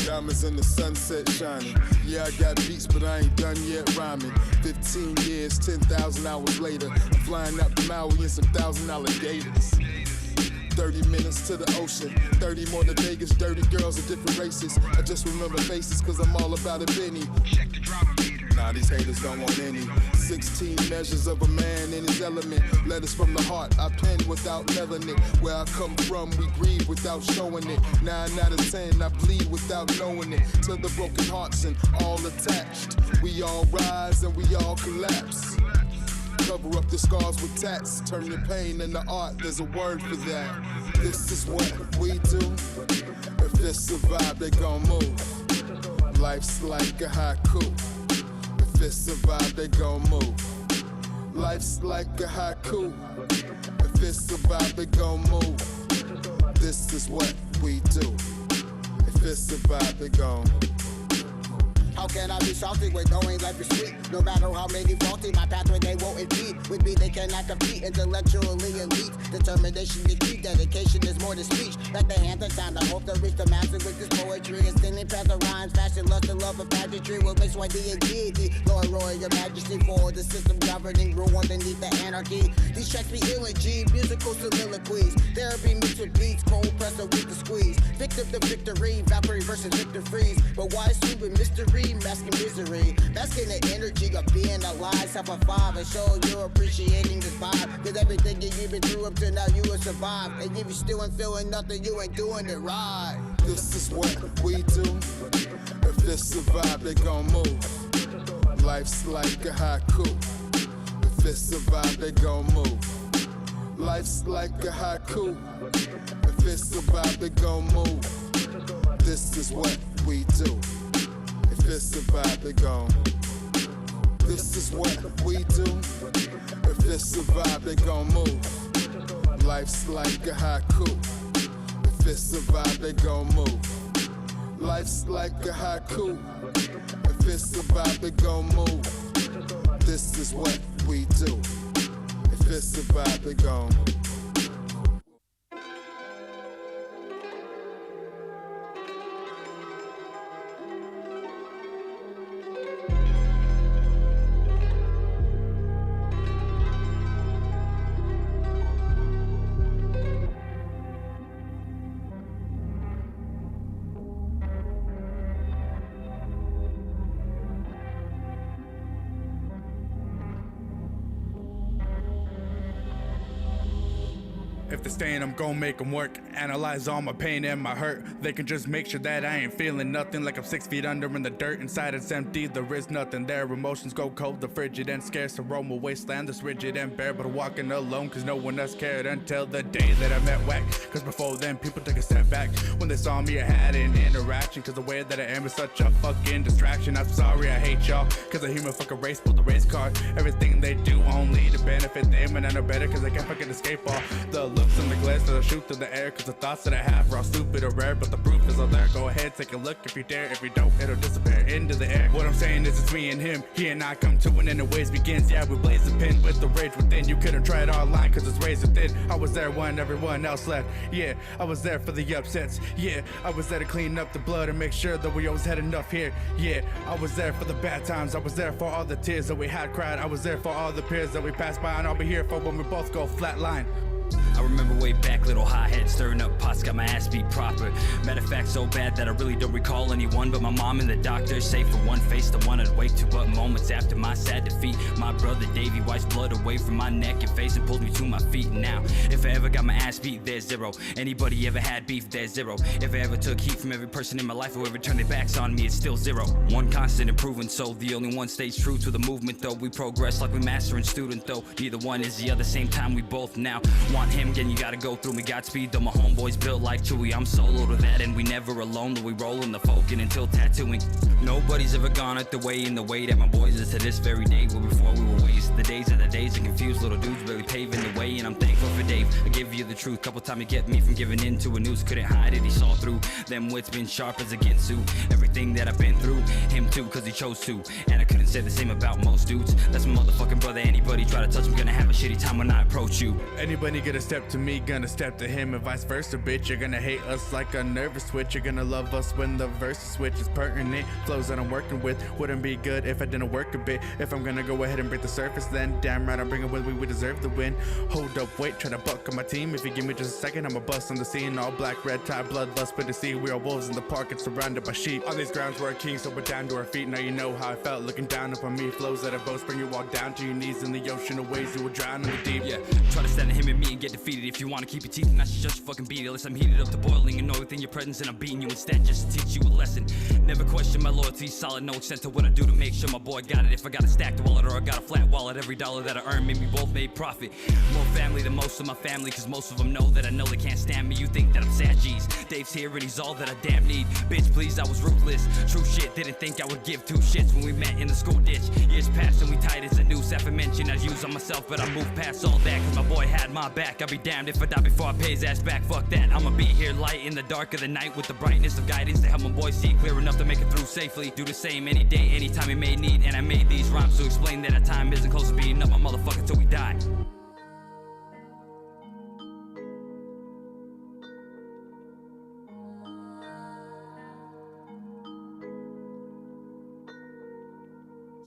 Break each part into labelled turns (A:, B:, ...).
A: Diamonds in the sunset shining. Yeah, I got beats, but I ain't done yet rhyming. 15 years, 10,000 hours later, I'm flying out to Maui in some $1,000 gators. 30 minutes to the ocean, 30 more to Vegas, dirty girls of different races. I just remember faces, cause I'm all about a penny. Check the drama meter. Nah, these haters don't want any. 16 measures of a man in his element. Letters from the heart, I pen without melanin. Where I come from, we grieve without showing it. 9 out of 10, I bleed without knowing it. To the broken hearts and all attached. We all rise and we all collapse. Cover up the scars with tats. Turn your pain into art, there's a word for that. This is what we do. If it's a vibe, they gon' move. Life's like a haiku. If it's a vibe, they gon' move. Life's like a haiku. If it's a vibe, they gon' move. This is what we do. If it's a vibe, they gon' move.
B: How can I be salty when knowing life is sweet? No matter how many faulty, my pathway they won't impede. With me they cannot compete, intellectually elite. Determination to keep, dedication is more than speech. Like the hand of time, I hope to reach the master with this poetry. Extending past the rhymes, fashion, lust, and love of pageantry. Will mix white and deity. Lord, royal majesty for the system governing rule underneath the anarchy. These tracks be eulogy, musical soliloquies. Therapy mixed with beats, cold pressure with the squeeze. Victim to victory, Valkyrie versus Victor Freeze. But why sweet with mystery? Masking misery, masking the energy of being alive. Self-five and show you're appreciating this vibe. Cause everything you've been through up to now, you will survive. And if you still ain't feeling nothing, you ain't doing it right.
A: This is what we do. If it's a vibe, they gon' move. Life's like a haiku. If it's a vibe, they gon' move. Life's like a haiku. If it's a vibe, they gon' move. This is what we do. If it's a vibe, they gon'. This is what we do. If it's a vibe, they gon' move. Life's like a haiku. If it's a vibe, they gon' move. Life's like a haiku. If it's a vibe, they gon' move. This is what we do. If it's a vibe, they gon'.
C: If they're staying, I'm gon' make them work. Analyze all my pain and my hurt. They can just make sure that I ain't feeling nothing. Like I'm 6 feet under in the dirt. Inside it's empty, there is nothing there. Emotions go cold, the frigid and scarce. Aroma wasteland that's rigid and bare. But walking alone cause no one else cared until the day that I met Whack. Cause before then people took a step back. When they saw me I had an interaction. Cause the way that I am is such a fucking distraction. I'm sorry, I hate y'all. Cause the human fucking race pulled the race card. Everything they do only to benefit them. And I know better cause I can't fucking escape all the looks and the glares that I shoot through the air. Cause the thoughts that I have are all stupid or rare. But the proof is all there. Go ahead, take a look if you dare. If you don't, it'll disappear into the air. What I'm saying is it's me and him. He and I come to an end and ways begins. Yeah, we blaze a pin with the rage within. You couldn't try it online cause it's razor thin. I was there when everyone else left. Yeah, I was there for the upsets. Yeah, I was there to clean up the blood and make sure that we always had enough here. Yeah, I was there for the bad times. I was there for all the tears that we had cried. I was there for all the peers that we passed by. And I'll be here for when we both go flatline.
D: I remember way back, little hothead stirring up pots, got my ass beat proper. Matter of fact, so bad that I really don't recall anyone but my mom and the doctor. Save for one face, the one I'd wake to. But moments after my sad defeat, my brother Davey wipes blood away from my neck and face and pulled me to my feet. Now, if I ever got my ass beat, there's zero. Anybody ever had beef, there's zero. If I ever took heat from every person in my life who ever turned their backs on me, it's still zero. One constant improvement, so the only one stays true to the movement though. We progress like we master and student though. Neither one is the other, same time we both now want him Then again, you gotta go through me. Godspeed, though my homeboys built like Chewy. I'm solo to that, and we never alone. Though we rollin' the folkin' until tattooing. Nobody's ever gone it the way in the way that my boys is to this very day. Where before we were waste. The days are the days of confused little dudes barely paving the way. And I'm thankful for Dave. I give you the truth. Couple times you get me from giving in to a noose. Couldn't hide it, he saw through. Them wits been sharp as a Ginsu. Everything that I've been through, him too, cause he chose to. And I couldn't say the same about most dudes. That's my motherfucking brother. Anybody try to touch him, gonna have a shitty time when I approach you.
C: Anybody gonna step to me, gonna step to him, and vice versa, bitch. You're gonna hate us like a nervous switch. You're gonna love us when the verse switch is pertinent. Flows that I'm working with wouldn't be good if I didn't work a bit. If I'm gonna go ahead and break the surface, then damn right I'm bringing with me. We deserve the win. Hold up, wait, try to buck on my team. If you give me just a second, I'ma bust on the scene. All black, red tie, bloodlust, but to see we are wolves in the park and surrounded by sheep. On these grounds we're kings, so we're down to our feet. Now you know how I felt looking down upon me. Flows that are both bring you walk down to your knees in the ocean of ways you will drown in the deep.
D: Yeah, try to stand at him and me and get defeated. If you wanna keep your teeth, and I should just fucking beat it. Unless I'm heated up to boiling and know within your presence, and I'm beating you instead just to teach you a lesson. Never question my loyalty, solid, no extent to what I do to make sure my boy got it. If I got a stacked wallet or I got a flat wallet, every dollar that I earn made me both made profit. More family than most of my family, cause most of them know that I know they can't stand me. You think that I'm sad, G's. Dave's here and he's all that I damn need. Bitch, please, I was ruthless. True shit, didn't think I would give two shits when we met in the school ditch. Years passed and we tied as a noose. Aforementioned, I'd use on myself, but I moved past all that, cause my boy had my back. I'd be damned if I die before I pay his ass back. Fuck that, I'ma be here light in the dark of the night with the brightness of guidance to help my boy see clear enough to make it through safely. Do the same any day, anytime he may need. And I made these rhymes to explain that our time isn't close to beating up my motherfucker till we die.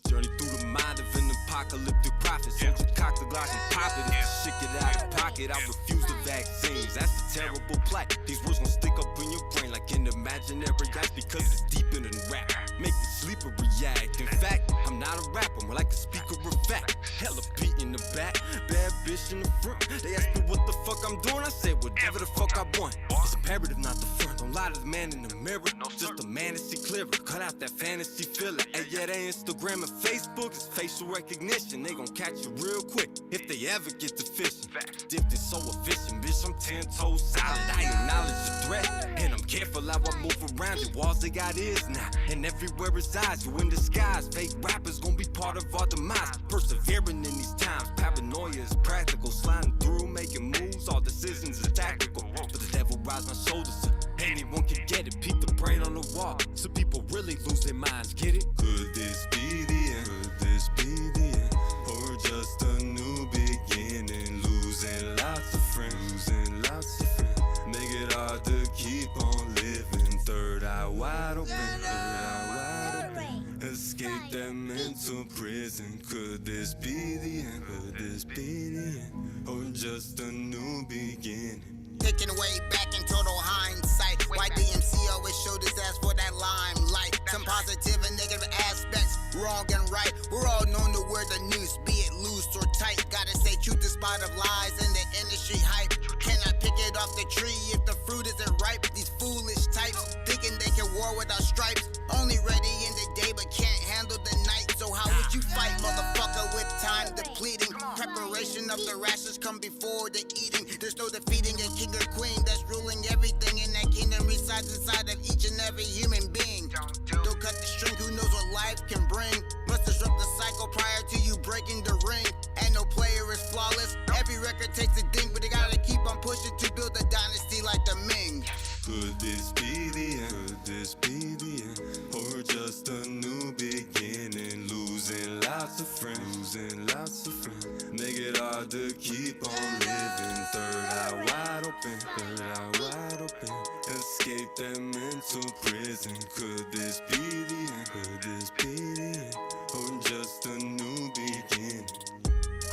E: Journey through the mind of an apocalyptic prophet. Soldier cock the Glock and pop it. If the shit get out of pocket, I refuse the vaccines. That's a terrible plight. These words gon' stick up in your brain like an imaginary ice because it's deeper than rap. Make the sleeper react. In fact, I'm not a rapper, more like a speaker of fact. Hella beat in the back, bad bitch in the front. They asked me what the fuck I'm doing. I said whatever the fuck I want. It's imperative, not the front. Don't lie to the man in the mirror. Just a man to see clearer. Cut out that fantasy feeling. Hey, yeah, they Instagram and Facebook is facial recognition. They gon' catch you real quick if they ever get to fishing. Dipped is so efficient, bitch. I'm 10 toes solid. I acknowledge the threat, and I'm careful how I move around it. Walls they got is now, and everywhere resides. You in disguise. Fake rappers gon' be part of our demise. Persevering in these times. Paranoia is practical. Sliding through, making moves. All decisions is tactical. But the devil rides my shoulders. So anyone can get it. Peep the brain on the wall. So people really lose their minds. Get it? Could this be the end? Could this be the end? Or just a new beginning? Losing lots of friends. Losing lots of friends. Make it hard to keep on living. Third eye wide open. Third eye wide open. Escape that mental prison. Could this be the end? Could this be the end? Or just a new beginning?
B: Taken way back in total hindsight. Why DMC always showed his ass for that limelight? Some positive and negative aspects, wrong and right. We're all known to wear the noose, be it loose or tight. Gotta say truth in spite of lies and the industry hype. Cannot pick it off the tree if the fruit isn't ripe. These foolish types thinking they can war without stripes. Only ready in the day but can't handle the night. So how would you fight, motherfucker, with time depleting? Preparation of the rations come before the eating. There's no defeating a king or queen that's ruling everything. And that kingdom resides inside of each and every human being. Don't cut the string, who knows what life can bring. Must disrupt the cycle prior to you breaking the ring. And no player is flawless. Every record takes a ding, but they gotta keep on pushing to build a dynasty like the Ming.
E: Could this be the end? Could this be the end? Or just a new beginning? Losing lots of friends. Losing lots of friends. Make it hard to keep on living. Third eye wide open. Third eye wide open. Escape that mental prison. Could this be the end? Could this be the end? Or just a new beginning?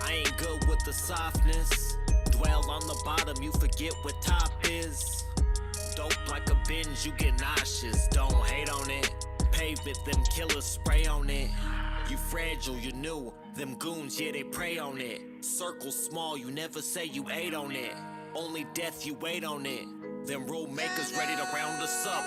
F: I ain't good with the softness. Dwell on the bottom, you forget what top is. Dope like a binge, you get nauseous. Don't hate on it. Pave it, them killers spray on it. You fragile, you new. Them goons, yeah, they prey on it. Circle small, you never say you ate on it. Only death, you wait on it. Them rule makers ready to round us up.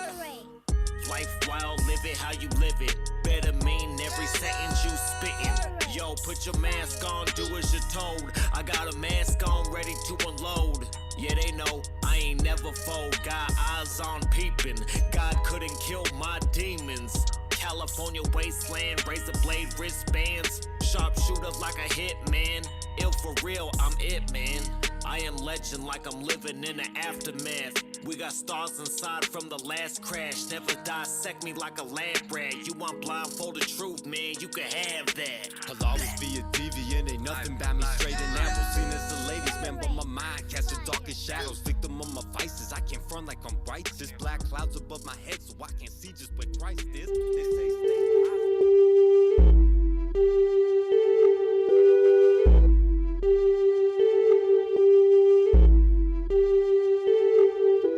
F: Life wild, live it how you live it. Better mean every sentence you spittin'. Yo, put your mask on, do as you're told. I got a mask on, ready to unload. Yeah, they know I ain't never fold. Got eyes on peeping. God couldn't kill my demons. California wasteland, razor blade wristbands. Sharpshooter like a hitman. Ill for real, I'm it, man. I am legend like I'm living in the aftermath. We got stars inside from the last crash. Never dissect me like a lab rat. You want blindfolded truth, man, you can have that.
E: I'll always be a deviant, ain't nothing about me straight and narrow. Seen as a ladies man, but my mind casts the darkest shadows. Victim of my vices, I can't front like I'm righteous. Black clouds above my head, so I can't see just where Christ is. They say stay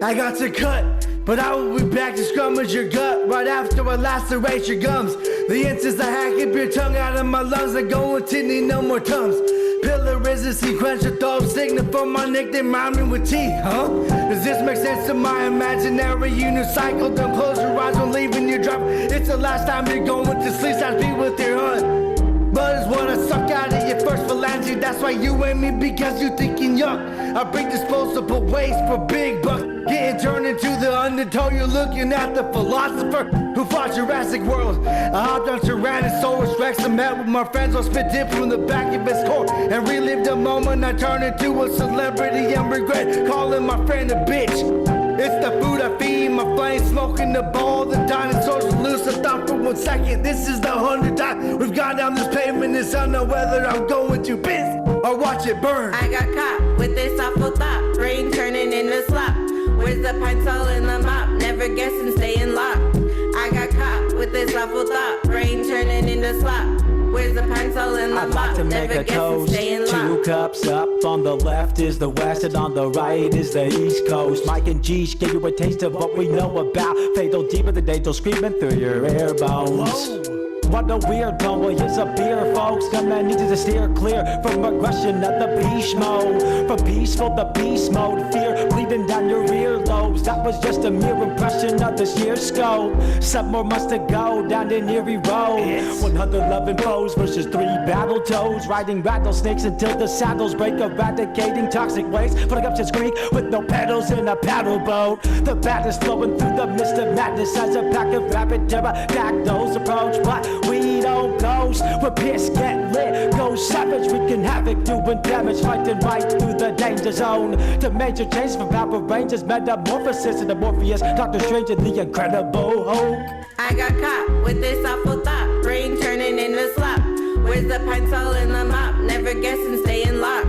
G: I got to cut, but I will be back to scrummage your gut right after I lacerate your gums. The instance I hack up your tongue out of my lungs, I go until need no more tongues. Pillar is a sequential throat signal for my nickname rhyming with teeth, huh? Does this make sense to my imaginary unicycle? Don't close your eyes when leaving your drop. It's the last time you're going to sleep, sounds be with your hunt. But it's what I suck out of your first phalange. That's why you ain't me, because you thinking yuck. I bring disposable waste for big bucks. Getting turned into the undertow. You're looking at the philosopher who fought Jurassic World. I hopped on Tyrannosaurus Rex and met with my friends. I'll spit dip from the back of his core and relive the moment I turned into a celebrity and regret calling my friend a bitch. It's the food I feed, my flame smoking the bowl. The dinosaurs are loose. I thought for 1 second, this is the 100th time we've gone down this pavement. It's I know whether I'm going to piss or watch it burn.
H: I got caught with this awful thought, brain turning into slop. Where's the pencil in the mop? Never guessing, staying locked. I got caught with this awful thought, brain turning into slop. Where's the pencil in the
I: I'd
H: mop?
I: like to make
H: Never
I: a
H: guessing,
I: toast.
H: staying locked.
I: 2 cups up. On the left is the west, and on the right is the east coast. Mike and G gave you a taste of what we know about. Fatal deep of the day, till screaming through your air bones. Whoa. What a weird one, well here's a beer folks. Gonna need you to steer clear from aggression of the beast mode. From peaceful to beast mode, fear bleeding down your earlobes. That was just a mere impression of this year's scope. 7 more months to go down the Erie Road. 111 foes versus 3 battle toads. Riding rattlesnakes until the saddles break. Eradicating toxic waste, putting up Shit's Creek with no pedals in a paddle boat. The bat is flowing through the mist of madness as a pack of rapid pterodactyls approach. But we don't ghost, we're pissed, get lit, go savage, we can havoc, doing damage, fighting right through the danger zone. To major change from Power Rangers, metamorphosis into Morpheus, Doctor Strange and the Incredible Hulk.
H: I got caught with this awful thought, brain turning into slop. Where's the pencil in the mop? Never guessing, staying locked.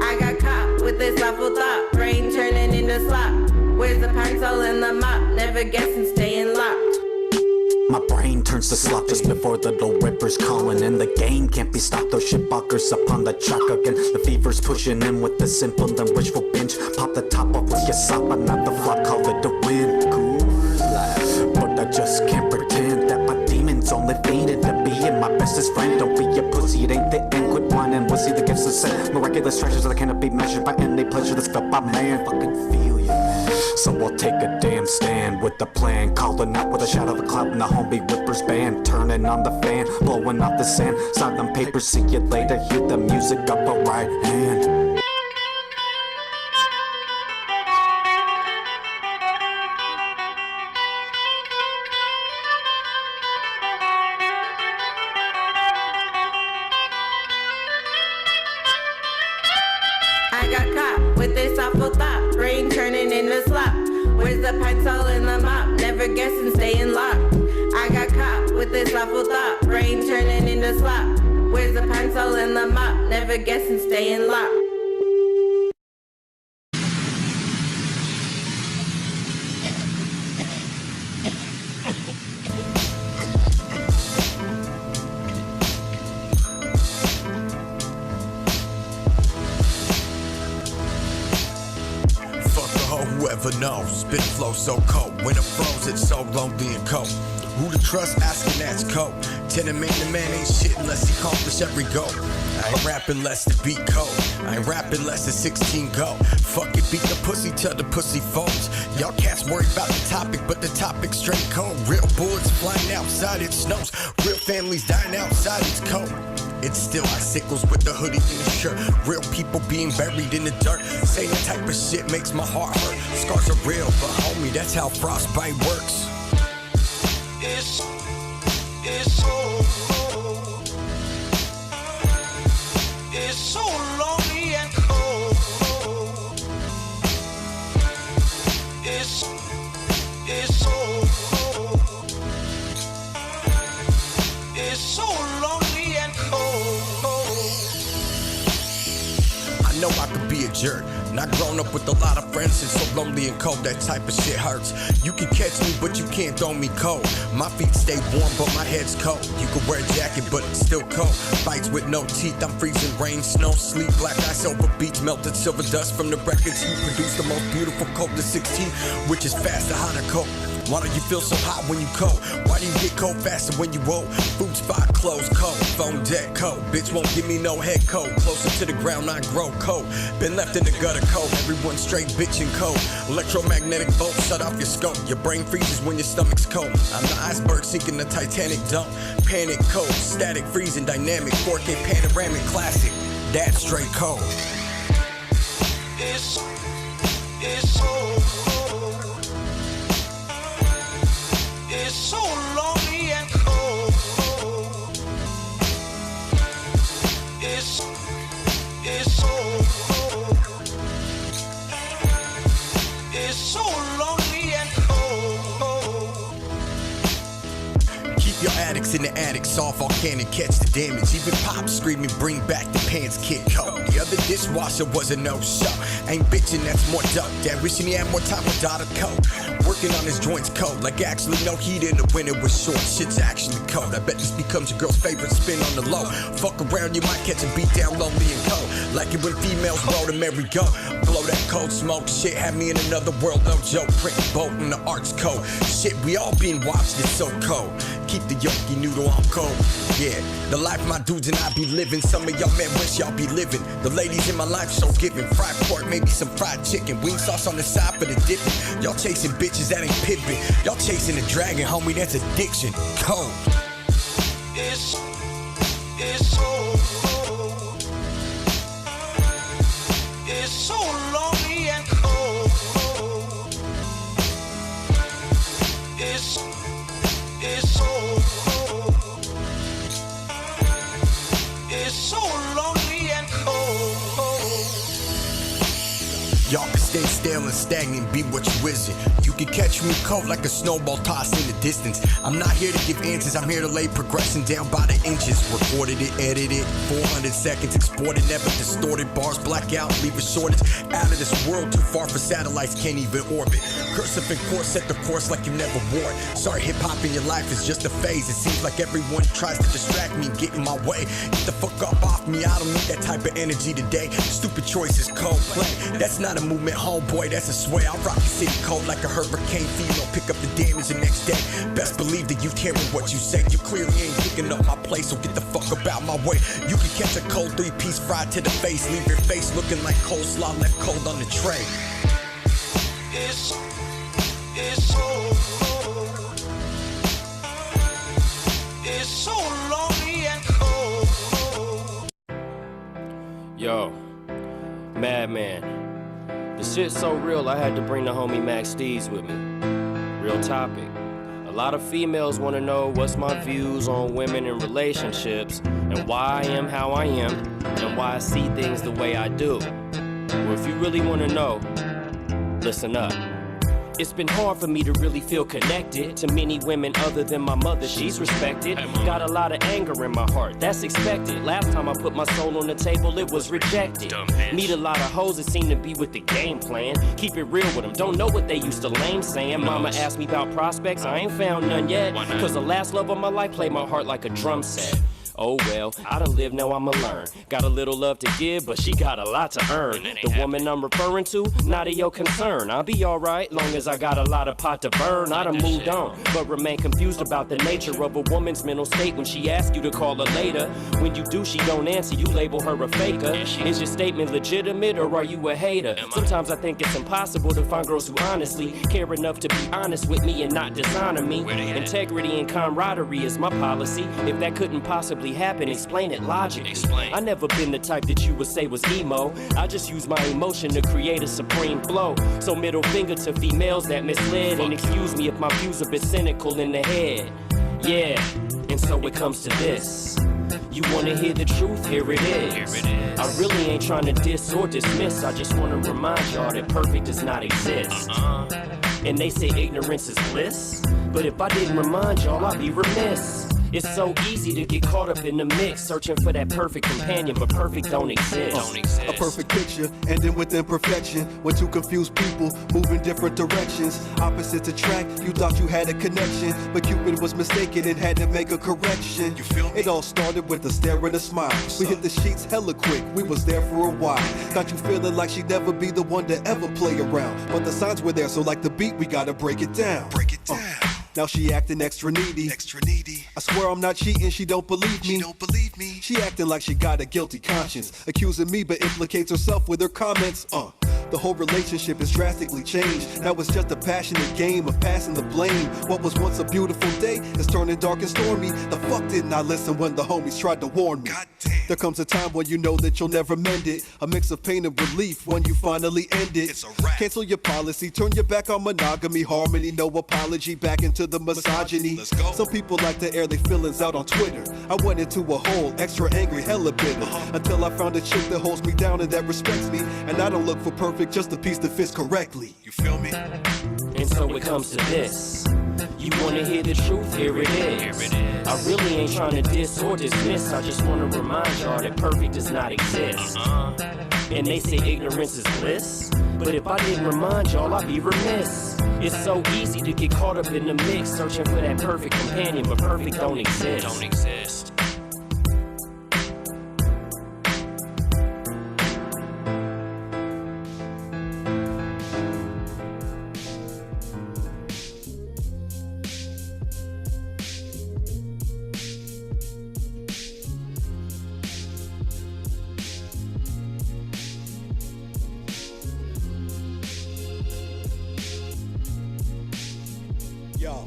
H: I got caught with this awful thought, brain turning into slop. Where's the pencil in the mop? Never guessing, staying locked.
J: My brain turns to slop just before the little ripper's calling. And the game can't be stopped, those shitbuckers upon the track again. The fever's pushing in with the simple and wishful binge. Pop the top off with your sock, but not the flop, call it the wind. Cool, but I just can't pretend that my demons only fainted to be in my bestest friend. Don't be a pussy, it ain't the end, quit whining. We'll see the gifts of sin, miraculous treasures that cannot be measured by any pleasure that's felt by man. Fucking feel you. So I'll take a damn stand with the plan. Calling out with a shadow of a cloud in the homie whippers band. Turning on the fan, blowing off the sand. Sign them papers, see you later. Hear the music up a right hand.
H: I got caught with this awful thought, brain turning into slop. Where's the pencil in the mop? Never guessing, staying locked. I got caught with this awful thought, brain turning into slop. Where's the pencil in the mop? Never guessing, staying locked.
K: Whoever knows, spit flow so cold. When it froze, it's so lonely and cold. Who to trust? Asking that's cold. Telling man the man ain't shit unless he accomplish every goal. I ain't rapping less to beat cold. I ain't rapping less than 16 go. Fuck it, beat the pussy till the pussy folds. Y'all cats worry about the topic, but the topic's straight cold. Real bullets flying outside, it snows. Real families dying outside, it's cold. It's still icicles with the hoodie and the shirt. Real people being buried in the dirt. Saying the type of shit makes my heart hurt. Scars are real, but homie, that's how frostbite works.
L: It's so cold. It's so lonely and cold. It's so cold. It's so lonely and cold.
K: I know I could be a jerk. Not grown up with a lot of friends and so lonely and cold, that type of shit hurts. You can catch me, but you can't throw me cold. My feet stay warm, but my head's cold. You can wear a jacket, but it's still cold. Fights with no teeth, I'm freezing rain, snow, sleep, black ice over beach, melted silver dust from the records. You produce the most beautiful cold to 16, which is faster, hotter, cold. Why do you feel so hot when you cold? Why do you get cold faster when you old? Food spot closed, cold. Phone dead, cold. Bitch won't give me no head cold. Closer to the ground, I grow cold. Been left in the gutter cold. Everyone straight bitchin' cold. Electromagnetic bolt shut off your scope. Your brain freezes when your stomach's cold. I'm the iceberg sinking the Titanic dump. Panic cold, static freezing, dynamic 4K panoramic classic. That's straight cold.
L: It's so cold. It's so lonely and cold. It's so cold. It's so lonely and cold.
K: Keep your addicts in the attic, soft volcanic, catch the damage. Even Pop screaming, bring back the pants kid cold. The other dishwasher was a no-show. Ain't bitchin', that's more dope. Dad wishing he had more time without a coat. Working on his joints cold, like actually no heat in the winter was short. Shit's actually cold. I bet this becomes your girl's favorite spin on the low. Fuck around, you might catch a beat down lonely and cold. Like it when females roll the merry-go. Blow that cold smoke, shit had me in another world, no joke. Print bolt in the arts code. Shit, we all been watched, it's so cold. Keep the yoki noodle on cold. Yeah, the life my dudes and I be living. Some of y'all men wish y'all be living. The ladies in my life so giving. Fried pork, maybe some fried chicken. Wing sauce on the side for the dipping. Y'all chasing bitches that ain't pippin'. Y'all chasing a dragon, homie, that's addiction. Cold.
L: It's so cold. It's so lonely and cold. It's so cold. It's so lonely and cold.
K: Y'all can stay stale and stagnant, be what you isn't. You can catch me cold like a snowball tossed in the distance. I'm not here to give answers, I'm here to lay progression down by the inches. Recorded it, edited, 400 seconds, exported, never distorted. Bars black out, leave a shortage. Out of this world, too far for satellites, can't even orbit. Cursive and course, set the course like you never wore it. Sorry, hip-hop in your life is just a phase. It seems like everyone tries to distract me and get in my way. Get the fuck up off me, I don't need that type of energy today. Stupid choices, cold play. That's not a movement, homeboy, that's a sway. I'll rock the city cold like a hurricane female. Pick up the damage the next day. Best believe that you hearing what you say. You clearly ain't picking up my place, so get the fuck about my way. You can catch a cold 3-piece fried to the face. Leave your face looking like coleslaw left cold on the tray.
L: It's so cold. It's so lonely and cold.
M: Yo, Madman. The shit's so real, I had to bring the homie Max Steez with me. Real topic. A lot of females want to know what's my views on women and relationships, and why I am how I am, and why I see things the way I do. Well, if you really want to know, listen up. It's been hard for me to really feel connected to many women other than my mother, she's respected. Got a lot of anger in my heart, that's expected. Last time I put my soul on the table, it was rejected. Meet a lot of hoes that seem to be with the game plan. Keep it real with them, don't know what they used to lame saying. Mama asked me about prospects, I ain't found none yet. Cause the last love of my life played my heart like a drum set. Oh well, I done live, now I'ma learn. Got a little love to give, but she got a lot to earn. The woman I'm referring to, not of your concern. I'll be alright, long as I got a lot of pot to burn. I done moved on, but remain confused about the nature of a woman's mental state when she asks you to call her later. When you do, she don't answer, you label her a faker. Is your statement legitimate, or are you a hater? Sometimes I think it's impossible to find girls who honestly care enough to be honest with me and not dishonor me. Integrity and camaraderie is my policy. If that couldn't possibly possibly happen? Explain it logically. I never been the type that you would say was emo. I just use my emotion to create a supreme flow. So middle finger to females that misled, and excuse me if my views a bit cynical in the head. Yeah, and so it comes to this. You wanna hear the truth? Here it is. I really ain't trying to diss or dismiss. I just wanna remind y'all that perfect does not exist. And they say ignorance is bliss, but if I didn't remind y'all, I'd be remiss. It's so easy to get caught up in the mix, searching for that perfect companion, but perfect don't exist.
N: A perfect picture, ending with imperfection. When two confused people move in different directions, opposites attract. You thought you had a connection, but Cupid was mistaken and had to make a correction. You feel me? It all started with a stare and a smile. We hit the sheets hella quick, we was there for a while. Got you feeling like she'd never be the one to ever play around, but the signs were there, so like the beat, we gotta break it down. Now she acting extra needy. I swear I'm not cheating, she don't believe me. She acting like she got a guilty conscience, accusing me but implicates herself with her comments. The whole relationship has drastically changed. Now it's just a passionate game of passing the blame. What was once a beautiful day is turning dark and stormy. The fuck didn't I listen when the homies tried to warn me? There comes a time when you know that you'll never mend it. A mix of pain and relief when you finally end it. It's a wrap. Cancel your policy, turn your back on monogamy. Harmony, no apology, back into the misogyny.
K: Let's go.
N: Some people like to air their feelings out on Twitter. I went into a hole, extra angry, hella bitter, until I found a chick that holds me down and that respects me. And I don't look for perfect, just a piece that fits correctly.
K: You feel me?
M: And so it comes to this. You wanna hear the truth? Here it is. I really ain't trying to diss or dismiss. I just wanna remind y'all that perfect does not exist. And they say ignorance is bliss, but if I didn't remind y'all, I'd be remiss. It's so easy to get caught up in the mix, searching for that perfect companion, but perfect don't exist.
N: Yo,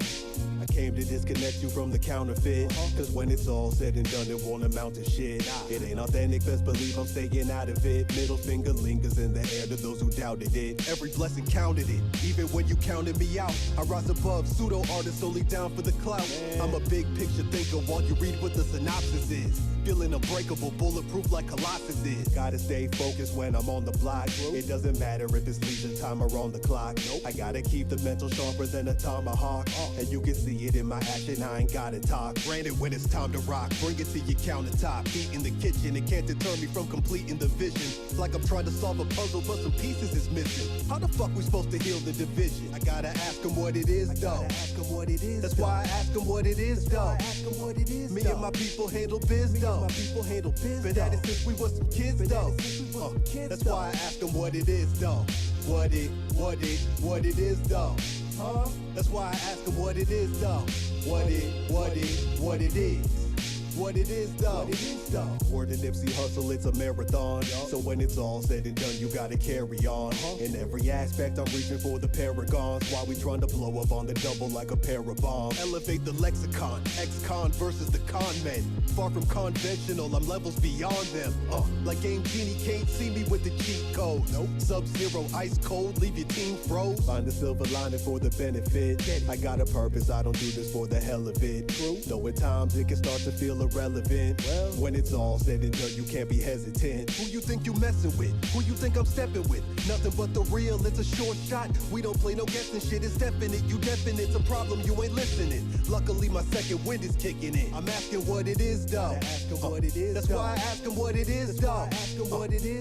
N: I came to disconnect you from the counterfeit. Cause when it's all said and done, it won't amount to shit. It ain't authentic, best believe I'm staying out of it. Middle finger lingers in the air to those who doubted it. Every blessing counted it, even when you counted me out. I rise above pseudo artists only down for the clout. I'm a big picture thinker while you read what the synopsis is. Feeling unbreakable, bulletproof like Colossus is. Gotta stay focused when I'm on the block. It doesn't matter if it's leisure time or on the clock. I gotta keep the mental sharper than a tomahawk. And you can see it in my action, I ain't gotta talk. Granted, when it's time to rock, bring it to your countertop. Heat in the kitchen, it can't deter me from completing the vision. It's like I'm trying to solve a puzzle, but some pieces is missing. How the fuck we supposed to heal the division? I gotta ask him what it is, though. That's why I ask him what it is, though. Me and my people handle biz, though. Been at it since we was some kids, though. That's why I ask him what it is, though. What it is, though. That's why I ask him what it is, though. What it is. What it is, though. Word to Nipsey Hustle, it's a marathon. So when it's all said and done, you gotta carry on. In every aspect, I'm reaching for the paragons. While we trying to blow up on the double like a pair of bombs. Elevate the lexicon, ex-con versus the con men. Far from conventional, I'm levels beyond them. Like Game Genie can't see me with the cheat code. Nope. Sub-zero, ice cold, leave your team froze. Find the silver lining for the benefit. I got a purpose, I don't do this for the hell of it. True. Though at times it can start to feel irrelevant. Well, when it's all said and done, you can't be hesitant. Who you think you messing with? Who you think I'm stepping with? Nothing but the real, it's a short shot. We don't play no guessing shit, it's definite. You definite, it's a problem, you ain't listening. Luckily my second wind is kicking in. I'm asking what it is, though. That's why I ask him what it is, though.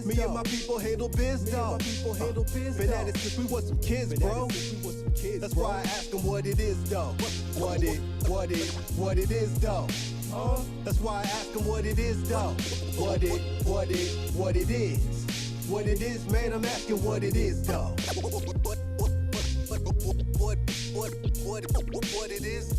N: Me and my people handle biz, though. Been at it since we was some kids, bro. That's why I ask him what it is, though. What it is, though. That's why I ask him what it is, though. What it is. What it is, man, I'm asking what it is, though. What it is. What it is. What it is. What it is.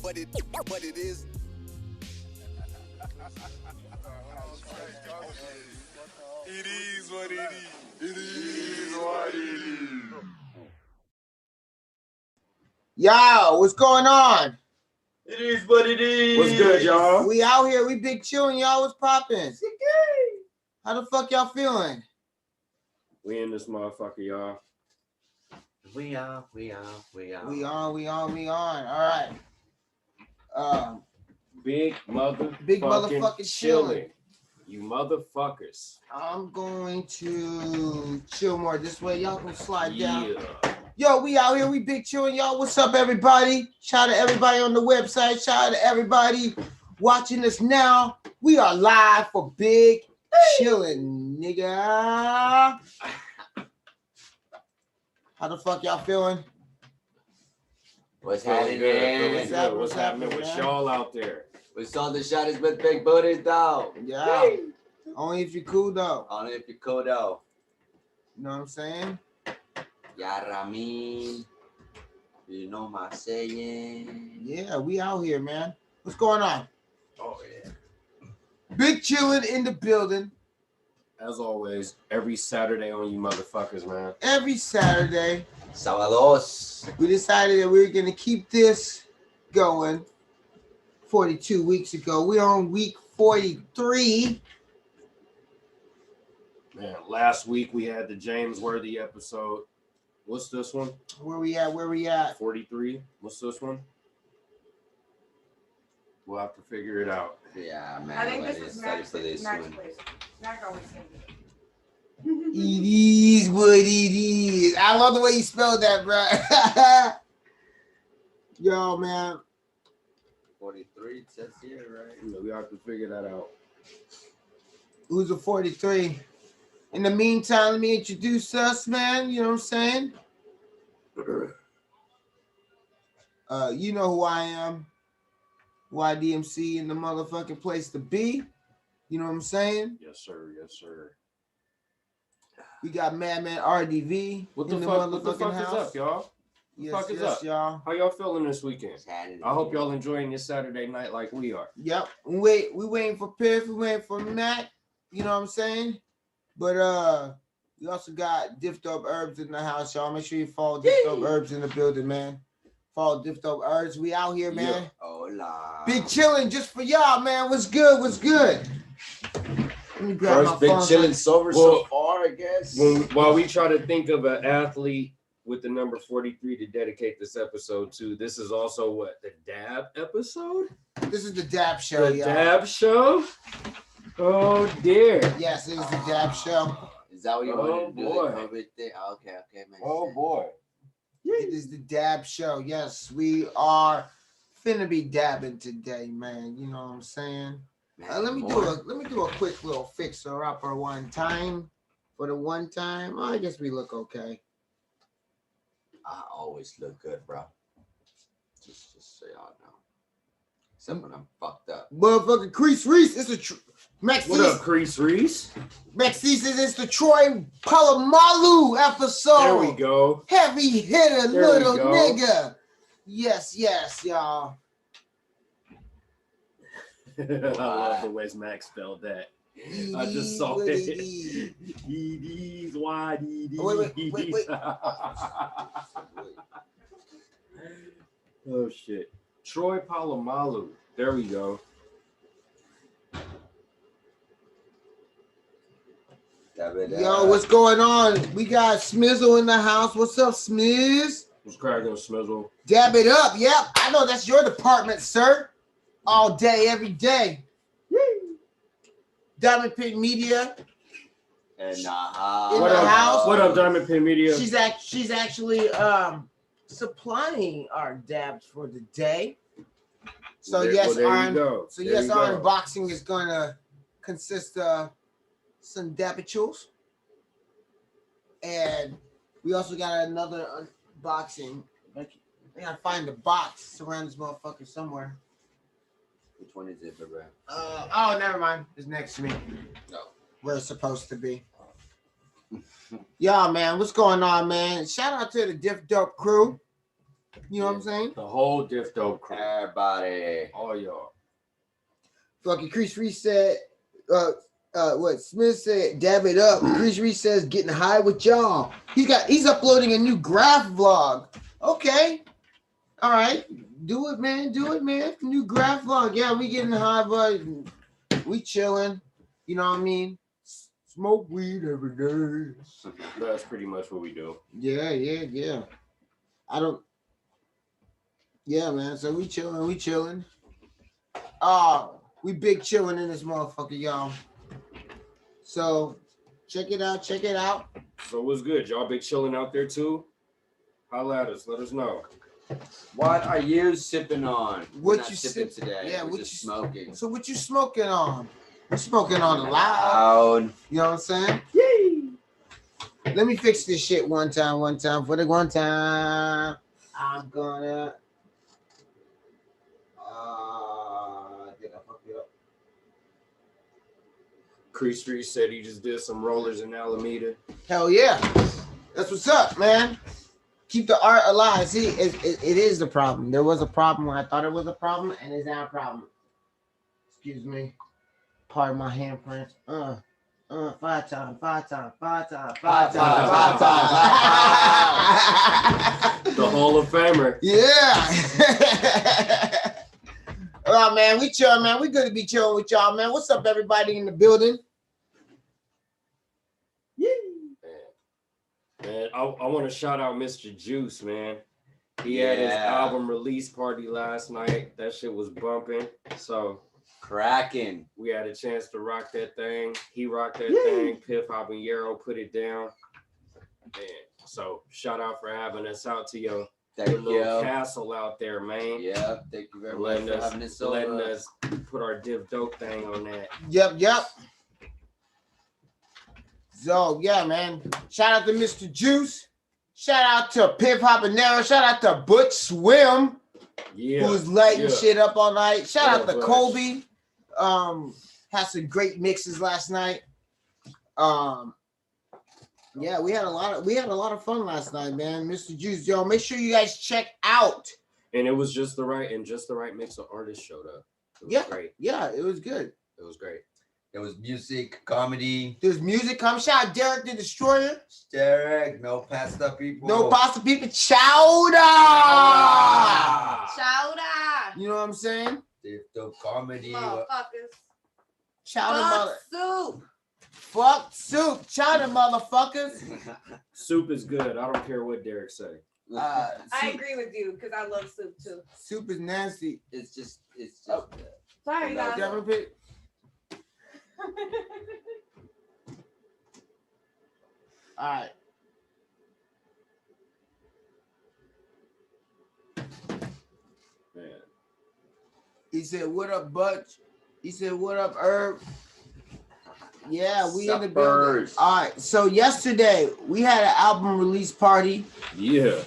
L: what it is. What it is. It is what it is. It is what it is.
B: Yo, what's going on?
M: It is what it is. What's good, y'all?
B: We out here. We big chillin', y'all. What's poppin'? How the fuck y'all feeling?
M: We in this motherfucker, y'all.
B: We on. All right.
M: Big motherfucking chillin'. You motherfuckers.
B: I'm going to chill more this way. Y'all can slide down. Yo, we out here. We big chillin', y'all. What's up, everybody? Shout out to everybody on the website. Shout out to everybody watching us now. We are live for Big Chillin', nigga. How the fuck y'all feeling?
O: What's happening?
M: What's happening with y'all out there?
O: We saw the shotties with big booties, though.
B: Yeah. Hey. Only if you're cool, though.
O: Only if you're cool, though.
B: You know what I'm saying?
O: Yeah, Ramin. You know my saying.
B: Yeah, we out here, man. What's going on?
M: Oh, yeah.
B: Big Chillin' in the building.
M: As always, every Saturday on you motherfuckers, man.
B: Every Saturday.
O: Sábados.
B: We decided that we were going to keep this going 42 weeks ago. We're on week 43.
M: Man, last week we had the James Worthy episode. What's this one?
B: Where we at?
M: 43. What's this one? We'll have to figure it out.
O: Yeah, man.
H: I think this is Max place. Max always says it.
B: It is what it is. I love the way you spelled that, bro. Yo, man.
O: 43, it says here, right?
M: Yeah, we have to figure that out.
B: Who's a 43? In the meantime, let me introduce us, man. You know what I'm saying? You know who I am. YDMC in the motherfucking place to be. You know what I'm saying?
M: Yes, sir. Yes, sir.
B: We got Madman RDV.
M: What the fuck is up, y'all?
B: Yes,
M: fuck is
B: yes,
M: up,
B: y'all.
M: How y'all feeling this weekend? I hope y'all enjoying your Saturday night like we are.
B: Yep. We waiting for Piff. We waiting for Matt. You know what I'm saying? But we also got Diff Dope Herbs in the house, y'all. Make sure you follow Diff Dope Herbs in the building, man. Follow Diff Dope Herbs. We out here, man.
O: Yeah. Hola.
B: Big chillin' just for y'all, man. What's good? What's good? Let me grab
O: First
B: my
O: big
B: phone.
O: chillin' sober so far, I guess.
M: While we try to think of an athlete with the number 43 to dedicate this episode to, this is also what, the Dab episode?
B: This is the Dab show,
M: the
B: y'all.
M: Dab show? Oh dear.
B: Yes, it is the Dab show.
O: Is that what you want to do? The COVID thing? Okay, man.
M: Oh boy.
B: It is the Dab show. Yes, we are finna be dabbing today, man. You know what I'm saying? Let me do a quick little fixer upper one time. For the one time, I guess we look okay.
O: I always look good, bro. Just so y'all know. Except when I'm fucked up.
B: Motherfucking Crease Reese, it's a Max.
M: What up, Crease Reese?
B: Maxie says it's the Troy Polamalu episode.
M: There we go.
B: Heavy hitter,
M: There we
B: little
M: go.
B: nigga. Yes, y'all.
M: I love the way Max spelled that. I just saw it. EDs, YDDs.
B: Wait.
M: Oh shit. Troy Polamalu. There we go.
B: Yo, what's going on? We got Smizzle in the house. What's up, Smiz?
M: What's cracking, Smizzle?
B: Dab it up. Yep. I know that's your department, sir. All day, every day. Diamond Pig Media.
O: And
B: in the house.
M: What up, Diamond Pin Media?
B: She's actually supplying our dabs for the day. So our unboxing is gonna consist of some dabitules, and we also got another unboxing. I gotta find the box around this motherfucker somewhere.
O: Which one is it, bro?
B: Oh, never mind. It's next to me.
O: No.
B: Where it's supposed to be. Y'all, man, what's going on, man? Shout out to the Diff Dope crew. You know what I'm saying?
M: The whole Diff Dope crew.
O: Everybody.
M: All y'all.
B: Fucking Chris Reese said, what Smith said, dab it up. Chris Reese says, getting high with y'all. He's uploading a new graph vlog. Okay. All right. Do it, man. New graph vlog. Yeah, we getting high, but we chilling. You know what I mean? Smoke weed every day.
M: That's pretty much what we do.
B: Yeah. Yeah, man. So we chilling. We big chilling in this motherfucker, y'all. So check it out.
M: So what's good? Y'all big chilling out there too? Holla at us. Let us know.
O: What are you sipping on?
B: What you
O: sipping today?
B: Yeah,
O: what you smoking?
B: So what you smoking on? We're smoking on the loud. You know what I'm saying? Yay! Let me fix this shit one time. For the one time, I'm gonna. I think I fucked it up.
M: Chris Street said he just did some rollers in Alameda.
B: Hell yeah. That's what's up, man. Keep the art alive. See, it is the problem. There was a problem when I thought it was a problem, and it's not a problem. Excuse me. Pardon my handprints. 5 times.
M: The Hall of Famer.
B: Yeah. Oh, man, we chill, man. We good to be chilling with y'all, man. What's up, everybody in the building?
M: Man, I want to shout out Mr. Juice, man. He had his album release party last night. That shit was bumping. So
O: cracking.
M: We had a chance to rock that thing. He rocked that thing. Piff Habanero put it down. Man, so shout out for having us out to your little castle out there, man.
O: Yeah, thank you very much for having us.
M: Letting us put our Div Dope thing on that.
B: Yep. So yeah, man. Shout out to Mr. Juice. Shout out to Piff Habanero. Shout out to Butch Swim.
M: Yeah.
B: Who's lighting shit up all night. Shout out to Kobe. Had some great mixes last night. Yeah, we had a lot of fun last night, man. Mr. Juice, yo, make sure you guys check out.
M: And it was just the right mix of artists showed up. It was great.
B: Yeah, it was good.
M: It was great.
O: There was music, comedy.
B: There's music. Shout out Derek the Destroyer.
O: Derek, no pasta people.
B: Chowder. You know what I'm saying?
O: The comedy.
H: Motherfuckers.
B: Chowder
H: soup.
B: Fuck soup. Chowder motherfuckers.
M: Soup is good. I don't care what Derek say.
H: I agree with you because I love soup too.
B: Soup is nasty.
O: It's just.
H: Sorry, guys.
B: All right.
M: Man.
B: He said, "What up, Butch?" He said, "What up, Herb?" Yeah, we in the building. All right. So yesterday we had an album release party.
M: Yeah.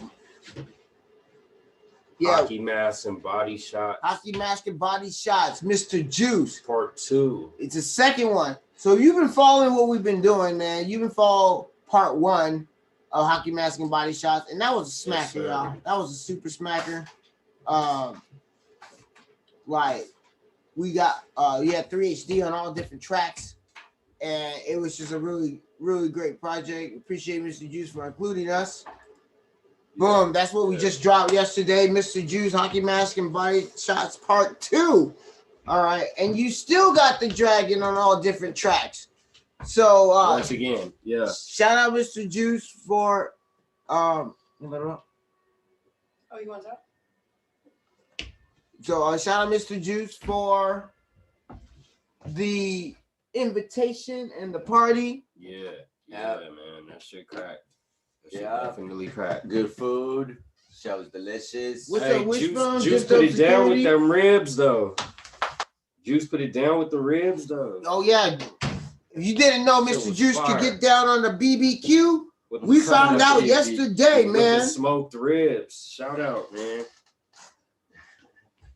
M: Hockey Mask and Body Shots.
B: Hockey Mask and Body Shots. Mr. Juice.
M: Part 2.
B: It's a second one. So if you've been following what we've been doing, man, you've been following part 1 of Hockey Mask and Body Shots, and that was a smacker, y'all. That was a super smacker. We had 3HD on all different tracks, and it was just a really, really great project. Appreciate Mr. Juice for including us. Boom, that's what we just dropped yesterday. Mr. Juice, Hockey Mask and Body Shots Part 2. All right, and you still got the Dragon on all different tracks. So
M: once again,
B: shout out Mr. Juice for
H: Oh, you want that?
B: So shout out Mr. Juice for the invitation and the party.
M: Yeah,
O: Yep.
M: man, that shit cracked. That shit
O: Yeah.
M: definitely cracked.
O: Good food. Shit was delicious.
B: What's
M: Hey,
B: up, Wishbone?
M: Juice put it down with them ribs though. Juice put it down with the ribs though.
B: Oh yeah. If you didn't know
M: Shit
B: Mr.
M: was
B: Juice
M: fire.
B: could get down on the BBQ,
M: With
B: we
M: the
B: found out
M: BBQ,
B: yesterday,
M: with
B: man.
M: the smoked ribs. Shout out, man.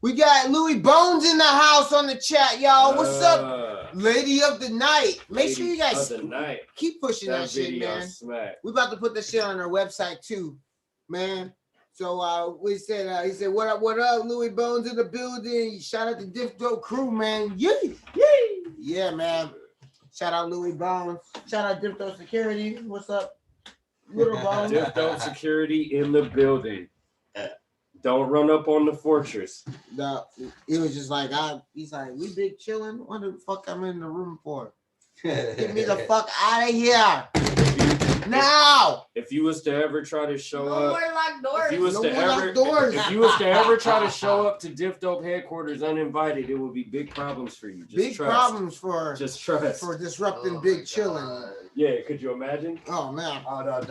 B: We got Louis Bones in the house on the chat, y'all. What's up, lady of the night? Make sure you guys
M: of the night.
B: keep pushing that shit,
M: video
B: man.
M: smack.
B: We about to put that shit on our website too, man. So we said, he said, what up, Louis Bones in the building. Shout out to Diff Dope crew, man. Yay. Yeah, man. Shout out Louis Bones. Shout out Diff Dope Security. What's up, Little Bones?
M: Diff Dope Security in the building. Don't run up on the fortress.
B: No, it was just like, he's like, we big chilling. What the fuck I'm in the room for? Get me the fuck out of here. Now.
M: If you was to ever try to show up,
H: locked doors.
M: if you was to ever try to show up to Diff Dope headquarters uninvited, it would be big problems for you. Just
B: big
M: trust.
B: problems for disrupting big chilling.
M: Yeah, could you imagine?
B: Oh man.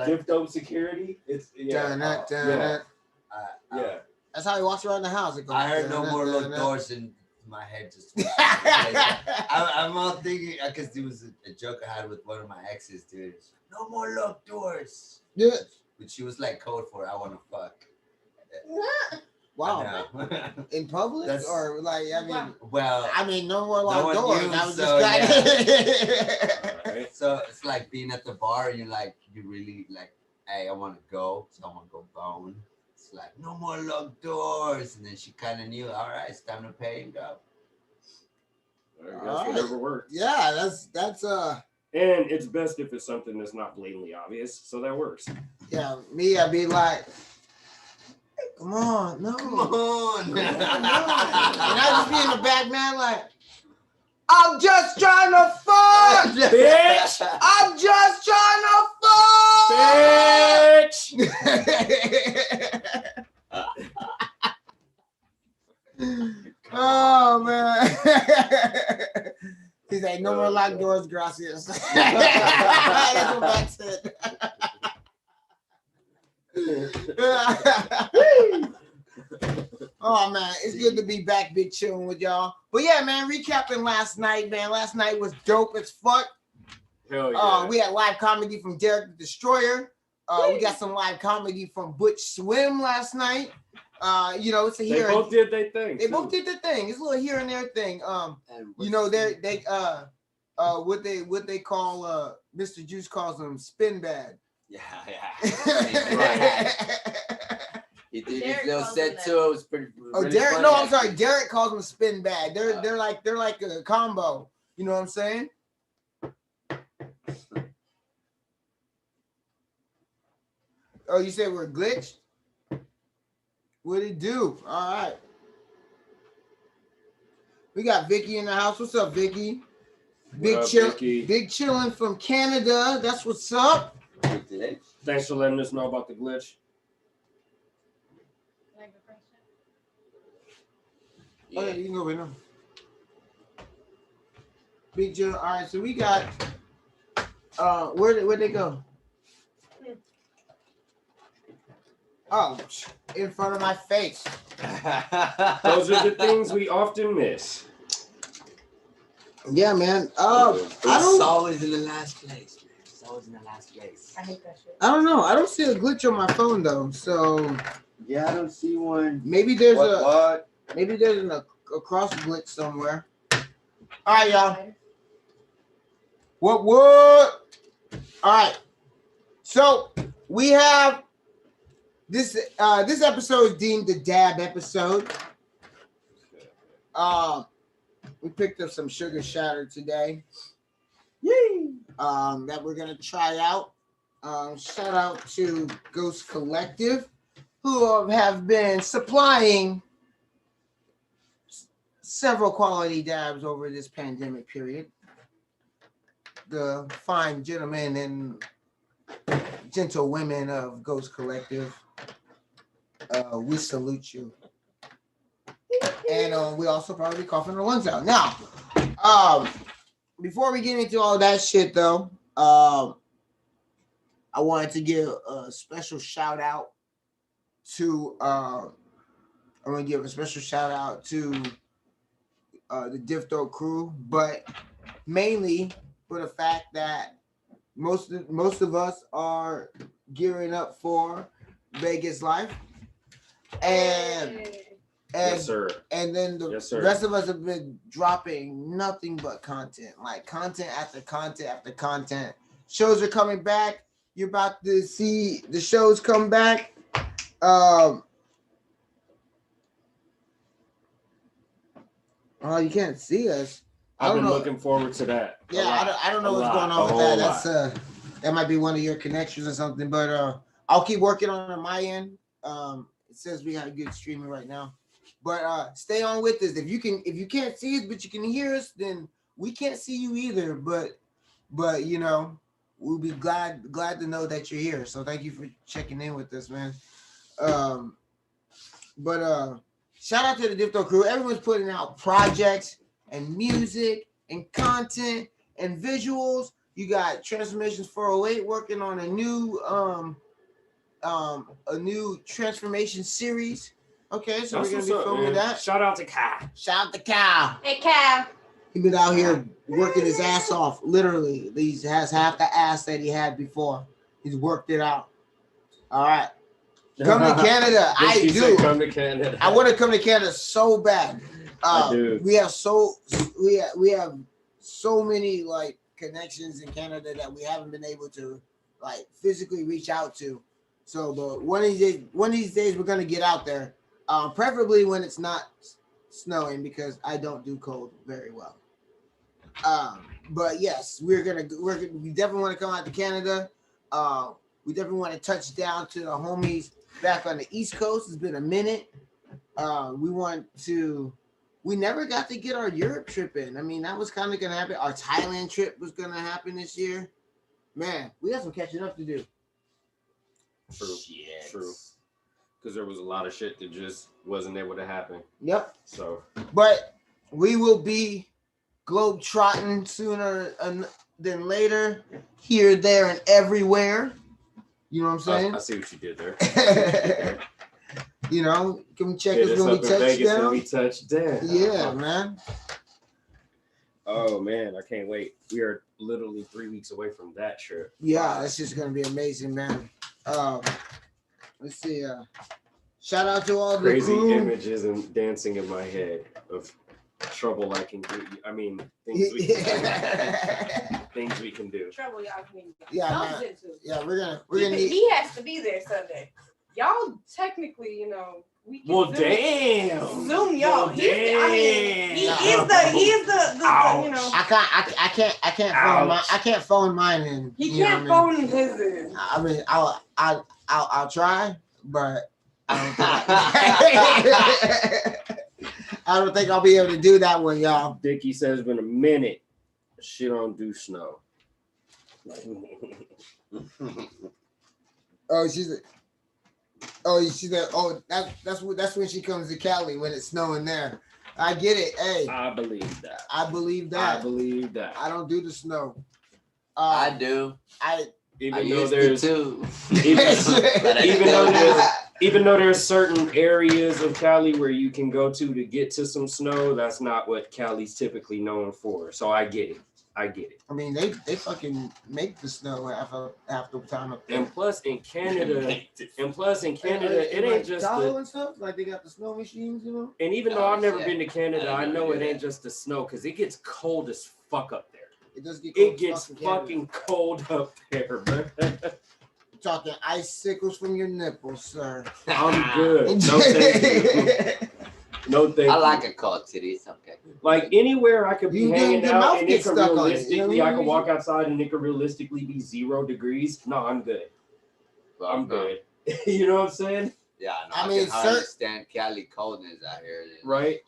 M: Diff Dope Security. It's yeah. Yeah.
B: That's how he walks around the house. It goes,
O: I heard no more locked doors in my head. Just I'm all thinking because there was a joke I had with one of my exes, dude. No more locked doors.
B: Yeah.
O: But she was like code for I want to fuck.
B: Wow. In public or like I mean no more
O: no
B: locked
O: one
B: doors.
O: knew,
B: That was
O: so,
B: just
O: yeah. So it's like being at the bar and you really like, hey, I want to go. So I want to go bone. It's like, no more locked doors. And then she kind of knew, all right, it's time to pay and go.
M: That's whatever works.
B: Yeah, that's
M: And it's best if it's something that's not blatantly obvious, so that works.
B: Yeah, me, I'd be like, hey, come on, no.
O: Come on.
B: And I just be in the back, man, like, I'm just trying to fuck,
M: bitch.
B: I'm just trying to fuck, bitch. Oh man. He's like, no more locked doors, gracias. That's what Matt said. Oh man, it's good to be back, big chilling with y'all. But yeah, man, recapping last night, man. Last night was dope as fuck.
M: Hell yeah.
B: We had live comedy from Derek the Destroyer. We got some live comedy from Butch Swim last night. It's a here.
M: They both did their thing.
B: They both did their thing. It's a little here and there thing. What they call Mr. Juice calls them spin bad.
O: Yeah. He did his little set too. It was pretty.
B: Oh,
O: really
B: Derek.
O: funny.
B: No, I'm sorry. Derek calls them spin bad. They're like a combo. You know what I'm saying? Oh, you said we're glitched? What'd it do? All right. We got Vicky in the house. What's up, Vicky? Big chillin' from Canada. That's what's up.
M: Thanks for letting us know about the glitch.
B: Yeah. Oh, yeah, you can go right now. Big Jill. All right, so we got where'd they go? Oh, in front of my face.
M: Those are the things we often miss.
B: Yeah, man.
O: It's always in the last place, man. It's always in the last place.
H: I hate that shit.
B: I don't know. I don't see a glitch on my phone though. So
O: yeah, I don't see one.
B: Maybe there's
O: what?
B: Maybe there's a cross glitch somewhere. All right, y'all. What? All right. So we have this episode is deemed the dab episode. We picked up some sugar shatter today. Yay! That we're gonna try out. Shout out to Ghost Collective, who have been supplying several quality dabs over this pandemic period. The fine gentlemen and gentle women of Ghost Collective, we salute you. And we also probably coughing our lungs out. Now, before we get into all that shit, though, I wanted to give a special shout out to I want to give a special shout out to the Diff crew, but mainly for the fact that most of us are gearing up for Vegas life, and
M: Yes, sir.
B: And then the rest of us have been dropping nothing but content, like content after content after content. Shows are coming back. You're about to see the shows come back. Oh, you can't see us.
M: I've been looking forward to that.
B: Yeah, I don't know what's going on with that. That's that might be one of your connections or something, but I'll keep working on my end. It says we have good streaming right now. But stay on with us. If you can't see us but you can hear us, then we can't see you either. But you know, we'll be glad to know that you're here. So thank you for checking in with us, man. But shout out to the Diff crew. Everyone's putting out projects and music and content and visuals. You got Transformations 408 working on a new transformation series. Okay, so we're gonna be filming that.
M: Shout out to Kyle.
B: Shout out to Kyle.
H: Hey, Kyle.
B: He been out here working his ass off. Literally, he has half the ass that he had before. He's worked it out. All right. Come to Canada. I do.
M: Come to Canada.
B: I want to come to Canada so bad.
M: I do.
B: We have so many like connections in Canada that we haven't been able to like physically reach out to. So, but one of these days we're gonna get out there. Preferably when it's not snowing because I don't do cold very well. But yes, we definitely want to come out to Canada. We definitely want to touch down to the homies back on the East Coast. It's been a minute. We never got to get our Europe trip in. I mean, that was kind of gonna happen. Our Thailand trip was gonna happen this year. Man, we got some catching up to do.
M: True. Because there was a lot of shit that just wasn't able to happen.
B: Yep.
M: So,
B: but we will be globe-trotting sooner than later, here, there, and everywhere. You know what I'm saying?
M: I see what you did there.
B: You know, come check us when we touch down.
M: When we touch down.
B: Yeah, man.
M: Oh man, I can't wait. We are literally 3 weeks away from that trip.
B: Yeah, that's just gonna be amazing, man. Let's see. Shout out to all the
M: crazy
B: crew.
M: images and dancing in my head of trouble I can do. I mean, things we can do.
H: Trouble y'all can do.
B: Yeah, we're gonna need.
H: He has to be there Sunday. Y'all technically, you know, we can
M: damn.
H: Zoom y'all. He is the you know.
B: I can't phone mine in.
H: He can't phone his in.
B: I mean, I'll try, but I don't think I'll be able to do that one, y'all.
M: Dickie says it's been a minute. She don't do snow.
B: That's when she comes to Cali, when it's snowing there. I get it. Hey,
M: I believe that.
B: I believe that.
M: I
B: don't do the snow.
O: I do.
M: Even though there's certain areas of Cali where you can go to get to some snow, that's not what Cali's typically known for. So I get it. I
B: mean, they fucking make the snow half the time up there.
M: And plus in Canada, it ain't just
B: and stuff. Like they got the snow machines, you know.
M: And even though I've never been to Canada, I know it ain't just the snow because it gets cold as fuck up there.
B: It does get cold.
M: It gets fucking cold up there, bro.
B: Talking icicles from your nipples, sir.
M: I'm good. No thank you. No thank you.
O: I like a cold city. It's okay.
M: Like anywhere I could be hanging out and it could realistically,
B: I
M: could walk outside and it could realistically be 0 degrees. No, I'm good. I'm good. You know what I'm saying?
O: Yeah, no, I mean, can understand Cali coldness out here.
M: Right?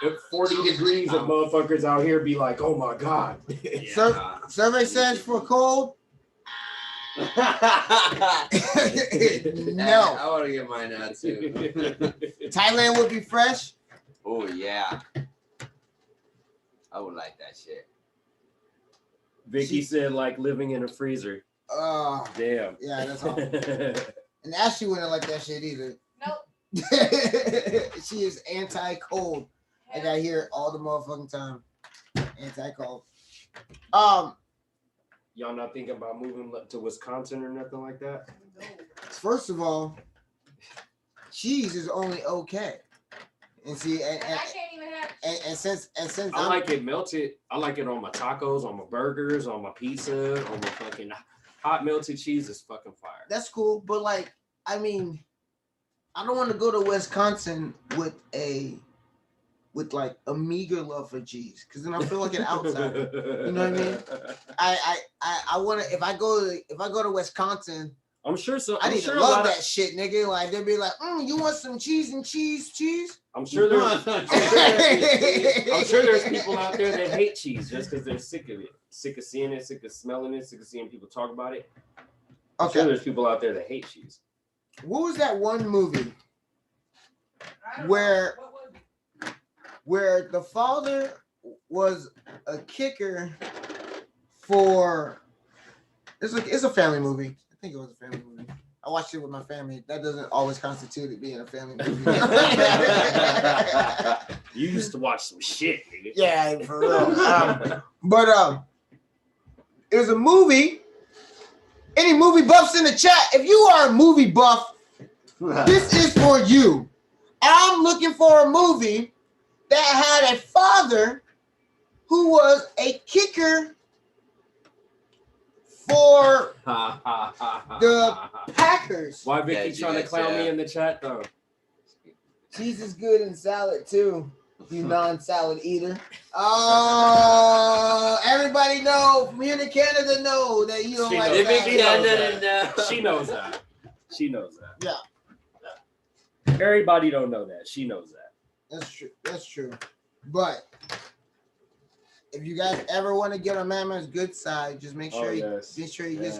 M: At 40 degrees, and motherfuckers out here be like, oh my God.
B: Survey says for cold. No.
O: I want to get mine out too.
B: Thailand would be fresh.
O: Oh yeah. I would like that shit.
M: Vicky said like living in a freezer. Damn.
B: Yeah, that's awful. And Ashley wouldn't like that shit either.
H: Nope.
B: She is anti-cold. Like I hear it all the motherfucking time. Anti-cold.
M: Y'all not thinking about moving to Wisconsin or nothing like that?
B: First of all, cheese is only okay. And see, and
H: I can't even have.
B: And since
M: I like it melted. I like it on my tacos, on my burgers, on my pizza, on my fucking hot melted cheese is fucking fire.
B: That's cool, but like, I mean, I don't want to go to Wisconsin with like a meager love for cheese, because then I feel like an outsider. You know what I mean? I want to. If I go to Wisconsin,
M: I'm sure so.
B: I need to love that shit, nigga. Like they'll be like, you want some cheese and cheese?
M: I'm sure there's people out there that hate cheese just because they're sick of it, sick of seeing it, sick of smelling it, sick of seeing people talk about it. I'm sure there's people out there that hate cheese.
B: What was that one movie where the father was a kicker for? It's a family movie. I think it was a family movie. I watched it with my family. That doesn't always constitute it being a family movie.
M: You used to watch some shit, nigga.
B: Yeah, for real. But it was a movie. Any movie buffs in the chat? If you are a movie buff, this is for you. I'm looking for a movie that had a father who was a kicker for the Packers.
M: Why Vicky trying to clown me in the chat though?
B: Cheese is good in salad too, you non-salad eater. Oh, everybody know from here to Canada know that you don't like salad.
M: She knows that. She knows that.
B: Yeah.
M: Everybody don't know that. She knows that.
B: That's true. That's true. But if you guys ever want to get on Mama's good side, just make sure just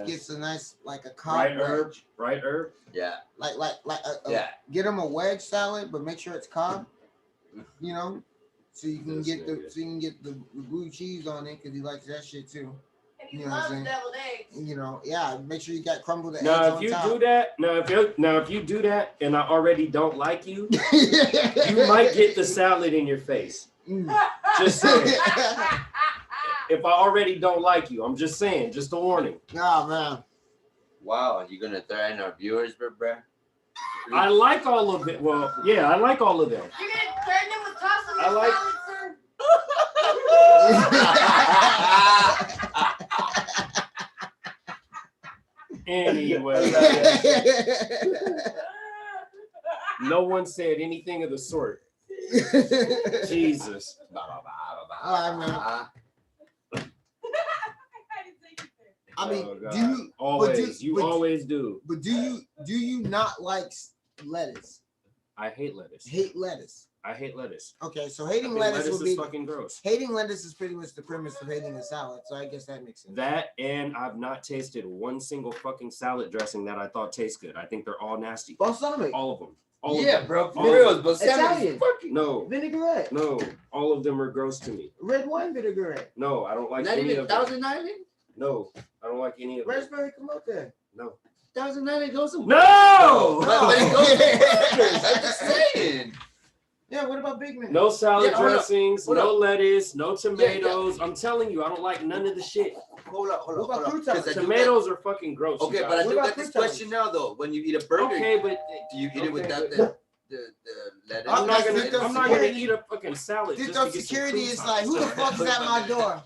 B: gets a nice like a cob wedge.
M: Right herb.
O: Yeah.
B: Get him a wedge salad, but make sure it's cob. You know, so you can get the blue cheese on it because he likes that shit too.
H: And he loves deviled eggs.
B: You know, yeah. Make sure you got crumbled eggs
M: now,
B: on
M: if
B: top.
M: you do that, if you do that, and I already don't like you, you might get the salad in your face. Just saying. If I already don't like you, I'm just saying, just a warning.
B: Oh man.
O: Wow, you gonna threaten our viewers, bro?
M: I like all of it. Well, yeah, I like all of them.
H: You're gonna threaten him with tossing
M: I like. Anyway, no one said anything of the sort. Jesus.
B: I mean,
M: you always do.
B: But do you not like lettuce?
M: I hate lettuce.
B: I hate lettuce. Okay, so hating
M: lettuce
B: would be
M: fucking gross.
B: Hating lettuce is pretty much the premise of hating a salad, so I guess that makes sense.
M: That, and I've not tasted one single fucking salad dressing that I thought tastes good. I think they're all nasty.
B: Balsamic.
M: All of them.
O: Bro.
B: Italian.
M: No.
B: Vinaigrette.
M: No. All of them are gross to me.
B: Red wine vinaigrette.
M: No, I don't like
O: Not
M: any
O: even
M: of them.
O: Thousand Island?
M: No, I don't like any of them.
B: Raspberry camote.
M: No.
O: Thousand Island goes to
M: No!
O: But it goes to burgers. I'm just saying.
B: Yeah, what about Big Mac?
M: No salad dressings, no lettuce, no tomatoes. I'm telling you, I don't like none of the shit.
O: Hold up.
M: Tomatoes are fucking gross.
O: Okay, but I do got this question now though. When you eat a burger,
M: okay, but
O: do you eat it without the lettuce?
M: I'm not gonna eat a fucking salad.
B: This up security is like, who the fuck is at my door?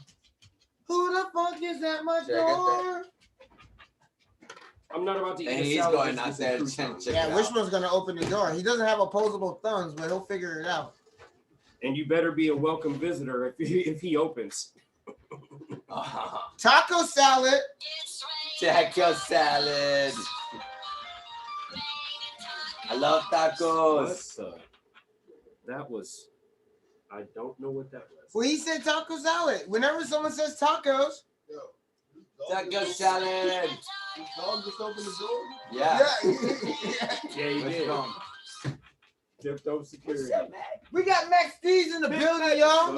B: Who the fuck is at my door?
M: I'm not about to eat
O: and
M: a
O: he's
M: salad.
O: Going out there to check
B: yeah, which one's gonna open the door? He doesn't have opposable thumbs, but he'll figure it out.
M: And you better be a welcome visitor if he opens.
B: Taco salad.
O: Taco salad. I love tacos.
M: That was. I don't know what that was.
B: Well, he said taco salad. Whenever someone says tacos.
O: Taco salad.
L: Dog just opened the door?
O: Yeah.
M: Yeah, he did. Dipped up security.
B: We got Max D's in the building, y'all.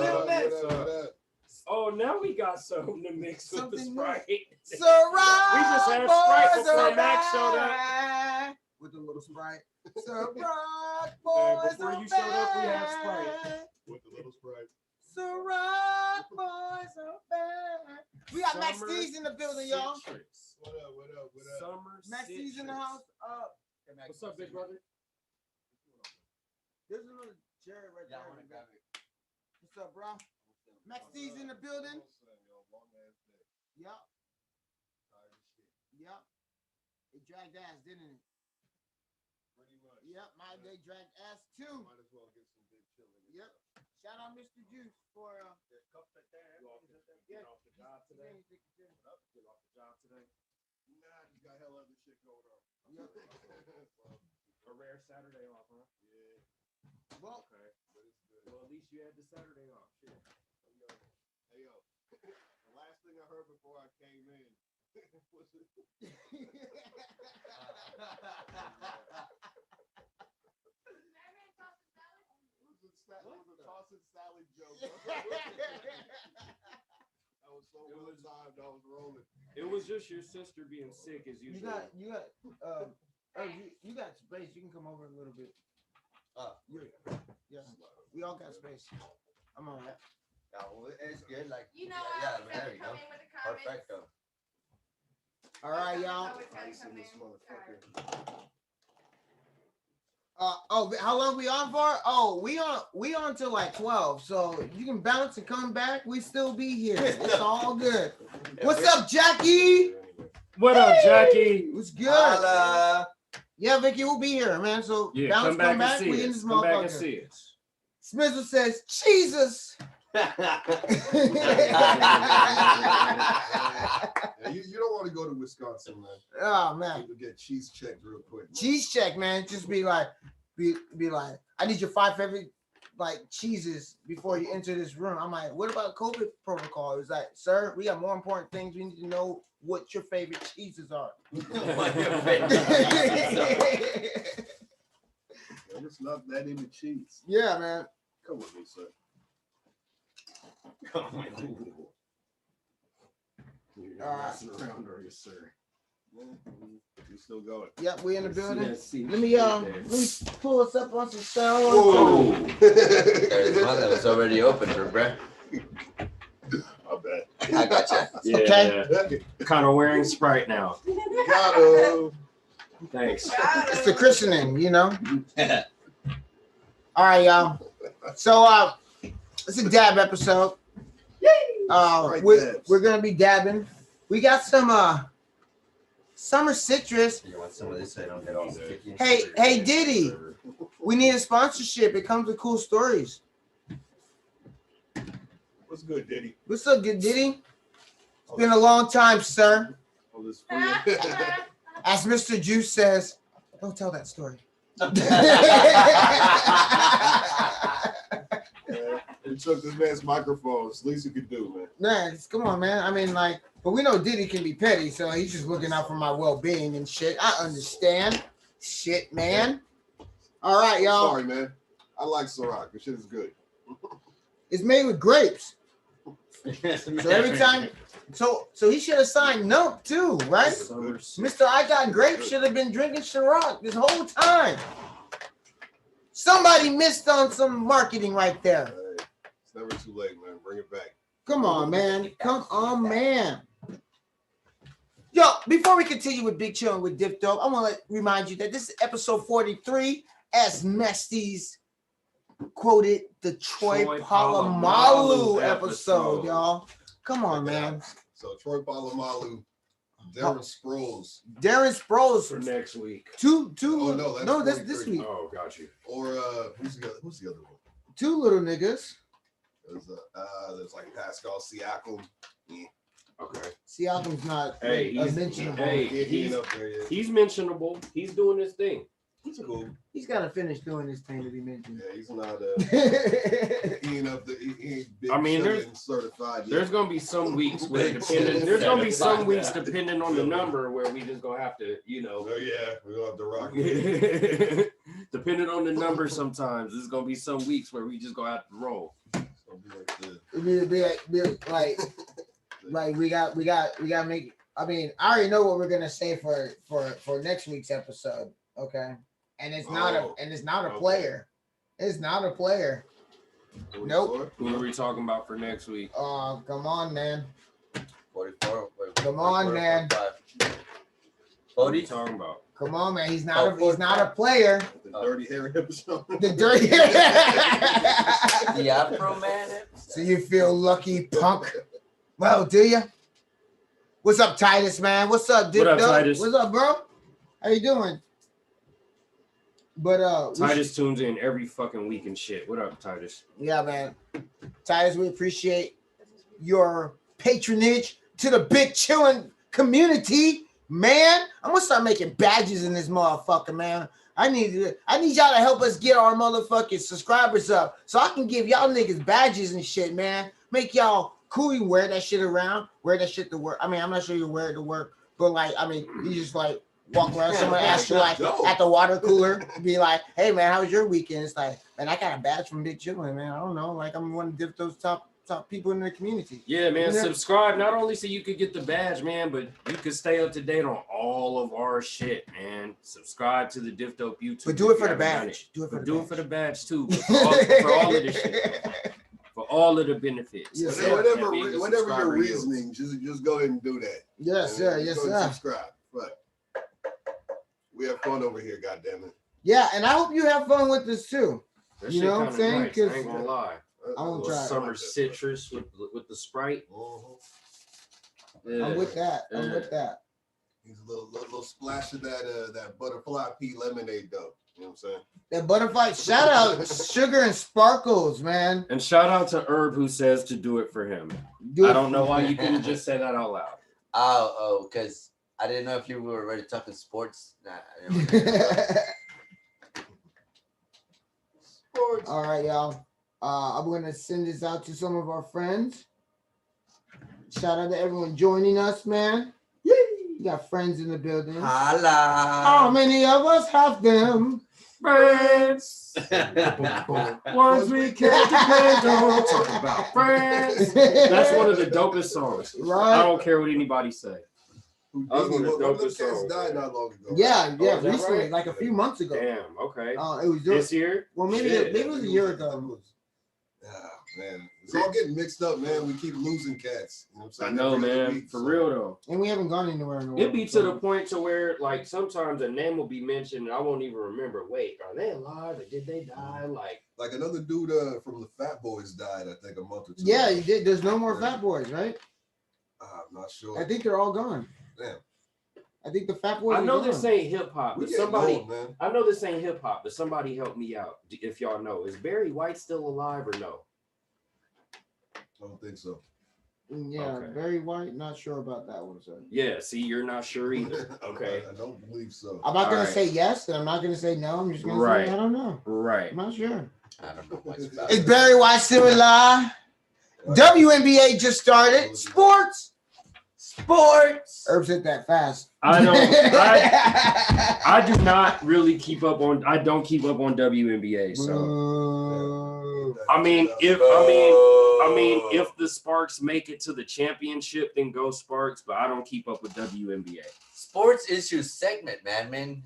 M: Oh, Oh, now we got something to mix with the Sprite.
B: Ciroc
M: We just had Sprite
B: boys
M: before
B: are
M: Max showed up.
B: back. With the little Sprite. Ciroc
M: And
B: boys
M: before
B: are
M: you showed up, we had
B: back.
M: Sprite.
L: With the little Sprite.
B: Ciroc boys are back. We got Max
M: Summer
B: D's in the building, y'all.
M: Citrus.
L: What up, what up, what up?
M: Summer
B: Max D's in the
M: citrus.
B: house.
M: What's up, big brother?
B: There's another Jerry right there. What's up, bro? Max D's in the building. Yup. Yup. It dragged ass, didn't it?
L: Pretty much.
B: Yep, they dragged ass too.
L: Might as well get some big chillin.
B: Yep. Shout out Mr. Juice for
M: Get off the job today. Get off the job today.
L: Nah, you got hell other shit going on.
B: Yep.
M: A rare Saturday off, huh?
L: Yeah.
B: Well,
M: Okay. Well, at least you had the Saturday off. Shit.
L: Hey yo, the last thing I heard before I came in was it? was a tossing salad joke. That was so well timed. I was rolling.
M: It was just your sister being sick as usual.
B: you got space. You can come over a little bit. Yeah, we all got space. I'm all right.
O: Yeah, well, it's good. Like,
H: You know,
O: yeah,
H: I was
O: there you go.
H: come in with the comments.
O: Perfecto.
B: All right, y'all.
H: Always gotta come in.
B: How long we on for? Oh, we on till like 12. So you can bounce and come back. We still be here. It's all good. What's up, Jackie?
M: What up, Jackie?
B: What's good?
O: Holla.
B: Yeah, Vicky, we'll be here, man. So
M: Yeah,
B: bounce,
M: come back and
B: we
M: see
B: in
M: us.
B: this
M: Come back and
B: motherfucker.
M: see us.
B: Smizzle says, Jesus.
L: Yeah, you don't want to go to Wisconsin, man.
B: Oh man.
L: You get cheese checked real quick. Man.
B: Cheese check, man. Just be like, I need your 5 favorite like cheeses before you enter this room. I'm like, what about COVID protocol? It's like, sir, we got more important things. We need to know what your favorite cheeses are.
L: It's not that in the cheese.
B: Yeah, man.
L: Come with me, sir. You're not messing around, are you, sir? You still going?
B: Yep, we in the building.
M: See
B: Let me pull us up on some sound.
O: Whoa. There's one that was already open for Brett.
L: I bet.
O: I gotcha.
M: Yeah,
B: Okay.
M: kind of wearing Sprite now.
L: Got him.
M: Thanks.
B: It's the christening, you know. All right, y'all. So it's a dab episode. We're gonna be dabbing. We got some summer citrus.
O: You want some of this so I don't get all sticky?
B: Hey Diddy, we need a sponsorship. It comes with cool stories.
L: What's good, Diddy?
B: What's up, good Diddy? It's been a long time, sir.
L: All this food.
B: As Mr. Juice says, don't tell that story.
L: You took this man's microphone. It's the least you could do, man.
B: Man, come on, man. I mean, like, but we know Diddy can be petty, so he's just looking out for my well-being and shit. I understand. Shit, man. All right, y'all.
L: Sorry, man. I like Ciroc. This shit is good.
B: It's made with grapes. So every time, so he should have signed Nump too, right? Mr. I Got Grapes should have been drinking Ciroc this whole time. Somebody missed on some marketing right there.
L: Hey, it's never too late, man. Bring it back.
B: Come on, man. Come on, man. Yo, before we continue with Big Chillin with Diff Dope, I want to remind you that this is episode 43, as Mesties quoted the Troy Polamalu episode, y'all. Come on, man.
L: So Troy Polamalu, Darren Sproles.
B: Darren Sproles
M: for next week.
B: Two.
L: Oh, no,
B: that's this week.
M: Oh, got you.
L: Or who's the other one?
B: 2 little niggas.
L: There's like Pascal Siakam. Yeah.
M: Okay.
B: Siakam's not mentionable.
M: Hey, he's mentionable. He's doing his thing.
L: He's cool.
B: He's got to finish doing his thing to be mentioned.
L: Yeah, he's not. He ain't big.
M: I mean,
L: certified.
M: There's gonna be some weeks where depending on the number where we just gonna have to,
L: Oh yeah, we're gonna have to rock it.
M: Depending on the number, sometimes there's gonna be some weeks where we just gonna have to roll.
L: So
B: Like we got to make. I mean, I already know what we're gonna say for next week's episode. Okay, and it's not a player. It's not a player. Nope.
M: Who are we talking about for next week?
B: Oh, come on, man.
O: 44.
B: Come on, man.
O: What are
M: you talking about?
B: Come on, man. He's not a player.
L: The Dirty Harry episode.
B: The Dirty
O: The Afro Man.
B: So you feel lucky, punk? Well, do you? What's up, Titus, man? What's up, Diff?
M: What up, Titus?
B: What's up, bro? How you doing? But
M: Titus tunes in every fucking week and shit. What up, Titus?
B: Yeah, man. Titus, we appreciate your patronage to the big Chillin community, man. I'm gonna start making badges in this motherfucker, man. I need y'all to help us get our motherfucking subscribers up so I can give y'all niggas badges and shit, man. Make y'all cool. You wear that shit around, wear that shit to work. I mean, I'm not sure you wear it to work, but like, I mean, you just like walk around, someone asks you like at the water cooler, be like, hey man, how was your weekend? It's like, man, I got a badge from Big Chillin, man. I don't know, like I'm one of those top people in the community.
M: Yeah, man. Subscribe not only so you could get the badge, man, but you could stay up to date on all of our shit, man. Subscribe to the Diff Dope YouTube.
B: But do it for the badge. Do it for the
M: badge too. For all of this shit. For all of the benefits.
L: Yes, whatever your reasoning, just go ahead and do that.
B: Yes, sir. Yes, sir.
L: Subscribe. But we have fun over here, goddammit.
B: Yeah, and I hope you have fun with this too.
M: That
B: you know what I'm saying?
M: Nice. I ain't gonna lie.
B: I won't try
M: summer citrus with the Sprite.
B: Yeah. I'm with that. I'm with that.
L: He's a little splash of that butterfly pea lemonade though. You know what I'm saying?
B: That butterfly. Shout out Sugar and Sparkles, man.
M: And shout out to Herb who says to do it for him. I don't know why you couldn't just say that out loud.
O: Oh, because I didn't know if you were already talking sports. Nah.
B: Sports. All right, y'all. I'm going to send this out to some of our friends. Shout out to everyone joining us, man. Yay! You got friends in the building.
O: Holla.
B: How many of us have them?
M: Friends. Ones we can't depend on. Talk about friends. That's one of the dopest songs.
B: Right.
M: I don't care what anybody say.
L: That was one of the dopest songs. Died not long ago.
B: Yeah, recently,
M: right?
B: like a few months ago.
M: Damn, okay.
B: It was
M: this year?
B: Well, maybe it was a year ago.
L: Man, it's all getting mixed up, man. We keep losing cats. You know what I'm saying?
M: I know, man. For real though.
B: And we haven't gone anywhere in the world.
M: It'd be to the point to where, like, sometimes a name will be mentioned and I won't even remember. Wait, are they alive or did they die?
L: Like another dude from the Fat Boys died, I think, a month or two.
B: Yeah,
L: ago.
B: he did. There's no more Fat Boys, right?
L: I'm not sure.
B: I think they're all gone.
L: Damn.
B: I think the Fat Boys.
M: I know this ain't hip hop, but somebody.
L: Old, man.
M: I know this ain't hip hop, but somebody help me out if y'all know. Is Barry White still alive or no?
L: I don't think so.
B: Yeah,
M: okay.
B: Very White. Not sure about that one, sir.
M: Yeah, see, you're not sure either. Okay.
L: I don't believe so.
B: I'm not going to say yes, and I'm not going to say no. I'm just going to say I don't know.
M: Right.
B: I'm not sure.
O: I don't know much about
B: Is Barry White still alive? WNBA just started. Sports. Herb said that fast.
M: I don't. I do not really keep up on. I don't keep up on WNBA. So I mean, if the Sparks make it to the championship, then go Sparks. But I don't keep up with WNBA.
O: Sports issues segment, man.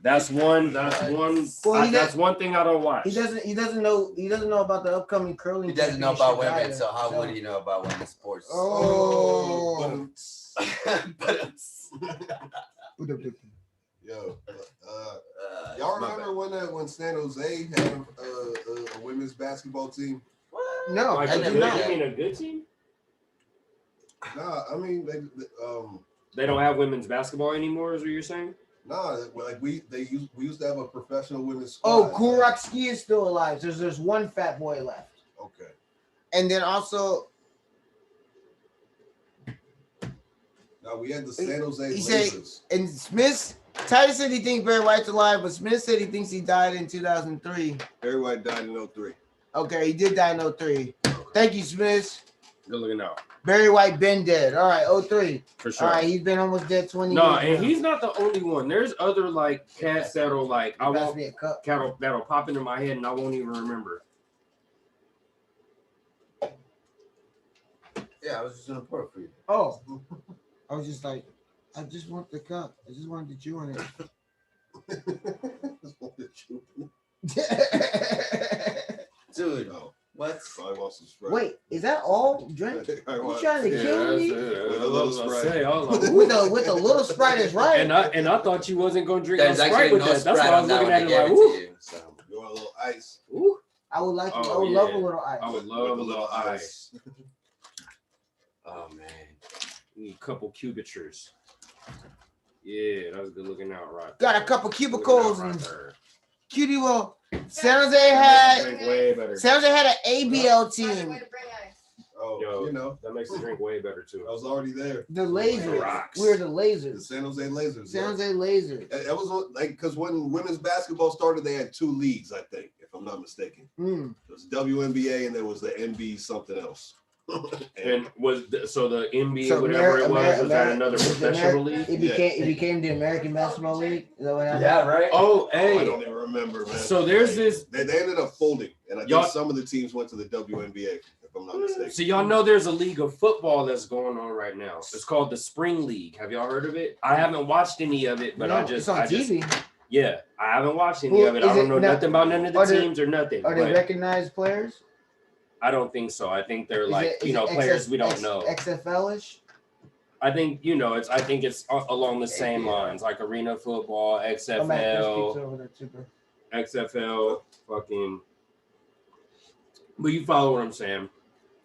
M: That's one. That's one thing I don't watch.
B: He doesn't know about the upcoming curling.
O: He doesn't know about women, so how would he know about women's sports?
B: Oh.
L: Yo, y'all remember when San Jose had a women's basketball team?
B: No,
M: I do not. You mean a good team?
L: Nah, I mean
M: they don't have women's basketball anymore. Is what you're saying?
L: Nah, like we used to have a professional women's squad.
B: Oh, Kurakski is still alive. There's one Fat Boy left.
L: Okay.
B: And then also.
L: Now we had the San Jose
B: He
L: Blazers.
B: said, and Smith, Titus said he thinks Barry White's alive, but Smith said he thinks he died in 2003.
L: Barry White died in 2003.
B: Okay, he did die in 2003. Thank you, Smith.
M: Good looking out.
B: Barry White been dead. All right, 2003.
M: For sure.
B: All right, he's been almost dead 20 years.
M: No, and he's not the only one. There's other like cats that'll like that'll pop into my head and I won't even remember.
O: Yeah, I was just gonna pour it for you.
B: Oh, I was just like, I just want the cup. I just wanted to chew on it.
O: Dude, what?
B: Wait, is that all drink? You trying to kill me?
M: With a little Sprite.
B: With a little Sprite is right.
M: And I thought you wasn't gonna drink
O: There's
M: no Sprite
O: actually
M: with
O: no
M: that. That's
O: Sprite
M: why I
O: on
M: was
O: that
M: looking
O: when
M: at
O: I
M: it
O: gave
M: like,
O: it to
M: ooh.
O: you. So
L: You want a little ice?
M: Ooh.
B: I would like. I
M: Oh,
B: would love a
M: yeah.
B: little ice.
M: I would love a little ice.
O: Oh man.
M: Need a couple cubitures. Yeah, that was good looking out right.
B: Got a couple cubicles
M: Looking out
B: and
M: right there.
B: cutie. Well, San Jose
M: Drink way better.
B: had an ABL team.
L: Oh,
M: Yo,
L: you know,
M: that makes the drink way better too.
L: I was already there.
B: The Lasers.
M: Rocks.
B: We're the
L: The
B: Lasers.
L: San Jose Lasers.
B: San
L: yeah.
B: Jose Lasers.
L: It was like because when women's basketball started, they had 2 leagues, I think, if I'm not mistaken.
B: Mm.
L: It was WNBA and there was the NB something else.
M: And so the NBA,
B: So
M: whatever it was that another
B: was the
M: professional league?
B: It became the American Basketball League. Is that what happened?
O: Yeah, right.
M: Oh,
L: I
M: hey.
L: don't even remember, man.
M: So there's this.
L: They ended up folding, and I
M: Y'all-
L: think some of the teams went to the WNBA, if I'm not mistaken.
M: So y'all know there's a league of football that's going on right now. It's called the Spring League. Have y'all heard of it? I haven't watched any of it, but
B: No,
M: it's
B: on TV.
M: Yeah, I haven't watched any of it. I don't know nothing about none of the teams or nothing.
B: Are they
M: but
B: recognized players?
M: I don't think so. I think they're
B: Is
M: like
B: it
M: players we don't know.
B: XFL-ish?
M: I think I think it's along the same lines, like arena football, XFL, fucking. But you follow what I'm saying,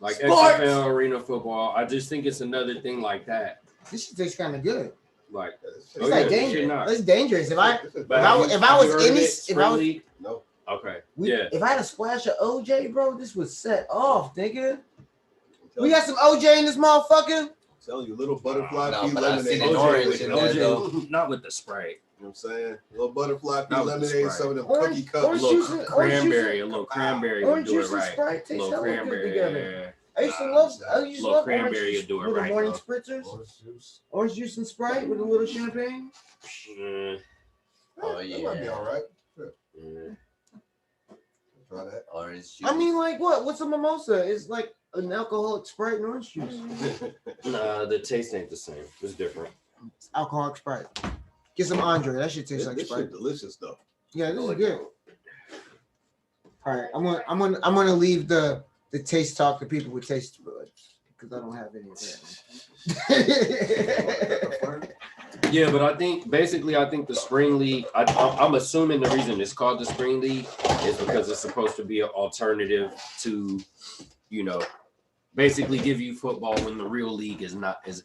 M: like
B: Sports!
M: XFL, arena football. I just think it's another thing like that.
B: This shit tastes kind of good.
M: Like
B: It's like dangerous. It's dangerous. If I
L: No.
M: Okay.
B: If I had a splash of OJ, bro, this would set off, nigga. We got some OJ in this motherfucker.
L: I'm telling you, little butterfly pea
O: but I've
L: lemonade.
O: seen an orange in there, though.
M: Not with the Sprite.
L: You know what I'm saying? A little butterfly pea
M: Not with the
L: lemonade,
M: Sprite.
L: some of them
B: Orange-
L: cookie cups.
B: orange
M: A little
B: juice and-
M: cranberry would
B: Orange
M: do it
B: juice and
M: right.
B: Sprite
M: A
B: taste
M: little
B: hella good
M: cranberry.
B: together. I used to love
M: Little
B: orange
M: cranberry
B: juice
M: would do it
B: with the
M: right,
B: morning
M: though.
B: spritzers.
L: Orange juice.
B: Orange juice and Sprite with a little champagne.
O: Oh
L: That might be
O: yeah.
L: all right. Try that.
O: Orange juice.
B: I mean, like what? What's a mimosa? It's like an alcoholic Sprite and orange juice.
M: Nah, the taste ain't the same. It's different.
B: It's alcoholic Sprite. Get some Andre. That shit tastes like
L: This
B: Sprite.
L: shit delicious though.
B: Yeah, this is good. All right, I'm gonna leave the taste talk to people with taste buds because I don't have any of that.
M: Yeah, but I think the Spring League. I'm assuming the reason it's called the Spring League is because it's supposed to be an alternative to, basically give you football when the real league is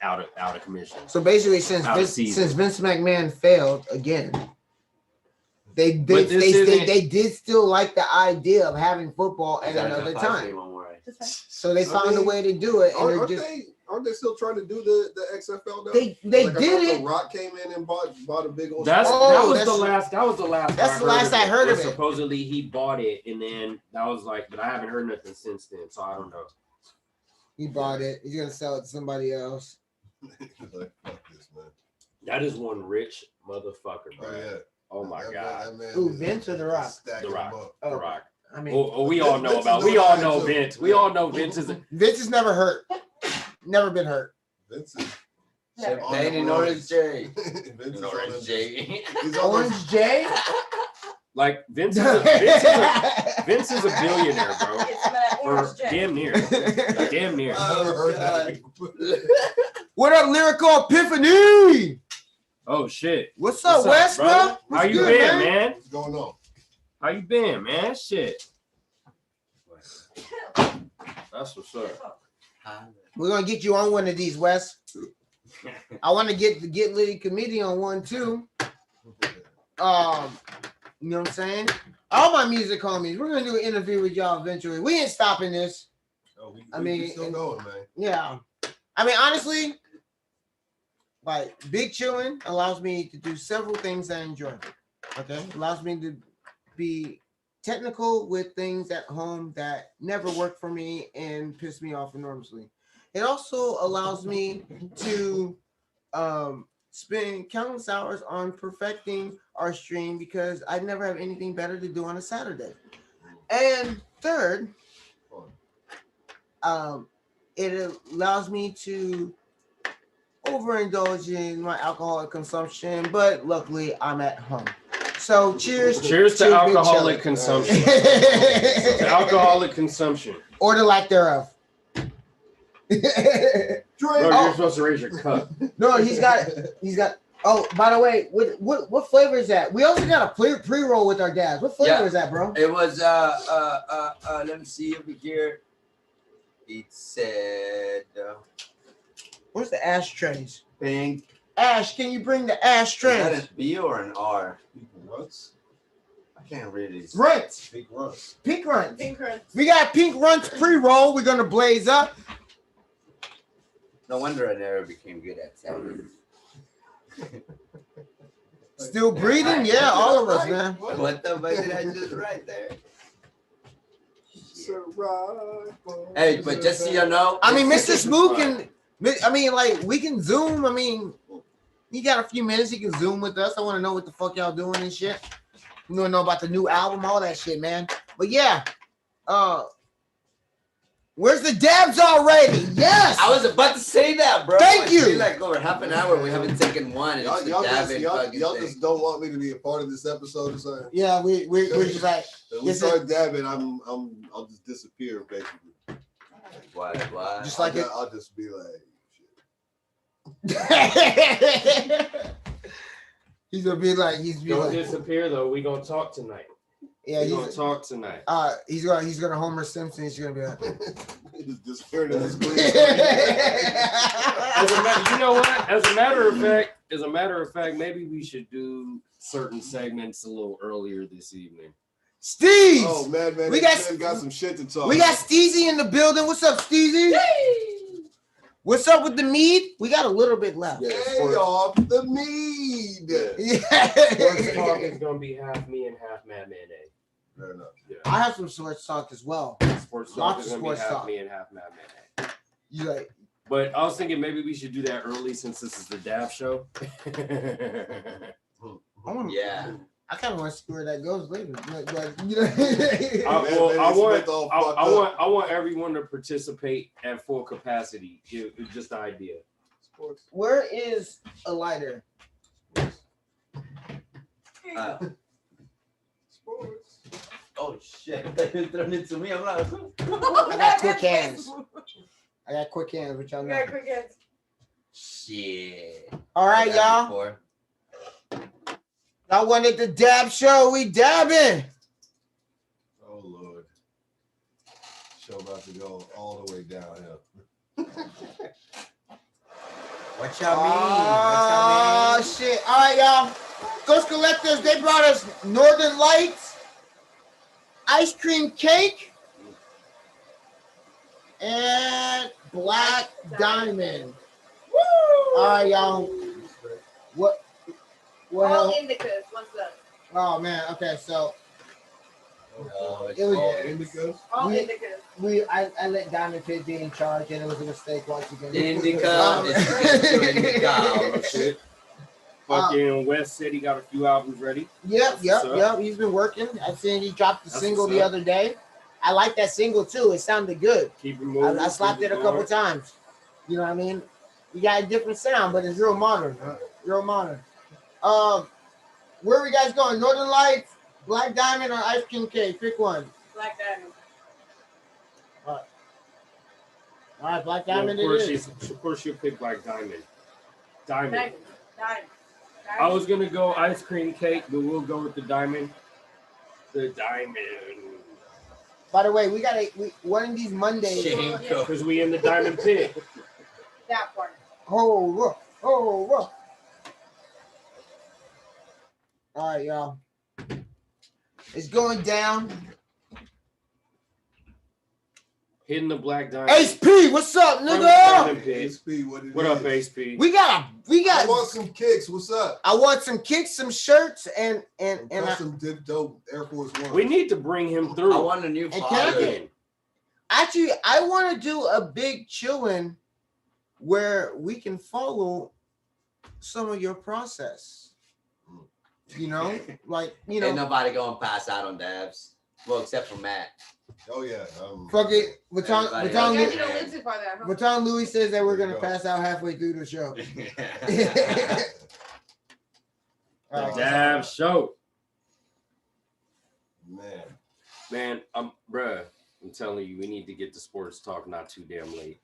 M: out of commission.
B: So basically, since Vince McMahon failed again, they did still like the idea of having football at another time. So they found a way to do it, and
L: aren't they still trying to do the XFL now?
B: They
L: Like, I
B: did
L: thought
B: it.
L: The Rock came in and bought a big old.
M: That was the last.
B: That's the last I heard of it.
M: Supposedly he bought it, and then that was like, but I haven't heard nothing since then, so I don't know.
B: He bought it. He's gonna sell it to somebody else.
L: Like, fuck this, man.
M: That is one rich motherfucker, bro.
L: Oh yeah.
M: Oh my god.
L: That man
B: Ooh,
L: is
B: Vince or The Rock?
L: stacking
M: The Rock.
L: them up.
M: The Rock.
B: I mean,
M: We all know about. We all know Vince. We all know Vince is.
B: Vince is never hurt. Never been hurt.
L: Vince is
O: Champagne and orange J.
L: Vince is
O: Orange
L: on
O: J.
L: He's on
B: Orange J.
M: Like Vince is a billionaire, bro. Or damn near. Damn near.
B: What up, Lyrical Epiphany?
M: Oh shit.
B: What's up, Wes, bro?
M: How
B: What's
M: you
B: good,
M: been, man?
L: What's going on?
M: How you been, man? Shit. That's what's up.
B: We're gonna get you on one of these, Wes. I want to get the Get Litty committee on one too. You know what I'm saying? All my music homies, we're gonna do an interview with y'all eventually. We ain't stopping this.
L: Oh, we
B: and-
L: still going, man.
B: Yeah. I mean, honestly, like Big Chillin allows me to do several things I enjoy. Okay, allows me to be technical with things at home that never work for me and piss me off enormously. It also allows me to spend countless hours on perfecting our stream because I never have anything better to do on a it allows me to overindulge in my alcoholic consumption, but luckily I'm at home. So cheers
M: to alcoholic consumption. To alcoholic consumption.
B: Or the lack thereof.
M: Bro, you're supposed to raise your cup.
B: No, he's got. Oh, by the way, what flavor is that? We also got a pre-roll with our dads. What flavor is that, bro?
O: It was let me see over here. It said
B: where's the ashtrays?
O: Pink.
B: Ash, can you bring the ashtrays?
O: Is that a B or an R? Pink Runts? I can't read these.
B: Runts.
O: Pink Runts.
B: Pink Runts. Pink Runts. We got Pink Runts pre-roll. We're gonna blaze up.
O: No wonder I never became good at that.
B: Still breathing? Yeah, all of us, man.
O: What the fuck did I just write there? Hey, but just so you know,
B: I mean, Mr. Smooth can. I mean, like we can Zoom. I mean, he got a few minutes. He can Zoom with us. I want to know what the fuck y'all doing and shit. You want to know about the new album, all that shit, man. But yeah, where's the dabs already? Yes,
O: I was about to say that, bro.
B: Thank you.
O: It's been like over half an hour. We haven't taken one. And
L: Y'all just don't want me to be a part of this episode or something.
B: Yeah, we're just like
L: if we start dabbing. I'll just disappear basically.
O: Why?
B: Just like
L: I'll just be like.
B: He's gonna be like
M: Don't disappear though. We gonna talk tonight.
B: Yeah,
M: he's gonna talk tonight.
B: He's gonna Homer Simpson. He's gonna be like,
L: he's disappearing in his
M: You know what? As a matter of fact, maybe we should do certain segments a little earlier this evening.
B: Steez!
L: Oh man,
B: we
L: got some shit to talk.
B: We got Steezy in the building. What's up, Steezy? What's up with the mead? We got a little bit left.
L: Yeah, off the mead.
B: Yeah.
M: Sports talk is gonna be half me and half Mad Mayonnaise.
L: Fair enough.
M: Yeah.
B: I have some sports talk as well.
M: Sports talk is gonna be half me and half Mad Mayonnaise.
B: You like?
M: But I was thinking maybe we should do that early since this is the dab show.
O: Yeah.
B: I kind of want to see where that goes later.
M: I want everyone to participate at full capacity. It's just the idea.
L: Sports.
B: Where is a lighter?
L: Sports.
O: Oh shit! You're throwing it to me. I'm like,
B: I got quick hands. Which y'all know.
O: Shit.
B: All right, y'all. I wanted the dab show. We dabbing.
L: Oh Lord. Show about to go all the way downhill.
O: What y'all mean?
B: Oh shit! All right, y'all. Ghost Collectors. They brought us Northern Lights, ice cream cake, and Black Diamond. Woo! All right, y'all. What?
H: All indicas. What's up?
B: Oh man. Okay, so
O: it was
H: all indicas.
B: I let Diamond Pit be in charge, and it was a mistake once again.
O: Indica.
M: Shit. Fucking West said he got a few albums ready.
B: Yep. He's been working. I seen he dropped the single the other day. I like that single too. It sounded good.
M: Keep it moving.
B: I slapped it a couple times. You know what I mean? You got a different sound, but it's real modern. Real modern. Where are we guys going? Northern Lights, Black Diamond, or Ice Cream Cake? Pick one.
H: Black Diamond.
B: All right, Black Diamond.
M: Well, of course, she'll pick Black Diamond. Diamond. I was gonna go Ice Cream Cake, but we'll go with the Diamond. The Diamond.
B: By the way, we one of these Mondays
M: because we in the Diamond Pit.
H: That part.
B: Oh. All right, y'all. It's going down.
M: Hitting the Black Diamond.
B: Ace P, what's up, nigga?
L: Ace P,
M: what up, Ace P?
B: We got.
L: I want some kicks. What's up?
B: I want some kicks, some shirts, and
L: some dope Air Force One.
M: We need to bring him through.
O: I want a new father.
B: Actually, I want to do a big chillin' where we can follow some of your process. You know, like
O: Ain't nobody gonna pass out on dabs. Well, except for Matt.
L: Oh yeah.
B: Fuck it.
H: You don't listen
P: music by that, huh?
Q: Baton Louis says that we're gonna pass out halfway through the show. All right,
M: Damn show.
L: Man,
M: bruh, I'm telling you, we need to get the sports talk not too damn late.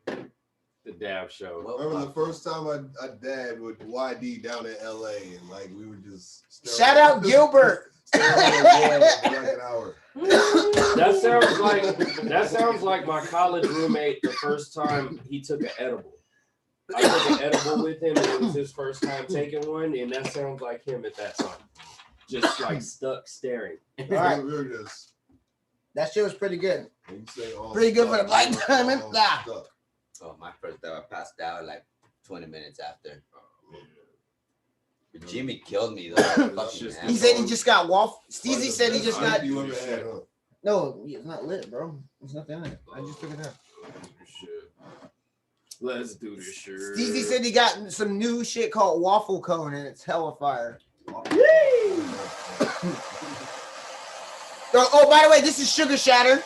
M: The dab show.
L: Remember the first time I dabbed with YD down in LA, and like we were just
Q: shout out Gilbert.
L: Like an hour.
M: That sounds like my college roommate the first time he took an edible. I took an edible with him, and it was his first time taking one, and that sounds like him at that time. Just like stuck staring.
Q: All right. That shit was pretty good. Pretty good for the black diamond.
O: Oh, my first time I passed out like 20 minutes after. But Jimmy killed me though.
Q: He said he just got waffle. Steezy said he just got. No, it's not lit, bro. There's nothing in it. I just took it out.
M: Let's do this shit.
Q: Steezy said he got some new shit called waffle cone, and it's hella fire. Oh, by the way, this is Sugar Shatter.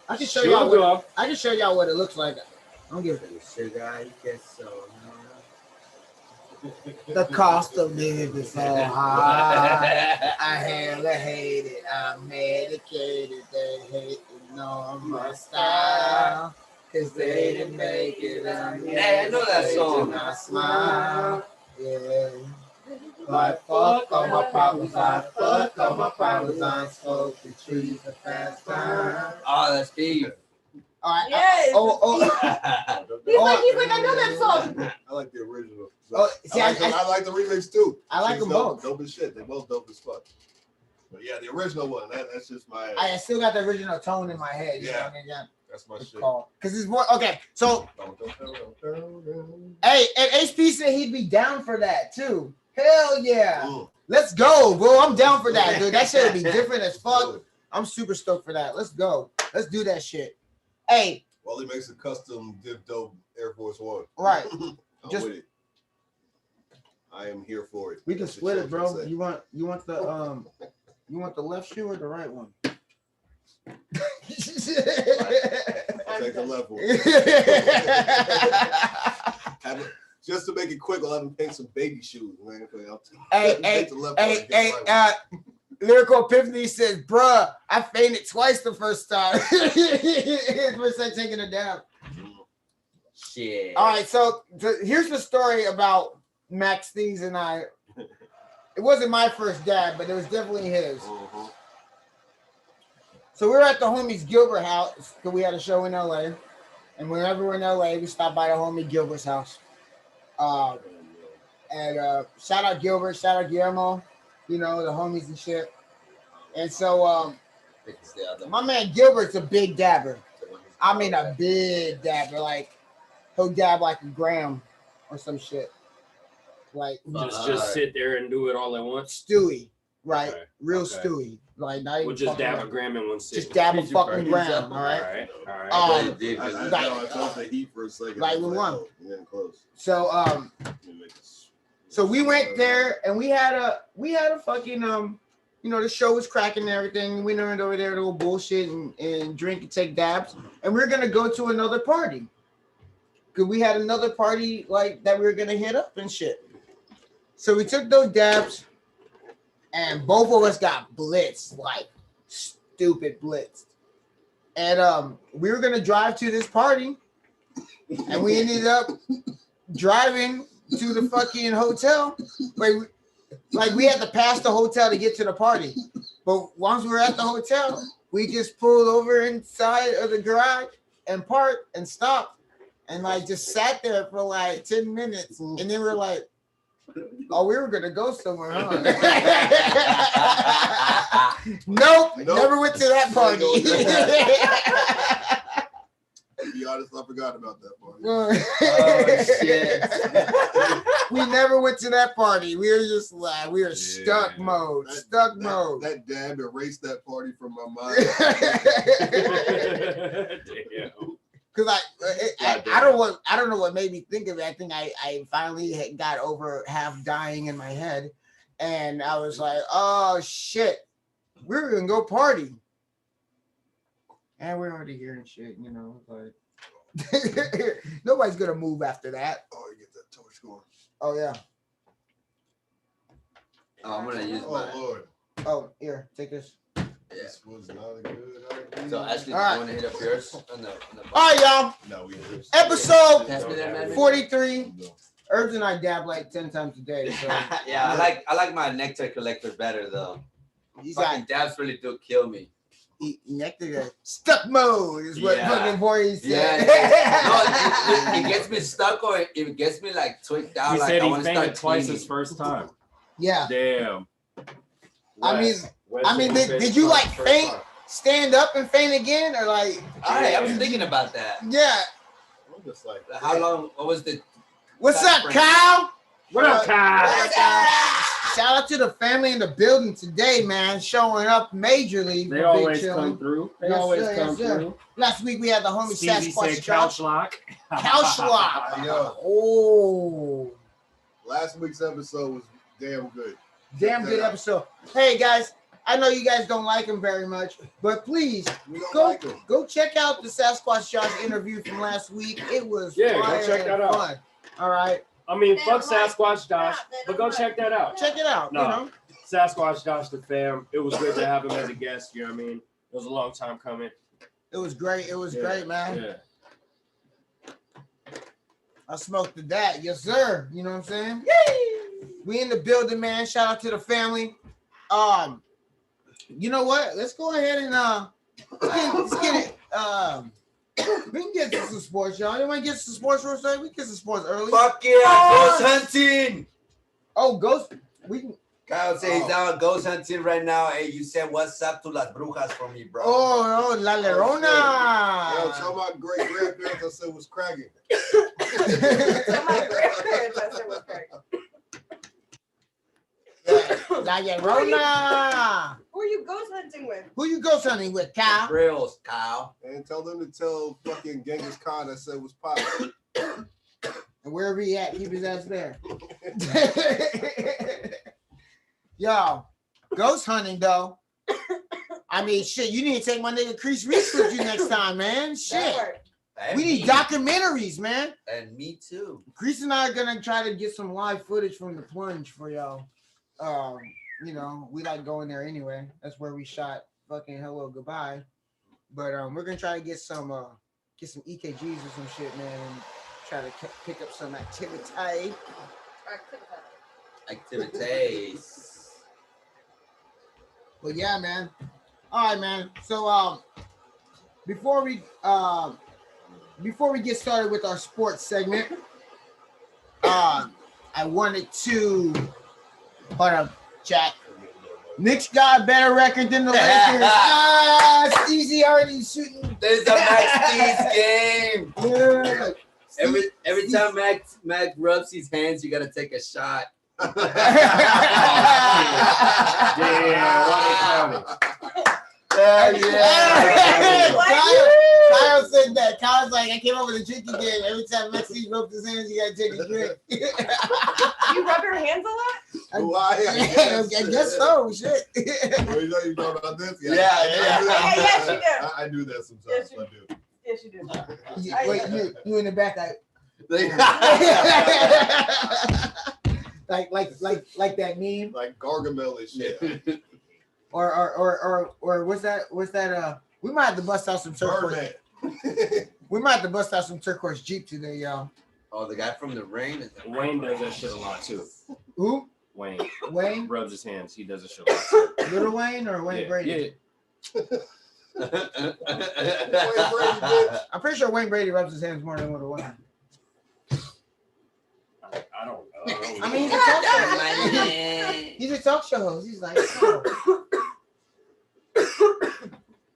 Q: I can show y'all. I can show y'all what it looks like. I don't give a
O: sugar. I guess so.
Q: The cost of living is so high. I hella hate it. I'm medicated. They hate to know my style. Cause they didn't make it.
O: Hey, I know that song.
Q: I smile. Yeah. Like fuck all my problems. I fuck all my problems. I smoke the trees a fast time.
O: Oh, that's Steve.
Q: All right.
P: Yes.
Q: He's
P: like, I know that song.
L: I like the original.
Q: See,
L: I like the remix too.
Q: I like them both.
L: Dope as shit. They both dope as fuck. But yeah, the original one. That's just my.
Q: I still got the original tone in my head. You know what I mean? Yeah.
L: That's my shit.
Q: Because it's more okay. So, hey, and HP said he'd be down for that too. Hell yeah. Let's go, bro. I'm down for that, dude. That shit would be different as fuck. I'm super stoked for that. Let's go. Let's do that shit. Hey.
L: Well, he makes a custom Diff Dope Air Force One.
Q: Right.
L: I'm with it. I am here for it.
Q: We can split it, bro. You want the left shoe or the right one?
L: I'll take the left one. Just to make it quick, I'll have him paint some baby shoes, man.
Q: Hey, Lyrical Epiphany says, bruh, I fainted twice the first time. First time taking a dab.
O: Shit.
Q: All right, so here's the story about Max Things and I. It wasn't my first dab, but it was definitely his. So we were at the homie's Gilbert house because we had a show in LA. And whenever we're in LA, we stop by the homie Gilbert's house. Shout out Gilbert, shout out Guillermo, you know, the homies and shit. And so my man Gilbert's a big dabber. I mean a big dabber. Like he'll dab like a gram or some shit. Like
M: just sit there and do it all at once.
Q: Stewy, right? Okay. Real stewy. Like not even.
M: We'll just dab a gram in one sit.
Q: Just dab a fucking gram, all right?
L: I felt the heat for a second.
Q: Like we won.
L: Yeah, close.
Q: So we went there and we had a fucking you know, the show was cracking and everything. We went over there to go bullshit and drink and take dabs, and we we're gonna go to another party. Cause we had another party like that we were gonna hit up and shit. So we took those dabs, and both of us got blitzed, like stupid blitzed. And we were gonna drive to this party, and we ended up driving to the fucking hotel. Like we had to pass the hotel to get to the party. But once we were at the hotel, we just pulled over inside of the garage and parked and stopped and like just sat there for like 10 minutes. And then we're like, oh, we were gonna go somewhere, huh? Nope, never went to that party.
L: To be honest, I forgot about that party.
O: Oh shit!
Q: We never went to that party. We were just like stuck mode.
L: That dab erased that party from my mind.
Q: Damn. Because I don't know what made me think of it. I think I finally got over half dying in my head, and I was like, oh shit, we're gonna go party. And we're already here and shit, you know, but nobody's gonna move after that.
L: Oh, you get that torch going.
Q: Oh yeah.
O: Oh, I'm gonna use
L: Oh
O: mine.
L: Lord.
Q: Oh, here, take this.
L: This was not a good idea.
O: So Ashley, do you
Q: All right.
O: want to hit up yours on the
Q: All right, y'all.
L: No, we
Q: Episode
O: Pass me that, man.
Q: 43. Herbs and I dab like 10 times a day. So
O: Yeah, I like my nectar collector better though.
Q: he's
O: Fucking
Q: like
O: dabs really do kill me.
Q: nectar stuck mode is what
O: Yeah.
Q: fucking boy said.
O: Yeah, no, it gets me stuck or it gets me like tweaked out.
M: He
O: like
M: said
O: I
M: he
O: want to
M: fainted
O: start
M: twice
O: cleaning.
M: his first time.
Q: Yeah.
M: Damn.
Q: I mean,
M: Wes
Q: I
M: said
Q: mean,
M: he
Q: did
M: fainted
Q: you
M: twice
Q: like
M: his first
Q: faint,
M: time.
Q: stand up and faint again, or like?
O: I was thinking about that.
Q: Yeah.
L: I'm just like,
O: How long? What was the?
Q: What's
O: time
Q: up,
O: frame?
Q: Kyle?
M: What up, Kyle?
Q: Shout out to the family in the building today, man. Showing up majorly.
M: They
Q: for
M: always
Q: Big
M: come
Q: Chillin'.
M: through. They
Q: Yes,
M: always
Q: sir,
M: come
Q: yes, sir.
M: through.
Q: Last week we had the homie
M: Stevie
Q: Sasquatch
M: said couch
Q: Josh.
M: lock.
Q: Couch lock.
L: Yo,
Q: Oh,
L: last week's episode was damn good.
Q: damn good episode. Hey guys, I know you guys don't like him very much, but please
L: We don't
Q: go
L: like him.
Q: go check out the Sasquatch Josh interview from last week. It was
M: Yeah, go
Q: fire
M: check that
Q: and
M: out.
Q: fun. All right,
M: I mean, fuck Sasquatch Josh, but go check that out.
Q: check it out.
M: No.
Q: You know,
M: Sasquatch Josh the fam. It was good to have him as a guest. You know what I mean? It was a long time coming.
Q: it was great. It was
M: Yeah,
Q: great, man.
M: Yeah.
Q: I smoked the that, yes sir. You know what I'm saying? Yay! We in the building, man. Shout out to the family. You know what? Let's go ahead and let's get it. We can get to some sports, y'all. You want to get to some sports real quick? We can get some sports early.
O: Fuck yeah, ghost hunting.
Q: Oh, ghost. We can.
O: Kyle says he's out ghost hunting right now. Hey, you said what's up to las brujas for me, bro.
Q: Oh, La
L: Yo,
Q: Lerona.
L: tell my great grandparents I said was cracking.
Q: La Llorona.
P: Who are you ghost hunting with?
Q: Who you ghost hunting with, Kyle?
O: Reals, Kyle.
L: And tell them to tell fucking Genghis Khan I said was pop.
Q: And wherever he at, keep his ass there. Yo, ghost hunting though. I mean, shit, you need to take my nigga Chris Reese with you next time, man. Shit.
O: And
Q: We need
O: me.
Q: documentaries, man.
O: And me too.
Q: Chris and I are gonna try to get some live footage from the plunge for y'all. You know, we like going there anyway. That's where we shot fucking Hello Goodbye. But we're gonna try to get some EKGs or some shit, man, and try to pick up some activity.
O: Activities.
Q: But yeah, man. All right, man. So before we get started with our sports segment, I wanted to hold up, chat. Knicks got a better record than the Lakers. Steezy already shooting.
O: There's a Max Steve's game.
Q: Yeah.
O: Every time Mac rubs his hands, you gotta take a shot.
Q: Kyle said that. Kyle's like, I came over to drink again. Every time Max Steve rubs his hands, you gotta take a drink.
P: You rub your hands a lot?
Q: I guess so. Shit.
L: Well, you know you know about this?
O: Yeah.
P: Yes, you do.
L: I do that sometimes. I do.
P: Yes, you do.
Q: Wait, you in the back, like that meme,
L: Like Gargamel and shit.
Q: or what's that? We might have to bust out some turquoise.
L: Birdman.
Q: We might have to bust out some turquoise Jeep today, y'all.
O: Oh, the guy from the rain is
M: Wayne does that shit a lot too.
Q: Who?
M: Wayne
Q: Wayne?
M: rubs his hands. He does that shit a lot. Too.
Q: Little Wayne or Wayne Brady?
M: Yeah.
Q: I'm pretty sure Wayne Brady rubs his hands more than Little Wayne.
M: I don't know.
Q: I mean, he's a talk show host. He's like, oh.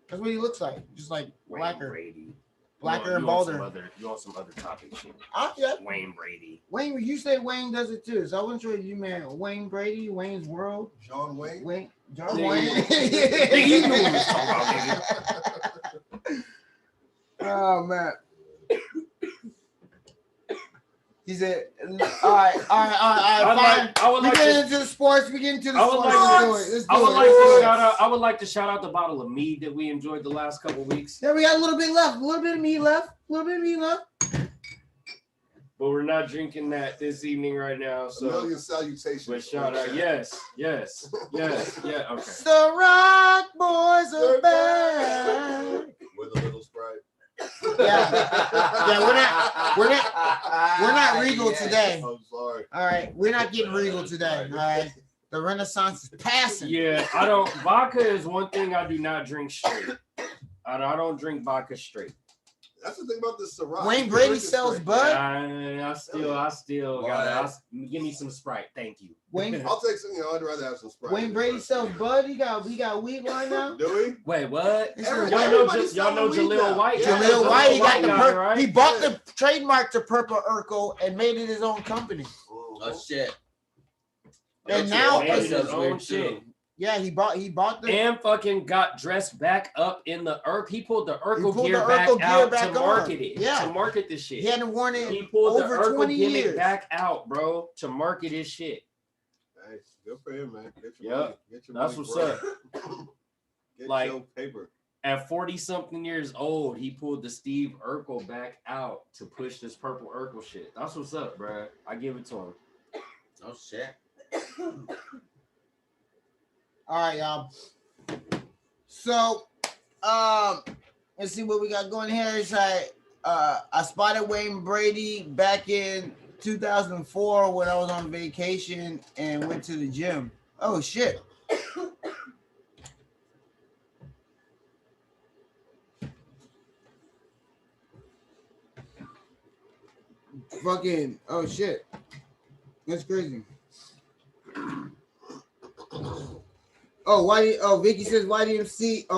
Q: That's what he looks like. Just like blacker and balder.
M: You want some other topic shit?
Q: Yeah.
M: Wayne Brady.
Q: Wayne, you say Wayne does it too. So I wasn't sure you meant Wayne Brady, Wayne's World.
L: John Wayne?
Q: John
M: Yeah,
Q: Wayne.
M: Nigga, you know what he's talking about, nigga.
Q: Oh man. He said, all right, fine. We get into the sports.
M: I would like to shout out the bottle of mead that we enjoyed the last couple weeks.
Q: Yeah, we got a little bit left.
M: But we're not drinking that this evening right now. So
L: a million salutations.
M: But shout out, yes. Yeah, okay.
Q: The Rock Boys are back.
L: With a little Sprite.
Q: Yeah, we're not regal today.
L: I'm sorry.
Q: All right, we're not getting regal today. All right, the Renaissance is passing.
M: Yeah, I don't. Vodka is one thing I do not drink straight. I don't drink vodka straight.
L: That's the thing about this Ciroc.
Q: Wayne Brady sells bud.
M: I still got it. Give me some Sprite, thank you.
Q: Wayne,
L: I'll take some. I'd rather have some Sprite.
Q: Wayne Brady sells bud. We got weed line now.
L: Do we?
M: Wait, what?
L: Y'all
M: know Jaleel White.
Q: Jaleel White. He got the
M: right?
Q: He bought the trademark to Purple Urkel and made it his own company.
O: Oh shit!
Q: And now
M: his own shit.
Q: Yeah, he bought the
M: and fucking got dressed back up in the Urkel. He pulled the Urkel gear
Q: the
M: back
Q: Urkel
M: out
Q: gear
M: to market it.
Q: Yeah,
M: to market this shit.
Q: He hadn't worn it.
M: He pulled
Q: over
M: the Urkel
Q: 20
M: gimmick
Q: years
M: back out, bro, to market his shit.
L: Hey, good for him, man. Get your
M: Yep,
L: money. Get your
M: that's
L: money,
M: what's
L: bro.
M: up.
L: Get
M: Like
L: your paper.
M: at 40-something years old, he pulled the Steve Urkel back out to push this Purple Urkel shit. That's what's up, bro. I give it to him.
O: Oh shit.
Q: All right, y'all. So, let's see what we got going here. It's like I spotted Wayne Brady back in 2004 when I was on vacation and went to the gym. Oh shit. Fucking oh shit. That's crazy. Vicky says YDMC.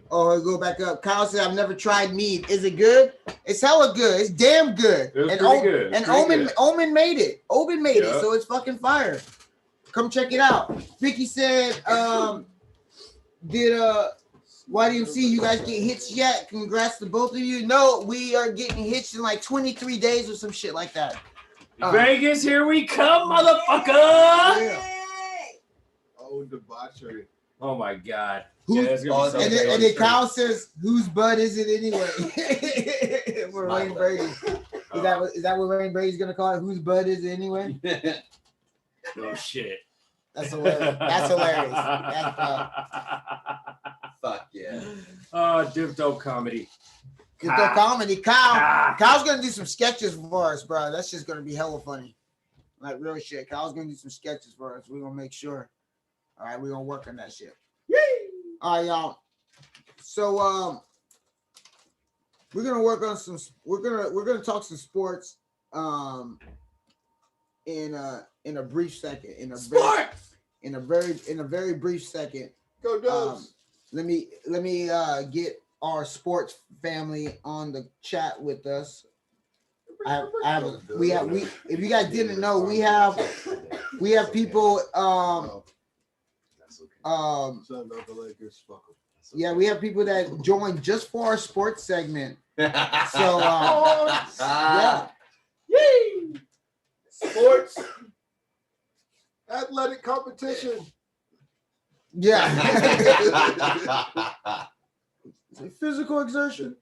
Q: Go back up. Kyle said I've never tried mead. Is it good? It's hella good. It's damn good.
M: It's pretty good.
Q: And
M: Pretty
Q: Omen made it. Omen made
M: Yeah.
Q: it, so it's fucking fire. Come check it out. Vicky said, did YDMC you guys get hitched yet? Congrats to both of you. No, we are getting hitched in like 23 days or some shit like that.
M: Vegas, here we come, motherfucker!
Q: Yeah.
L: Oh, debauchery.
M: Oh my god.
Q: Who's,
M: Yeah, it's gonna be so
Q: and
M: great.
Q: then Kyle says, whose bud is it anyway? For Wayne Brady. Is that what Wayne Brady's gonna call it? Whose bud is it anyway?
M: Oh shit.
Q: That's hilarious. That's hilarious.
O: Fuck yeah.
M: Diff Dope Comedy.
Q: Diff Dope Comedy. Kyle's gonna do some sketches for us, bro. That's just gonna be hella funny. Like real shit. Kyle's gonna do some sketches for us. We're gonna make sure. All right, we're gonna work on that shit. Yay! All right, y'all. So we're gonna work on some. We're gonna talk some sports. In a brief second. In a very brief second.
L: Go Dogs.
Q: Let me get our sports family on the chat with us. If you guys didn't know, we have people yeah, we have people that join just for our sports segment. So yeah.
L: Yay! Sports athletic competition.
Q: Yeah. Physical exertion.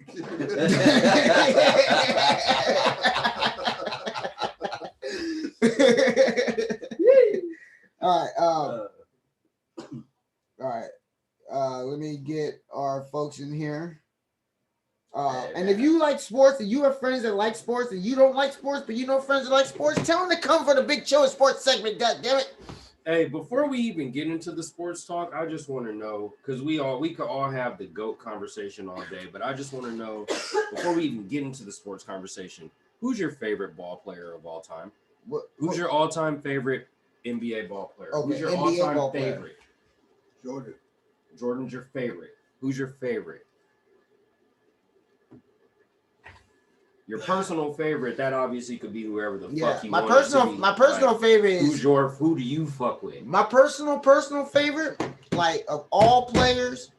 Q: All right. Let me get our folks in here. And if you like sports and you have friends that like sports and you don't like sports, but you know friends that like sports, tell them to come for the Big Chillin Sports segment. God damn it.
M: Hey, before we even get into the sports talk, I just want to know, because we could all have the GOAT conversation all day, but I just want to know, before we even get into the sports conversation, who's your favorite ball player of all time? Who's your all-time favorite NBA ball player?
Q: Okay,
M: who's your
Q: NBA
M: all-time
Q: ball player.
M: favorite?
L: Jordan.
M: Jordan's your favorite. Who's your favorite? Your personal favorite, that obviously could be whoever the fuck you want.
Q: My personal favorite is
M: who do you fuck with?
Q: My personal favorite, like of all players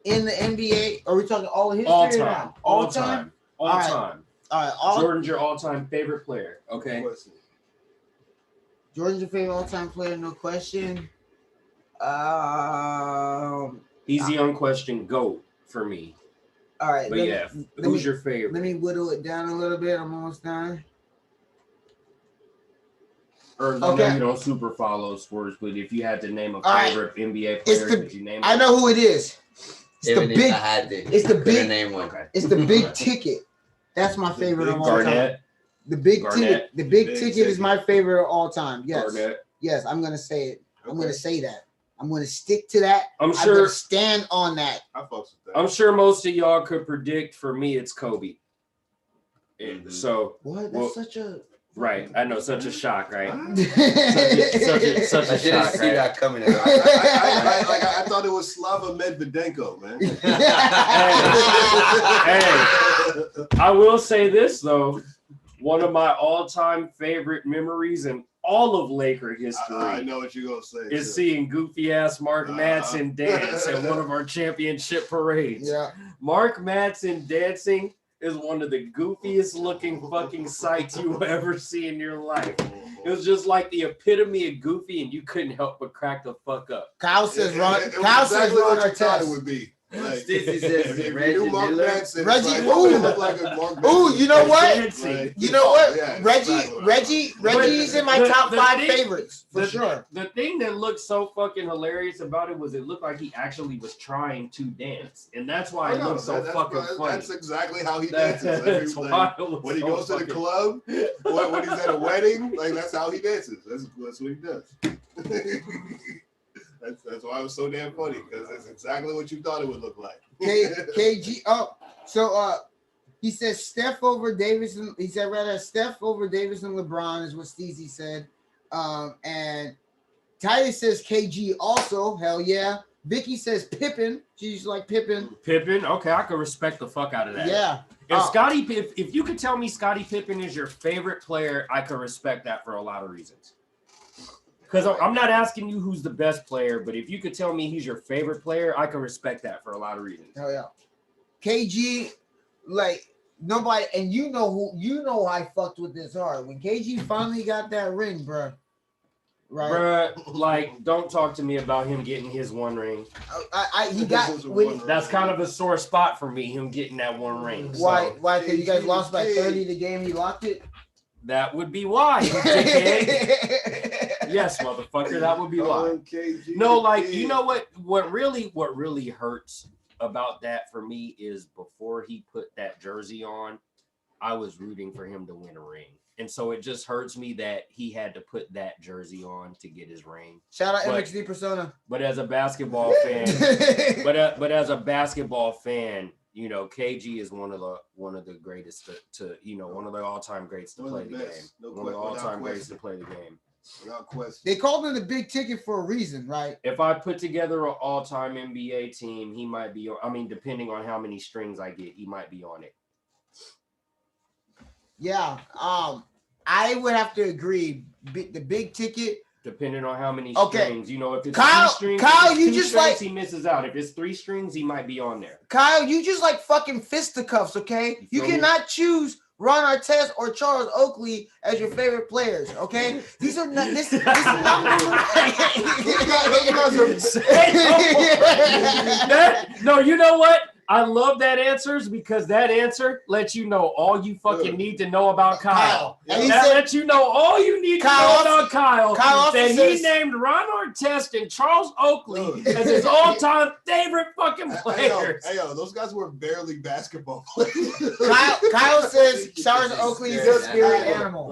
Q: in the NBA. Are we talking all history?
M: All time. All time.
Q: All right. All right,
M: Jordan's your all-time favorite player. Okay.
Q: Jordan's your favorite all-time player, no question.
M: He's the unquestioned GOAT for me.
Q: All right,
M: but who's your favorite?
Q: Let me whittle it down a little bit. I'm almost done.
M: Or I know you don't super follow sports, but if you had to name a favorite NBA player, could you name it?
Q: I know who it is. It's the big. It's the big
O: name one.
Q: It's the big ticket. That's my favorite of all time. The big ticket. The big ticket is my favorite of all time. Yes.
M: Garnett.
Q: Yes, I'm gonna say it. I'm gonna say that. I'm gonna stick to that.
M: I'm sure.
Q: gonna stand on that.
M: I'm sure most of y'all could predict. For me, it's Kobe. So
Q: what? That's such a.
M: Right, I know, such a shock, right?
O: such a shock, see right? That coming.
L: I thought it was Slava Medvedenko, man.
M: Hey, I will say this though, one of my all-time favorite memories in all of Laker history.
L: I know what you're gonna say.
M: Is seeing goofy ass Mark Madsen dance at one of our championship parades.
Q: Yeah,
M: Mark Madsen dancing is one of the goofiest looking fucking sights you will ever see in your life. It was just like the epitome of goofy, and you couldn't help but crack the fuck up.
Q: Kyle says Ron. Kyle says Ron Artest.
L: It would be. Like,
O: Stacey says Reggie.
Q: Ooh, you know what? You know what?
L: Yeah,
Q: Reggie's in my top 5 favorites for sure.
M: The thing that looked so fucking hilarious about it was it looked like he actually was trying to dance, and that's why it looked so fucking funny.
L: That's exactly how he dances. When he goes to the club, when he's at a wedding, like that's how he dances. That's what he does. That's why it was so damn funny, because that's exactly what you thought it would look like.
Q: KG. Oh, so he says Steph over Davis. He said rather Steph over Davis and LeBron is what Steezy said. And Titus says KG also. Hell yeah. Vicky says Pippen. She's like Pippen.
M: Pippen. Okay, I can respect the fuck out of that.
Q: Yeah.
M: If you could tell me Scottie Pippen is your favorite player, I could respect that for a lot of reasons. Because I'm not asking you who's the best player, but if you could tell me he's your favorite player, I can respect that for a lot of reasons.
Q: Hell yeah. KG, like nobody, and you know I fucked with this hard. When KG finally got that ring, bro. Right.
M: Bruh, like, don't talk to me about him getting his one ring.
Q: That's
M: kind of a sore spot for me, him getting that one ring.
Q: Why? So. Why? Because you guys lost by 30 the game he locked it?
M: That would be why. Yes, motherfucker, that would be why. No, like, you know what really hurts about that for me is before he put that jersey on, I was rooting for him to win a ring. And so it just hurts me that he had to put that jersey on to get his ring.
Q: Shout out MXD Persona.
M: But as a basketball fan, but as a basketball fan, you know, KG is one of the greatest to one of the all-time greats to play the game. One of the all-time greats to play the game.
L: Without question.
Q: They called him the big ticket for a reason, right?
M: If I put together an all-time NBA team, he might be. I mean, depending on how many strings I get, he might be on it.
Q: Yeah, I would have to agree. The big ticket,
M: depending on how many strings, you know, if it's
Q: Kyle,
M: 3 strings,
Q: Kyle, you just
M: strings,
Q: like
M: he misses out. If it's 3 strings, he might be on there.
Q: Kyle, you just like fucking fisticuffs, okay? You cannot choose Ron Artest or Charles Oakley as your favorite players, okay? These are not. This is not.
M: No, you know what? I love that answers because that answer lets you know all you fucking need to know about Kyle. That lets you know all you need to know about Kyle. That he named Ron Artest and Charles Oakley as his all-time favorite fucking players.
L: Hey, yo, those guys were barely basketball players.
Q: Kyle says Charles Oakley is a spirit animal.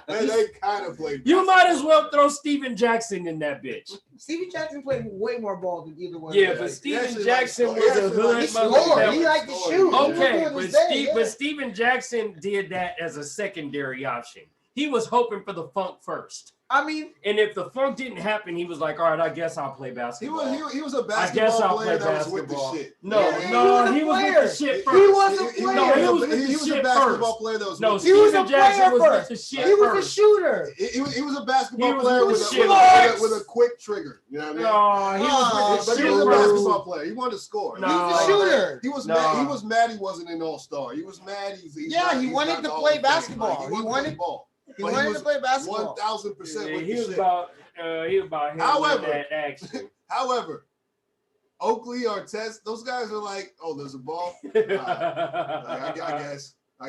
L: They kind of played.
M: You might as well throw Steven Jackson in that bitch.
Q: Steven Jackson played way more ball than either one.
M: Yeah, but Steven Jackson was a hood motherfucker.
Q: He liked to shoot.
M: Okay, but Steven Jackson did that as a secondary option. He was hoping for the funk first.
Q: I mean,
M: and if the funk didn't happen, he was like, "All right, I guess I'll play basketball."
L: He was a basketball player that was with the shit.
M: No, he was with the shit first.
Q: He wasn't playing.
M: No, he was with the shit first.
L: basketball player that was.
R: No,
Q: he was a
R: Jackson
Q: player
R: was
Q: first.
R: with the shit
Q: He was
R: first.
Q: a shooter.
L: He was a basketball
R: He was
L: player
R: with
L: with
R: shit
L: a quick trigger. You know what I mean?
R: No, he was
L: But he was a basketball player. He wanted to score.
R: No.
Q: He was a shooter.
L: He was mad. He was mad. He wasn't an all-star. He was mad.
Q: He wanted to play basketball. He wanted
L: ball.
Q: He wanted to play basketball.
L: 1,000%
R: Yeah,
L: with
R: he
L: the
R: was
L: shit.
R: about him
L: However-
R: with that action.
L: However, Oakley or Tess, those guys are like, oh, there's a ball. I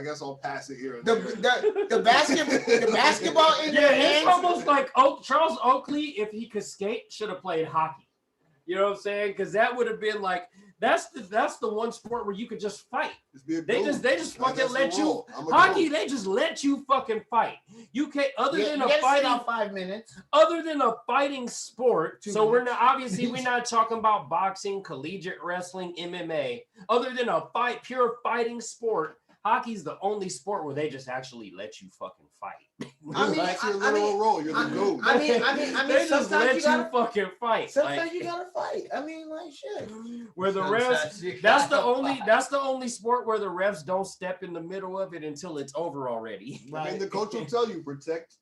L: guess I'll pass it here. And
Q: The basketball in their hands.
R: It's almost like Charles Oakley, if he could skate, should have played hockey. You know what I'm saying? Because that would have been like that's the one sport where you could just fight. They just fucking let you hockey. They just let you fucking fight. You can't other than a fighting
Q: 5 minutes.
R: Other than a fighting sport. So we're not talking about boxing, collegiate wrestling, MMA. Other than a pure fighting sport. Hockey's the only sport where they just actually let you fucking fight.
L: You're the goon.
R: They just let you fucking fight.
Q: Sometimes you gotta fight. I mean, like shit.
R: Where the refs, that's the only sport where the refs don't step in the middle of it until it's over already.
L: I mean, the coach will tell you protect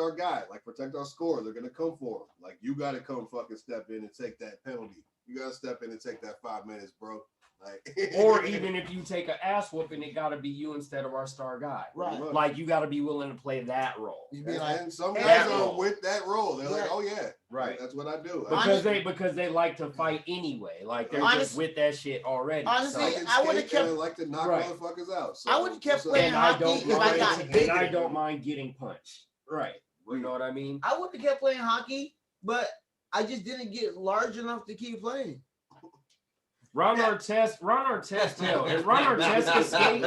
L: our guy, like protect our score. They're gonna come for him. Like you gotta come fucking step in and take that penalty. You gotta step in and take that 5 minutes, bro. Like,
R: or even if you take an ass whooping, it got to be you instead of our star guy.
Q: Right.
R: Like you got to be willing to play that role.
L: And some guys are with that role. They're like, oh yeah,
R: right.
L: That's what I do.
R: Because they like to fight anyway. Like they're just with that shit already.
Q: Honestly, I would have kept
L: like to knock motherfuckers out. So,
Q: I would have kept playing hockey if I got bigger.
R: And I don't mind getting punched. Right. You know what I mean?
Q: I would have kept playing hockey, but I just didn't get large enough to keep playing.
R: Ron Artest, hell, if Ron Artest could skate,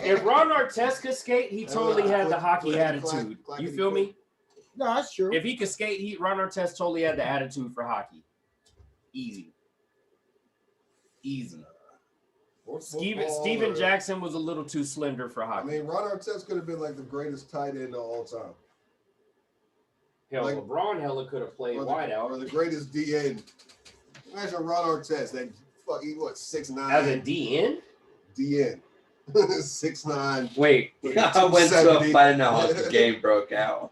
R: if Ron Artest could skate, he totally had the hockey attitude. You feel me?
Q: No, that's true.
R: If he could skate, Ron Artest totally had the attitude for hockey. Easy. Steven Jackson was a little too slender for hockey.
L: I mean, Ron Artest could have been like the greatest tight end of all time.
R: Hell, like, LeBron hella could have played wide out.
L: Or the greatest DN. Imagine Ron Artest, that fucking 6'9".
R: As a DN?
L: DN. 6'9".
R: Wait.
O: I went to a fight now. The game broke out.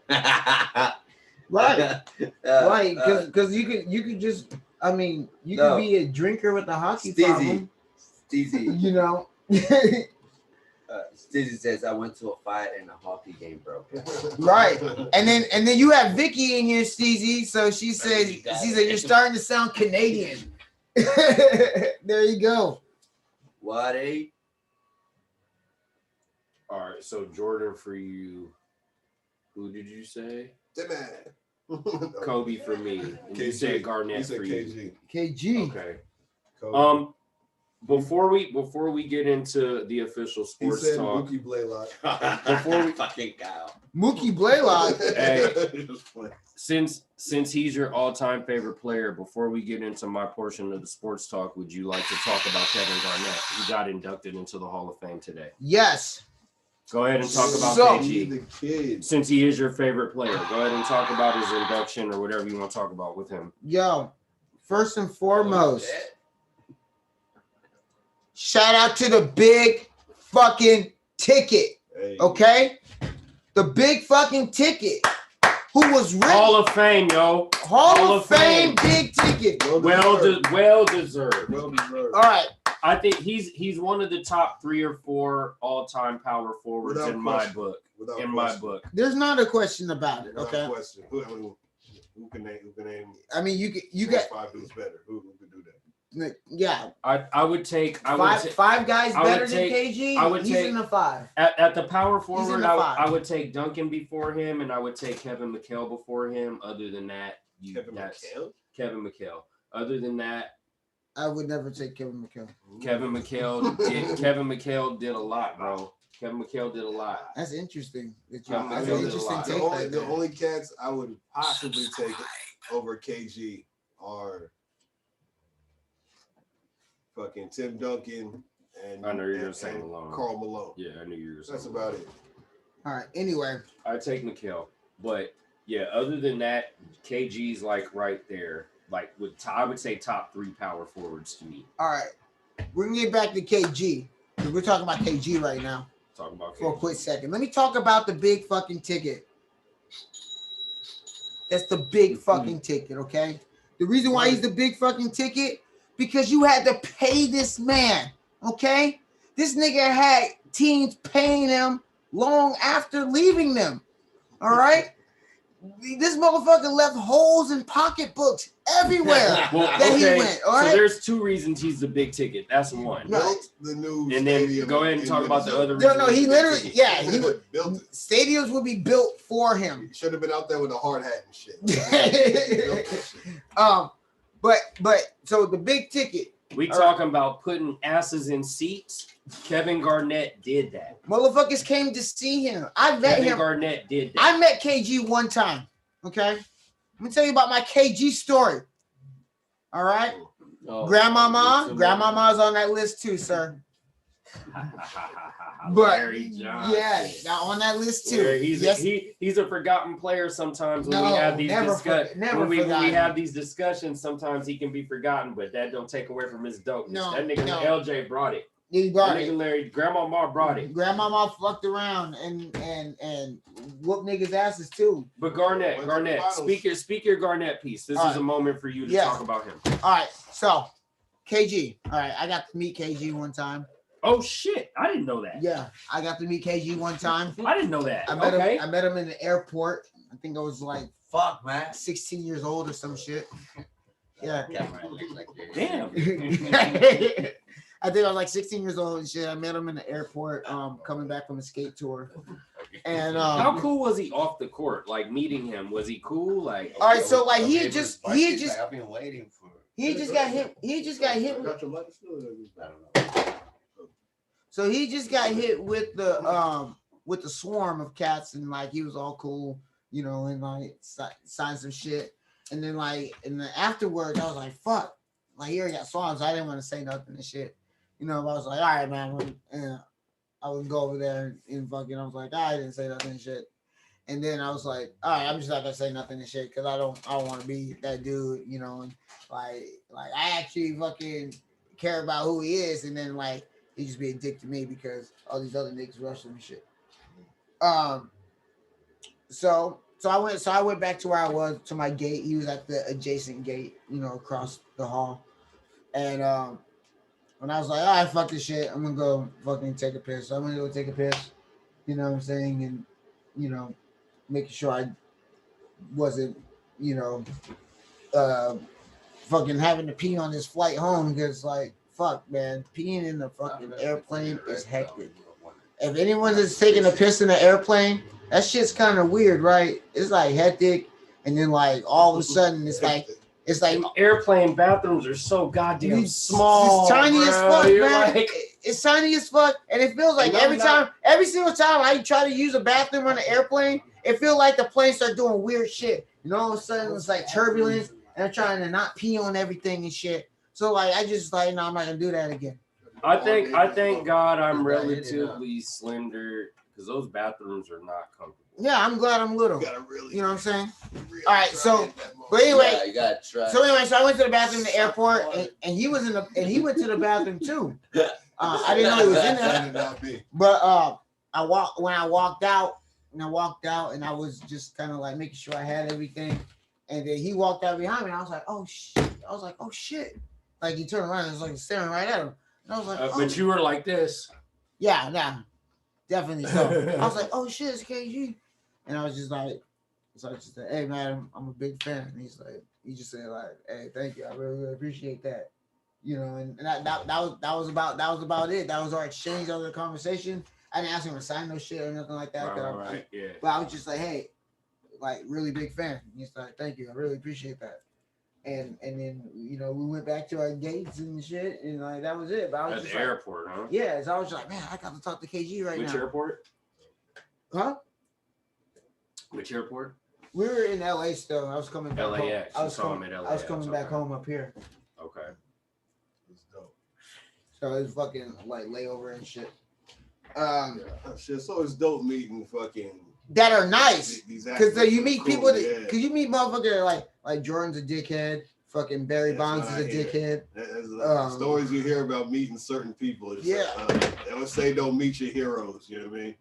Q: Right. Right. Because you could just, I mean, you could be a drinker with a hockey problem.
O: Steezy.
Q: You know?
O: Steezy says, I went to a fight and a hockey game broke out.
Q: Right. And then you have Vicky in here, Steezy. So she said you're starting to sound Canadian. There you go.
O: What, eh?
M: All right, so Jordan for you. Who did you say?
L: The man.
M: Kobe for me. And you said Garnett for you.
Q: KG.
M: Okay.
L: Kobe.
M: Before we get into the official sports talk,
L: Mookie Blaylock.
M: Before we
O: fucking Kyle.
Q: Mookie Blaylock.
M: Hey, since he's your all-time favorite player, before we get into my portion of the sports talk, would you like to talk about Kevin Garnett? He got inducted into the Hall of Fame today.
Q: Yes.
M: Go ahead and talk about KG. Since he is your favorite player, go ahead and talk about his induction or whatever you want to talk about with him.
Q: Yo, first and foremost, shout out to the big fucking ticket. Okay? The big fucking ticket. Who was written?
R: Hall of Fame, yo.
Q: Hall of Fame, big ticket.
R: Well deserved.
L: Well deserved.
Q: All right.
R: I think he's one of the top 3 or 4 all-time power forwards my book. My book.
Q: There's not a question about it. Okay.
L: Without question. Who can name?
Q: I mean, you got
L: 5 dudes better. Who can do that?
Q: Yeah.
R: I would take
Q: five guys better than KG. He's in the 5.
R: At the power forward, I
Q: 5.
R: would take Duncan before him, and I would take Kevin McHale before him. Other than that, Kevin McHale. Other than that,
Q: I would never take Kevin McHale.
R: Kevin McHale did a lot, bro. Kevin McHale did a lot.
Q: That's interesting.
L: The only cats I would possibly take over KG are fucking Tim Duncan and
M: I know you were going to say Malone.
L: Karl Malone.
M: Yeah, I knew you were going to say
L: That's about it.
Q: All right. Anyway,
M: I take McHale, but yeah, other than that, KG's like right there. Like I would say top 3 power forwards to me.
Q: All right. Bringing it back to KG. The We're talking about KG right now.
M: Talk about
Q: for a quick second. Let me talk about the big fucking ticket. That's the big fucking ticket, okay? The reason why he's the big fucking ticket, because you had to pay this man, okay? This nigga had teams paying him long after leaving them, all right? This motherfucker left holes in pocketbooks everywhere that he went, all right?
M: So there's two reasons he's the big ticket. That's one.
Q: Right.
L: The new
M: and then go ahead and talk about the other
Q: No, he literally,
L: he would built it.
Q: Stadiums would be built for him.
L: He should have been out there with a hard hat and shit.
Q: But so the big ticket.
M: We talking about putting asses in seats. Kevin Garnett did that.
Q: Motherfuckers came to see him. I met him.
M: Kevin Garnett did that.
Q: I met KG one time. Okay. Let me tell you about my KG story. All right. Grandmama's on that list too, sir. But yeah, on that list too.
M: Yeah, he's a forgotten player sometimes when we have these have these discussions. Sometimes he can be forgotten, but that don't take away from his dopeness. That nigga LJ brought it.
Q: He brought it.
M: Larry, Grandmama brought it.
Q: Grandmama fucked around and whooped niggas' asses too.
M: But Garnett, speak your Garnett piece. This is a moment for you to talk about him.
Q: All right, so KG. All right, I got to meet KG one time.
M: Oh shit! I didn't know that.
Q: Yeah, I got to meet KG one time.
M: I didn't know that.
Q: I met him in the airport. I think I was like 16 years old or some shit. Yeah.
M: Damn.
Q: I think I was like 16 years old and shit. I met him in the airport, coming back from a skate tour. And
M: how cool was he off the court? Like meeting him, was he cool? Like
Q: all right, so like he had just
O: I've been waiting for.
Q: He just got hit. So he just got hit with the swarm of cats, and like he was all cool, you know, and like signed some shit. And then like afterwards, I was like, fuck. Like he already got swarms. So I didn't want to say nothing and shit. You know, I was like, all right, man. I would go over there and fucking. I was like, I didn't say nothing and shit. And then I was like, all right, I'm just not gonna say nothing and shit because I don't want to be that dude, you know. And like I actually fucking care about who he is, and then like he just be a dick to me because all these other niggas rush him and shit. So I went back to where I was, to my gate. He was at the adjacent gate, you know, across the hall. And when I was like, all right, fuck this shit, I'm gonna go fucking take a piss. So I'm gonna go take a piss, you know what I'm saying? And, you know, making sure I wasn't, you know, fucking having to pee on this flight home because, like, fuck, man, peeing in the fucking airplane is hectic. If anyone is taking a piss in the airplane, that shit's kind of weird, right? It's like hectic, and then like all of a sudden it's like
M: airplane bathrooms are so goddamn small.
Q: It's tiny as fuck, man.
M: Like,
Q: it's tiny as fuck, and it feels like every single time I try to use a bathroom on an airplane, it feels like the plane starts doing weird shit. You know, all of a sudden it's like turbulence, and I'm trying to not pee on everything and shit. So like I just like, no, I'm not gonna do that again.
M: I thank God I'm relatively slender because those bathrooms are not comfortable.
Q: Yeah, I'm glad I'm little. You know what I'm saying? All right, so but anyway,
O: you gotta try.
Q: So I went to the bathroom in the airport, and he was he went to the bathroom too. I didn't know he was in there. But when I walked out, and I was just kind of like making sure I had everything, and then he walked out behind me, and I was like, oh shit. Like he turned around and was like staring right at him. And I was like, oh.
M: But you were like this.
Q: Yeah, nah, definitely so. I was like, oh shit, it's KG. And I was just like, so I just said, hey man, I'm a big fan. And he just said like, hey, thank you. I really, really appreciate that. You know, and that was about it. That was our exchange, that was the conversation. I didn't ask him to sign no shit or nothing like that.
M: Right, yeah.
Q: But I was just like, hey, like really big fan. And he's like, thank you. I really appreciate that. And then, you know, we went back to our gates and shit, and like that was it. But I was
M: at
Q: just
M: the airport, huh?
Q: Yeah, so I was just like, man, I got to talk to KG right now.
M: Which airport?
Q: Huh?
M: Which airport?
Q: We were in LA still. I was coming back
M: LAX.
Q: home. I was coming back home up here.
M: Okay.
L: It's dope.
Q: So it was fucking like layover and shit.
L: So it's dope meeting fucking
Q: that are nice because you meet
L: cool,
Q: people because you meet motherfuckers like Jordan's a dickhead, Fucking Barry Bonds is a dickhead.
L: Stories you hear about meeting certain people.
Q: Yeah.
L: They always say don't meet your heroes. You know what I mean?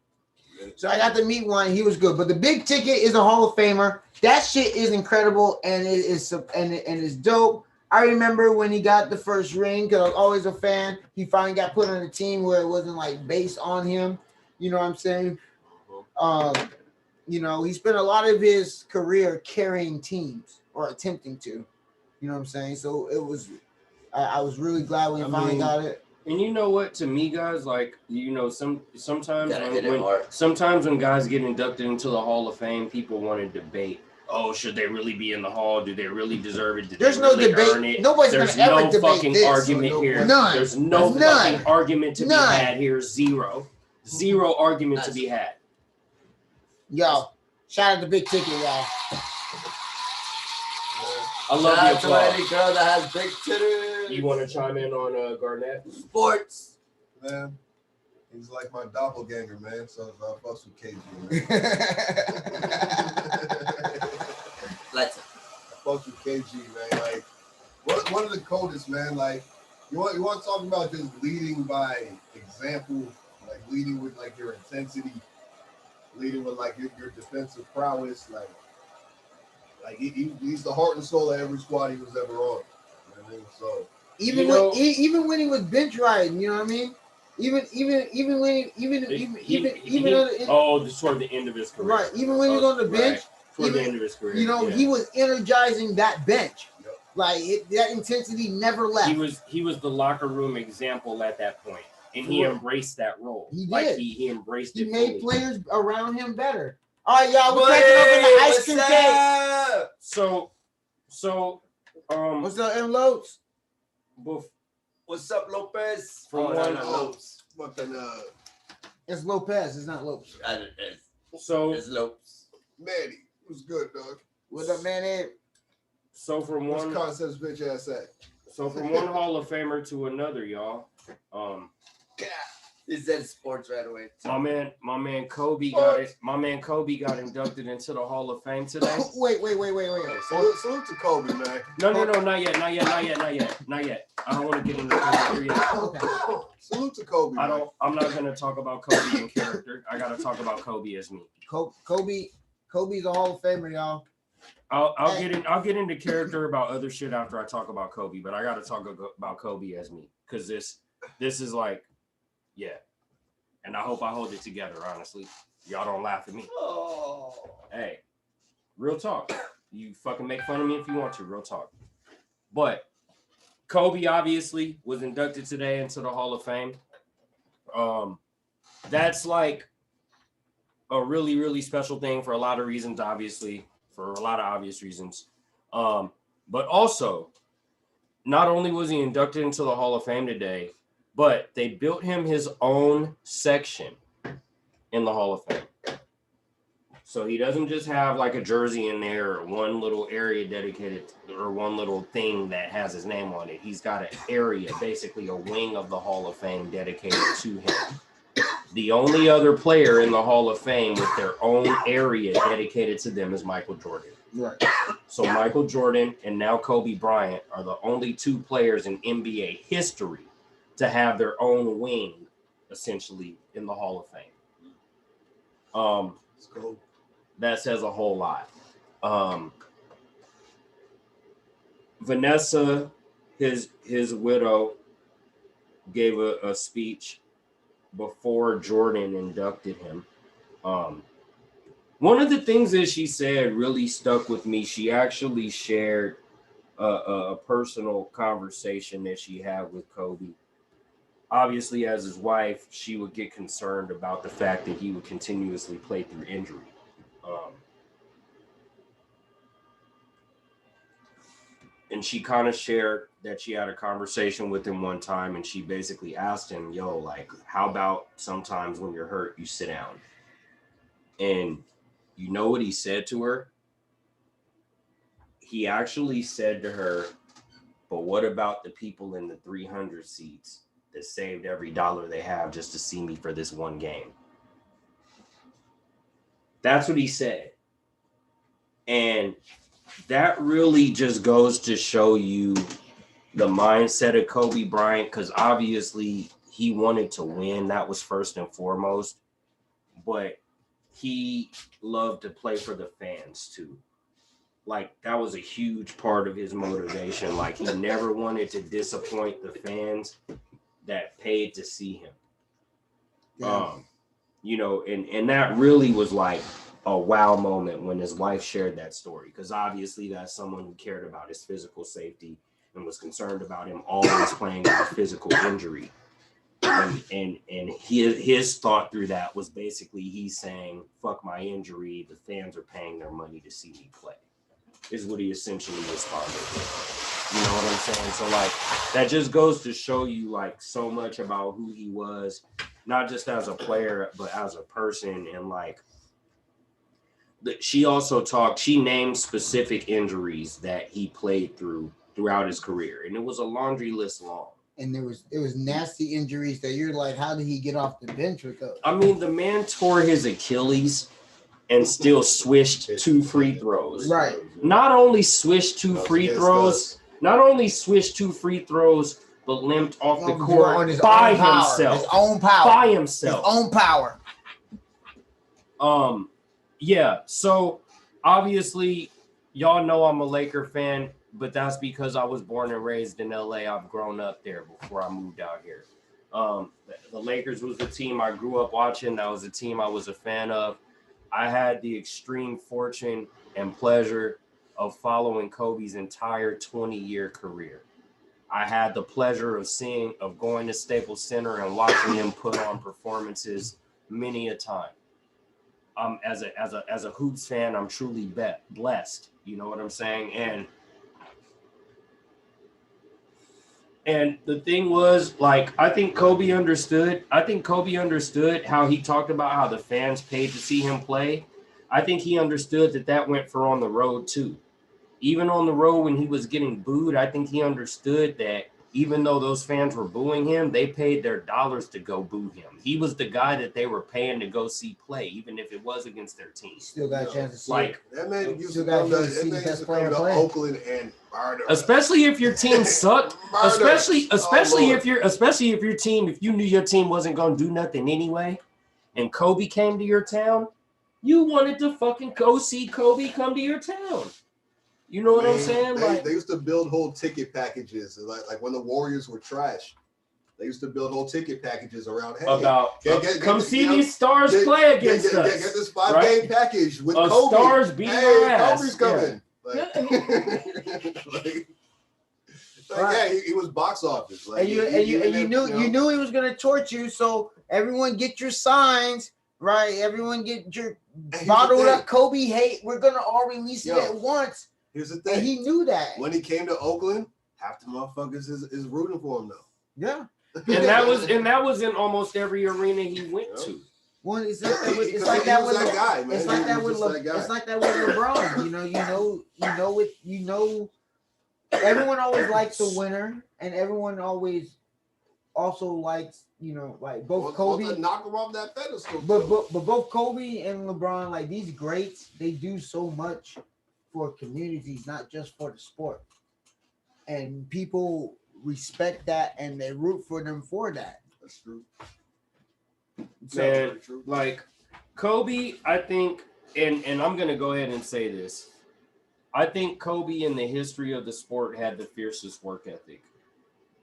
Q: So I got to meet one. He was good, but the big ticket is a Hall of Famer. That shit is incredible and it is and it's dope. I remember when he got the first ring because I was always a fan. He finally got put on a team where it wasn't like based on him. You know what I'm saying? You know, he spent a lot of his career carrying teams or attempting to. You know what I'm saying? So it was. I was really glad when he finally got it.
M: And you know what? To me, guys, like sometimes when guys get inducted into the Hall of Fame, people want to debate. Oh, should they really be in the Hall? Do they really deserve it?
Q: There's no debate. Nobody's going to ever debate
M: fucking
Q: this.
M: argument here.
Q: None.
M: There's no fucking argument to be had here. Zero argument to be had.
Q: Yo, shout out to Big Ticket, y'all.
M: I love the applause.
O: Shout out to any girl that has big titties.
M: You want to chime in on Garnett?
O: Sports.
L: Man, he's like my doppelganger, man. So I fucks with KG, man.
O: Let's.
L: I fucks with KG, man. Like, one of the coldest, man. Like, you want to talk about just leading by example, like leading with like your intensity, leading with like your defensive prowess, like he's the heart and soul of every squad he was ever on. You know what I mean? So
Q: even when he was bench riding, you know what I mean? Even
M: toward the end of his career.
Q: Right. Even when he was on the bench,
M: toward the end of his career.
Q: You know, he was energizing that bench. Yep. Like that intensity never left.
M: He was the locker room example at that point, and he embraced that role.
Q: He did.
M: Like he embraced it.
Q: He made players around him better. All right, y'all, we're cracking open the ice cream cake.
M: So,
Q: what's up, M. Lopes?
O: What's up, Lopez?
L: Lopes.
Q: It's Lopez. It's not Lopes.
M: So
O: it's Lopes.
L: Manny, what's good, dog?
Q: What's up, Manny?
M: So from one
L: concepts bitch ass at.
M: So from one Hall of Famer to another, y'all.
O: He said sports right away.
M: My man Kobe got it. My man Kobe got inducted into the Hall of Fame today.
Q: Wait.
L: Salute to Kobe, man.
M: No, not yet. I don't want to get into character yet.
L: Salute to Kobe.
M: I'm not gonna talk about Kobe in character. I gotta talk about Kobe as me.
Q: Kobe's a Hall of Famer, y'all.
M: I'll get into character about other shit after I talk about Kobe, but I gotta talk about Kobe as me because this is like. Yeah, and I hope I hold it together, honestly. Y'all don't laugh at me.
O: Oh.
M: Hey, real talk. You fucking make fun of me if you want to, real talk. But Kobe obviously was inducted today into the Hall of Fame. That's like a really, really special thing for a lot of reasons, obviously, for a lot of obvious reasons. But also, not only was he inducted into the Hall of Fame today, but they built him his own section in the Hall of Fame. So he doesn't just have like a jersey in there or one little area dedicated or one little thing that has his name on it. He's got an area, basically a wing of the Hall of Fame dedicated to him. The only other player in the Hall of Fame with their own area dedicated to them is Michael Jordan.
Q: Right.
M: So Michael Jordan and now Kobe Bryant are the only two players in NBA history to have their own wing, essentially, in the Hall of Fame.
L: Cool.
M: That says a whole lot. Vanessa, his widow, gave a speech before Jordan inducted him. One of the things that she said really stuck with me. She actually shared a personal conversation that she had with Kobe. Obviously, as his wife, she would get concerned about the fact that he would continuously play through injury. And she kind of shared that she had a conversation with him one time, and she basically asked him, yo, like, how about sometimes when you're hurt, you sit down? And you know what he said to her? He actually said to her, but what about the people in the 300 seats that saved every dollar they have just to see me for this one game? That's what he said. And that really just goes to show you the mindset of Kobe Bryant, because obviously he wanted to win. That was first and foremost. But he loved to play for the fans too. Like, that was a huge part of his motivation. Like, he never wanted to disappoint the fans that paid to see him. Yeah. You know, and that really was like a wow moment when his wife shared that story, because obviously that's someone who cared about his physical safety and was concerned about him always playing with a physical injury. And his thought through that was basically he's saying, fuck my injury, the fans are paying their money to see me play, is what he essentially responded with. You know what I'm saying? So, like, that just goes to show you, like, so much about who he was, not just as a player, but as a person. And, like, she also she named specific injuries that he played throughout his career. And it was a laundry list long.
Q: And it was nasty injuries that you're like, how did he get off the bench with those?
M: I mean, the man tore his Achilles and still swished 2 free throws.
Q: Right.
M: Not only swished 2 free throws, but limped off the court by himself.
Q: His own power.
M: By himself.
Q: His own power.
M: Yeah. So obviously, y'all know I'm a Laker fan, but that's because I was born and raised in LA. I've grown up there before I moved out here. The Lakers was the team I grew up watching. That was the team I was a fan of. I had the extreme fortune and pleasure of following Kobe's entire 20-year career. I had the pleasure of going to Staples Center and watching him put on performances many a time. As a hoops fan, I'm truly blessed. You know what I'm saying? And the thing was, like, I think Kobe understood how he talked about how the fans paid to see him play. I think he understood that went for on the road too. Even on the road when he was getting booed, I think he understood that even though those fans were booing him, they paid their dollars to go boo him. He was the guy that they were paying to go see play, even if it was against their team.
Q: Still got a chance to see.
M: Like,
L: that man used to come to Oakland and murder.
M: Especially if your team sucked. especially if you knew your team wasn't gonna do nothing anyway, and Kobe came to your town, you wanted to fucking go see Kobe come to your town. You know what I'm saying?
L: They used to build whole ticket packages, like when the Warriors were trash. They used to build whole ticket packages around. Hey,
M: come see these stars play against us.
L: Get this 5-game package with Kobe.
M: Stars beating our ass.
L: Kobe's coming. Yeah. He was box office. Like,
Q: and you knew he was gonna torch you. So everyone get your signs, right? Everyone get your bottled up Kobe hate. We're gonna all release it at once.
L: Here's the thing.
Q: And he knew that.
L: When he came to Oakland, half the motherfuckers is rooting for him though.
Q: Yeah.
M: And that was in almost every arena he went to.
Q: Well, it's like that with LeBron. You know. Everyone always likes a winner, and everyone always also likes, like both Kobe.
L: Knock him off that pedestal.
Q: But both Kobe and LeBron, like these greats, they do so much for communities, not just for the sport. And people respect that and they root for them for that.
L: That's true.
M: Man, like Kobe, I think, and I'm gonna go ahead and say this. I think Kobe in the history of the sport had the fiercest work ethic.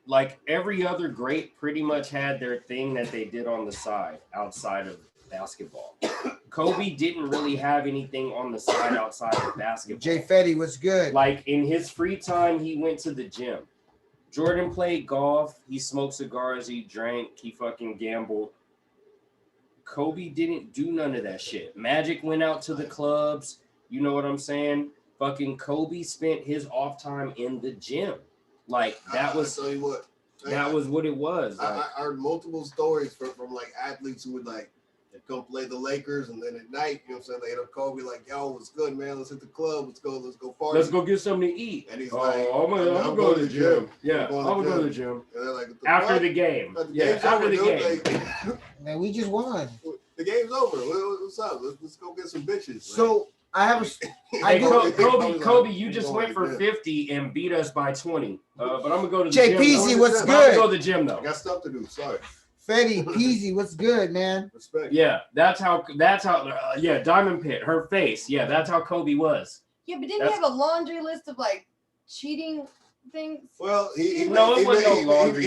M: Like every other great pretty much had their thing that they did on the side outside of basketball. Kobe didn't really have anything on the side outside of basketball.
Q: Jay Fetty was good.
M: Like in his free time, he went to the gym. Jordan played golf. He smoked cigars. He drank. He fucking gambled. Kobe didn't do none of that shit. Magic went out to the clubs. You know what I'm saying? Fucking Kobe spent his off time in the gym. Like that was.
L: I tell you what.
M: That was what it was.
L: I heard multiple stories from like athletes who would like come play the Lakers, and then at night, you know what I'm saying, they hit up Kobe like, "Yo, what's good, man? Let's hit the club. Let's go party.
M: Let's go get something to eat."
L: And he's
M: I'm
L: going
M: going to the gym. Yeah, I'm going to go to the gym.
L: And they're like,
M: after the game. After the game.
Q: Man, we just won.
L: The game's over. What's up? Let's go get some bitches.
Q: So
R: Hey, Kobe, you just went for 50 and beat us by 20. But I'm gonna go to the
Q: Jay
R: gym.
Q: Peasy, what's good?
R: I'm gonna go to the gym though.
L: I got stuff to do. Sorry.
Q: Fetty Peasy, what's good, man?
L: Respect.
R: Yeah, that's how. Yeah, Diamond Pit, her face. Yeah, that's how Kobe was.
P: Yeah, but didn't he have a laundry list of like cheating things?
L: Well,
R: it wasn't no laundry.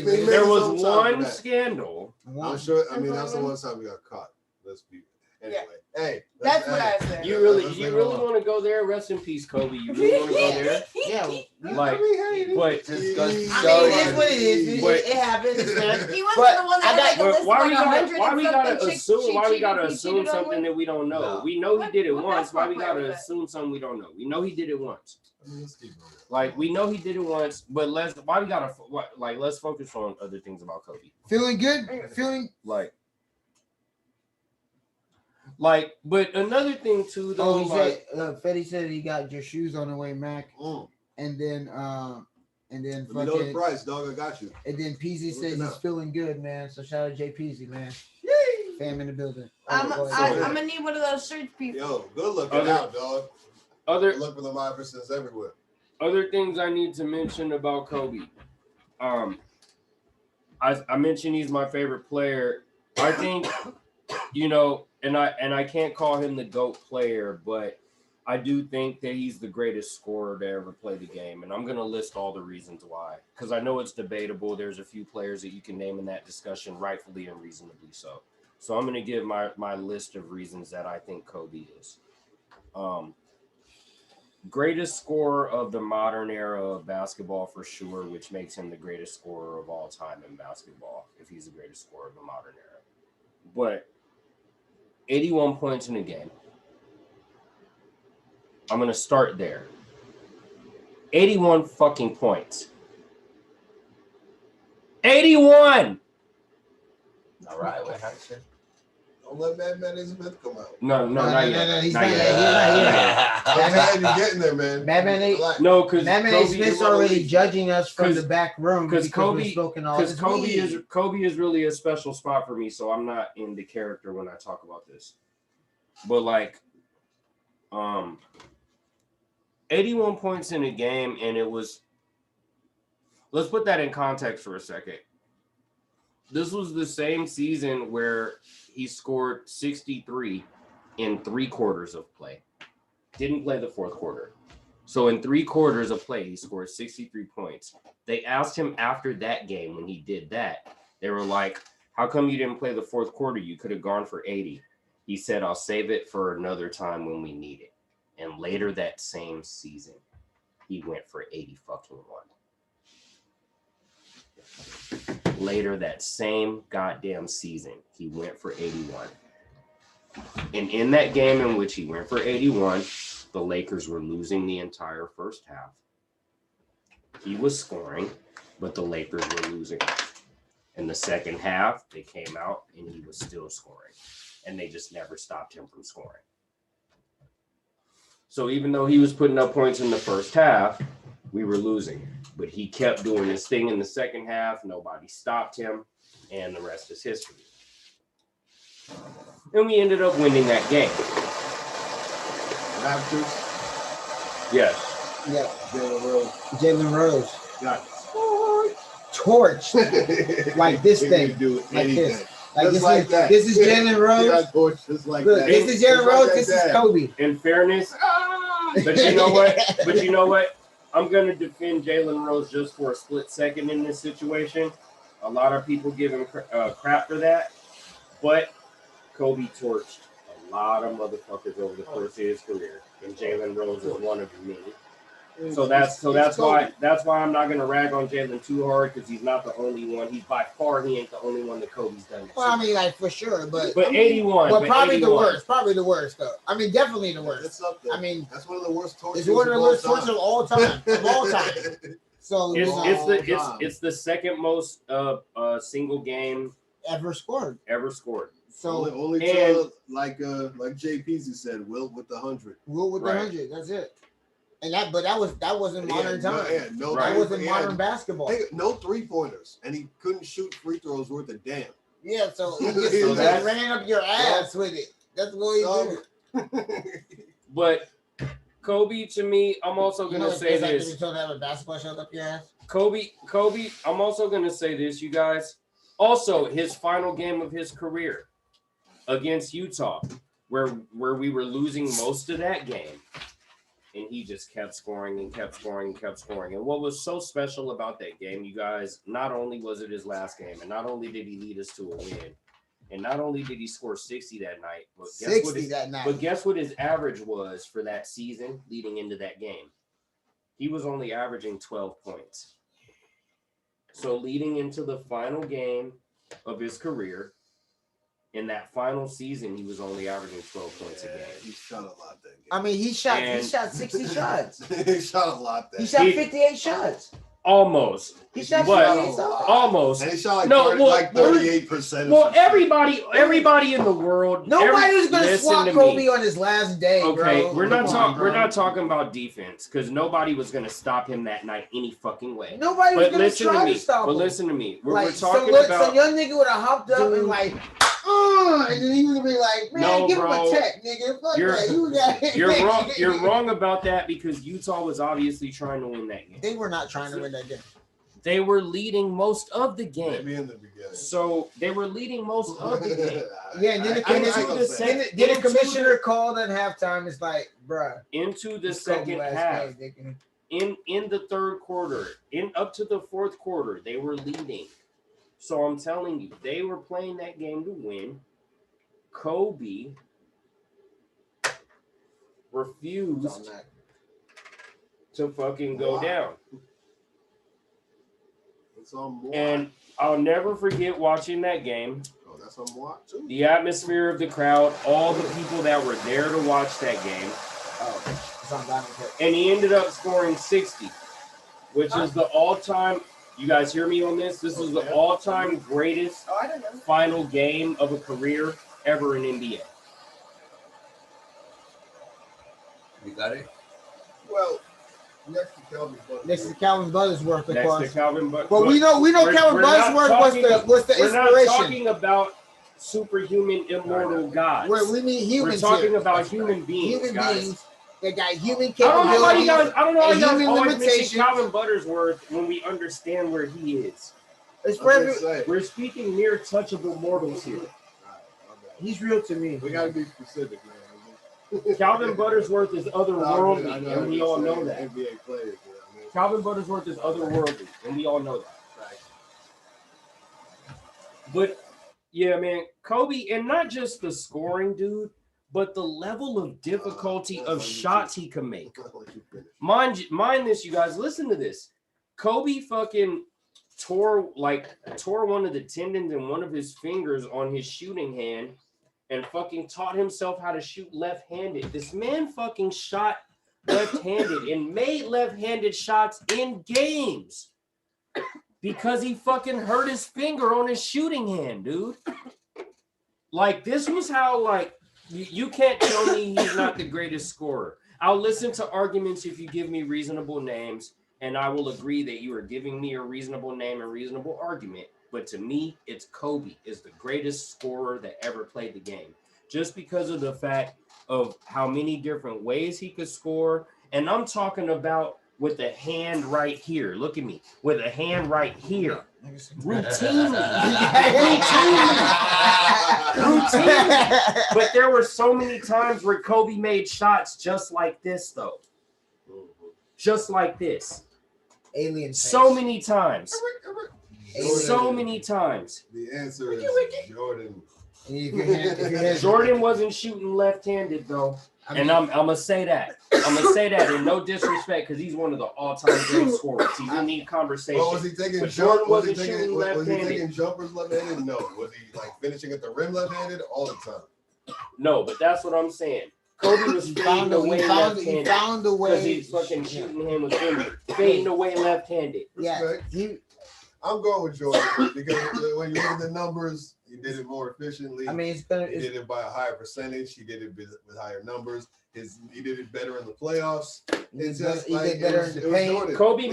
R: There was one scandal.
L: I'm sure. I mean, that's the one time we got caught. Let's be. Anyway, hey,
P: that's what I said.
R: You really want to go there? Rest in peace, Kobe. You really want to go there?
Q: Yeah,
R: like, but
Q: just go. I mean, it is what it is. It happens.
P: He wasn't the one that had like a list
R: why
P: of
R: we
P: 100
R: gotta
P: and
R: assume? Why we gotta
P: he
R: assume
P: cheated on
R: something
P: with?
R: that we don't know?
L: No.
R: We know he did it once. Why we
P: basketball player
R: gotta
P: was that?
R: assume something we don't know? We know he did it once. Like we know he did it once, but let's focus on other things about Kobe.
Q: Feeling good? Feeling
R: like, but another thing too, though.
Q: Oh, he said, Fetty said he got your shoes on the way, Mac. And then
L: Let me know the price, dog. I got you.
Q: And then Peasy said he's feeling good, man. So shout out Jay Peasy, man. Fam in the building.
P: I'm gonna need one of those shirts, people.
L: Yo, good looking out, dog.
R: Other
L: look for the Iversons everywhere.
R: Other things I need to mention about Kobe. I mentioned he's my favorite player. I think, and I can't call him the GOAT player, but I do think that he's the greatest scorer to ever play the game. And I'm going to list all the reasons why, because I know it's debatable. There's a few players that you can name in that discussion, rightfully and reasonably so. So I'm going to give my list of reasons that I think Kobe is. Greatest scorer of the modern era of basketball for sure, which makes him the greatest scorer of all time in basketball, if he's the greatest scorer of the modern era. But 81 points in a game. I'm going to start there. 81 fucking points. 81!
O: All right, what happened?
L: Don't let Madman Smith come out.
R: No, not yet.
Q: He's
R: not
Q: not
R: yet.
L: I'm getting there, man.
Q: No, because Madman Smith's already judging us from the back room
R: because Kobe is really a special spot for me, so I'm not into character when I talk about this. But like, 81 points in a game, and it was. Let's put that in context for a second. This was the same season where he scored 63 in 3 quarters of play. Didn't play the fourth quarter. So in 3 quarters of play, he scored 63 points. They asked him after that game when he did that, they were like, how come you didn't play the fourth quarter? You could have gone for 80. He said, I'll save it for another time when we need it. And later that same season, he went for 80 fucking 1. Later that same goddamn season, he went for 81. And in that game in which he went for 81, the Lakers were losing the entire first half. He was scoring, but the Lakers were losing. In the second half, they came out and he was still scoring. And they just never stopped him from scoring. So even though he was putting up points in the first half, we were losing. But he kept doing his thing in the second half. Nobody stopped him. And the rest is history. And we ended up winning that game.
L: Raptors?
R: Yes.
Q: Yeah.
L: Jalen Rose.
Q: Got it. Torched. Like this thing. Like this. Like this is Jalen Rose.
L: Just like
Q: Look,
L: that.
Q: this is Jalen Rose. This is Kobe.
R: In fairness, but you know what? I'm going to defend Jalen Rose just for a split second in this situation. A lot of people give him crap for that, but Kobe torched a lot of motherfuckers over the course of his career, and Jalen Rose is one of many. So that's why I'm not going to rag on Jalen too hard, because he's not the only one. He ain't the only one that Kobe's done it.
Q: Well, I mean, like for sure, but
R: 81.
Q: But probably
R: 81.
Q: the worst. Probably the worst, though. I mean, definitely the worst.
L: It's up there.
Q: I mean,
L: that's one of the worst tortures.
Q: It's one of the worst tortures of all time. Of all time. So
R: it's the second most single game
Q: ever scored.
L: So only to, like Jay Peasy said, Wilt with the 100.
Q: Wilt with the 100. That's it. And that wasn't modern time. That wasn't modern basketball.
L: No 3-pointers, and he couldn't shoot free throws worth a damn.
Q: Yeah, so he just ran up your ass with it. That's what he did.
M: But Kobe, to me, I'm also gonna say this.
Q: You told to have a basketball shut up your ass.
M: Kobe, I'm also gonna say this, you guys. Also, his final game of his career against Utah, where we were losing most of that game, and he just kept scoring and kept scoring and kept scoring. And what was so special about that game, you guys, not only was it his last game, and not only did he lead us to a win, and not only did he score 60 that night, but guess what his average was for that season leading into that game? He was only averaging 12 points. So leading into the final game of his career, in that final season, he was only averaging 12 points a game.
L: He shot a lot that game.
Q: I mean, he shot 60 shots.
L: He shot a lot that
Q: He shot 58 shots.
M: Almost.
Q: He shot
M: What?
Q: 58 shots.
M: Almost.
L: And he shot like 38%.
M: Well, everybody in the world.
Q: Nobody was gonna swap Kobe on his last day.
M: Okay,
Q: bro.
M: we're not talking about defense because nobody was gonna stop him that night any fucking way.
Q: Nobody was gonna try to stop him.
M: But listen to me. We're
Q: Like,
M: talking
Q: some
M: about
Q: young nigga would have hopped up and like, and then he would be like, man,
M: No,
Q: give
M: bro.
Q: him a tech, nigga. Fuck
M: You're-
Q: that. You got
M: you're wrong. You're wrong about that because Utah was obviously trying to win that game.
Q: They were not trying to win that game.
M: They were leading most of the game.
L: Maybe in the beginning.
M: So they were leading most of the game.
Q: Yeah, and then the commissioner called at halftime. It's like, bruh.
M: Into the
Q: it's Kobe
M: second
Q: last
M: half.
Q: day.
M: In the third quarter, up to the fourth quarter, they were leading. So I'm telling you, they were playing that game to win. Kobe refused to fucking go down. And I'll never forget watching that game.
L: Oh, that's on what too.
M: The atmosphere of the crowd, all the people that were there to watch that game. And he ended up scoring 60, which is the all-time. You guys hear me on this? This is the all-time greatest final game of a career ever in NBA.
O: You got it?
L: Well, next to Calvin Butterworth.
Q: Next to Calvin Butterworth, of course.
M: Next to Calvin Butterworth.
Q: But we know Calvin Butterworth was the inspiration.
M: We're not talking about superhuman, immortal gods.
Q: We mean humans.
M: We're talking
Q: here.
M: about human beings.
Q: Human
M: guys.
Q: beings. They got human
M: I don't know why you
Q: capabilities.
M: guys. I don't know why you guys
Q: human
M: always mention
Q: limitations.
M: Calvin Butterworth when we understand where he is.
Q: It's for
M: We're speaking near touchable mortals here.
Q: He's real to me.
L: We gotta be specific, man.
M: Calvin Butterworth is otherworldly, and we all know that.
L: NBA players,
M: Calvin Butterworth is otherworldly, and we all know that.
L: Right.
M: But yeah, man, Kobe, and not just the scoring, dude, but the level of difficulty of shots he can make. Mind this, you guys. Listen to this. Kobe fucking tore one of the tendons in one of his fingers on his shooting hand, and fucking taught himself how to shoot left-handed. This man fucking shot left-handed and made left-handed shots in games because he fucking hurt his finger on his shooting hand, dude. Like, this was how, like, you can't tell me he's not the greatest scorer. I'll listen to arguments if you give me reasonable names, and I will agree that you are giving me a reasonable name and reasonable argument. But to me, it's Kobe is the greatest scorer that ever played the game. Just because of the fact of how many different ways he could score. And I'm talking about with a hand right here. Look at me. With a hand right here. Routinely. But there were so many times where Kobe made shots just like this, though. Just like this.
Q: Alien.
M: So many times. So many times.
L: The answer is Jordan.
M: Jordan wasn't shooting left-handed though, and I'm gonna say that. I'm gonna say that in no disrespect because he's one of the all-time great scorers. He didn't need conversation.
L: Well, was he taking
M: but Jordan wasn't shooting
L: was he
M: left-handed.
L: taking jumpers left-handed? No. Was he like finishing at the rim left-handed all the time?
M: No, but that's what I'm saying. Kobe was fading away left-handed.
Q: He found a way
M: because his fucking shooting hand was injured. Fading away left-handed.
Q: Yeah,
L: I'm going with Jordan because when you look at the numbers, he did it more efficiently.
Q: I mean,
L: he did it by a higher percentage. He did it with higher numbers. He did it better in the playoffs. It's just
Q: he
L: like
Q: did better in the paint.
M: Kobe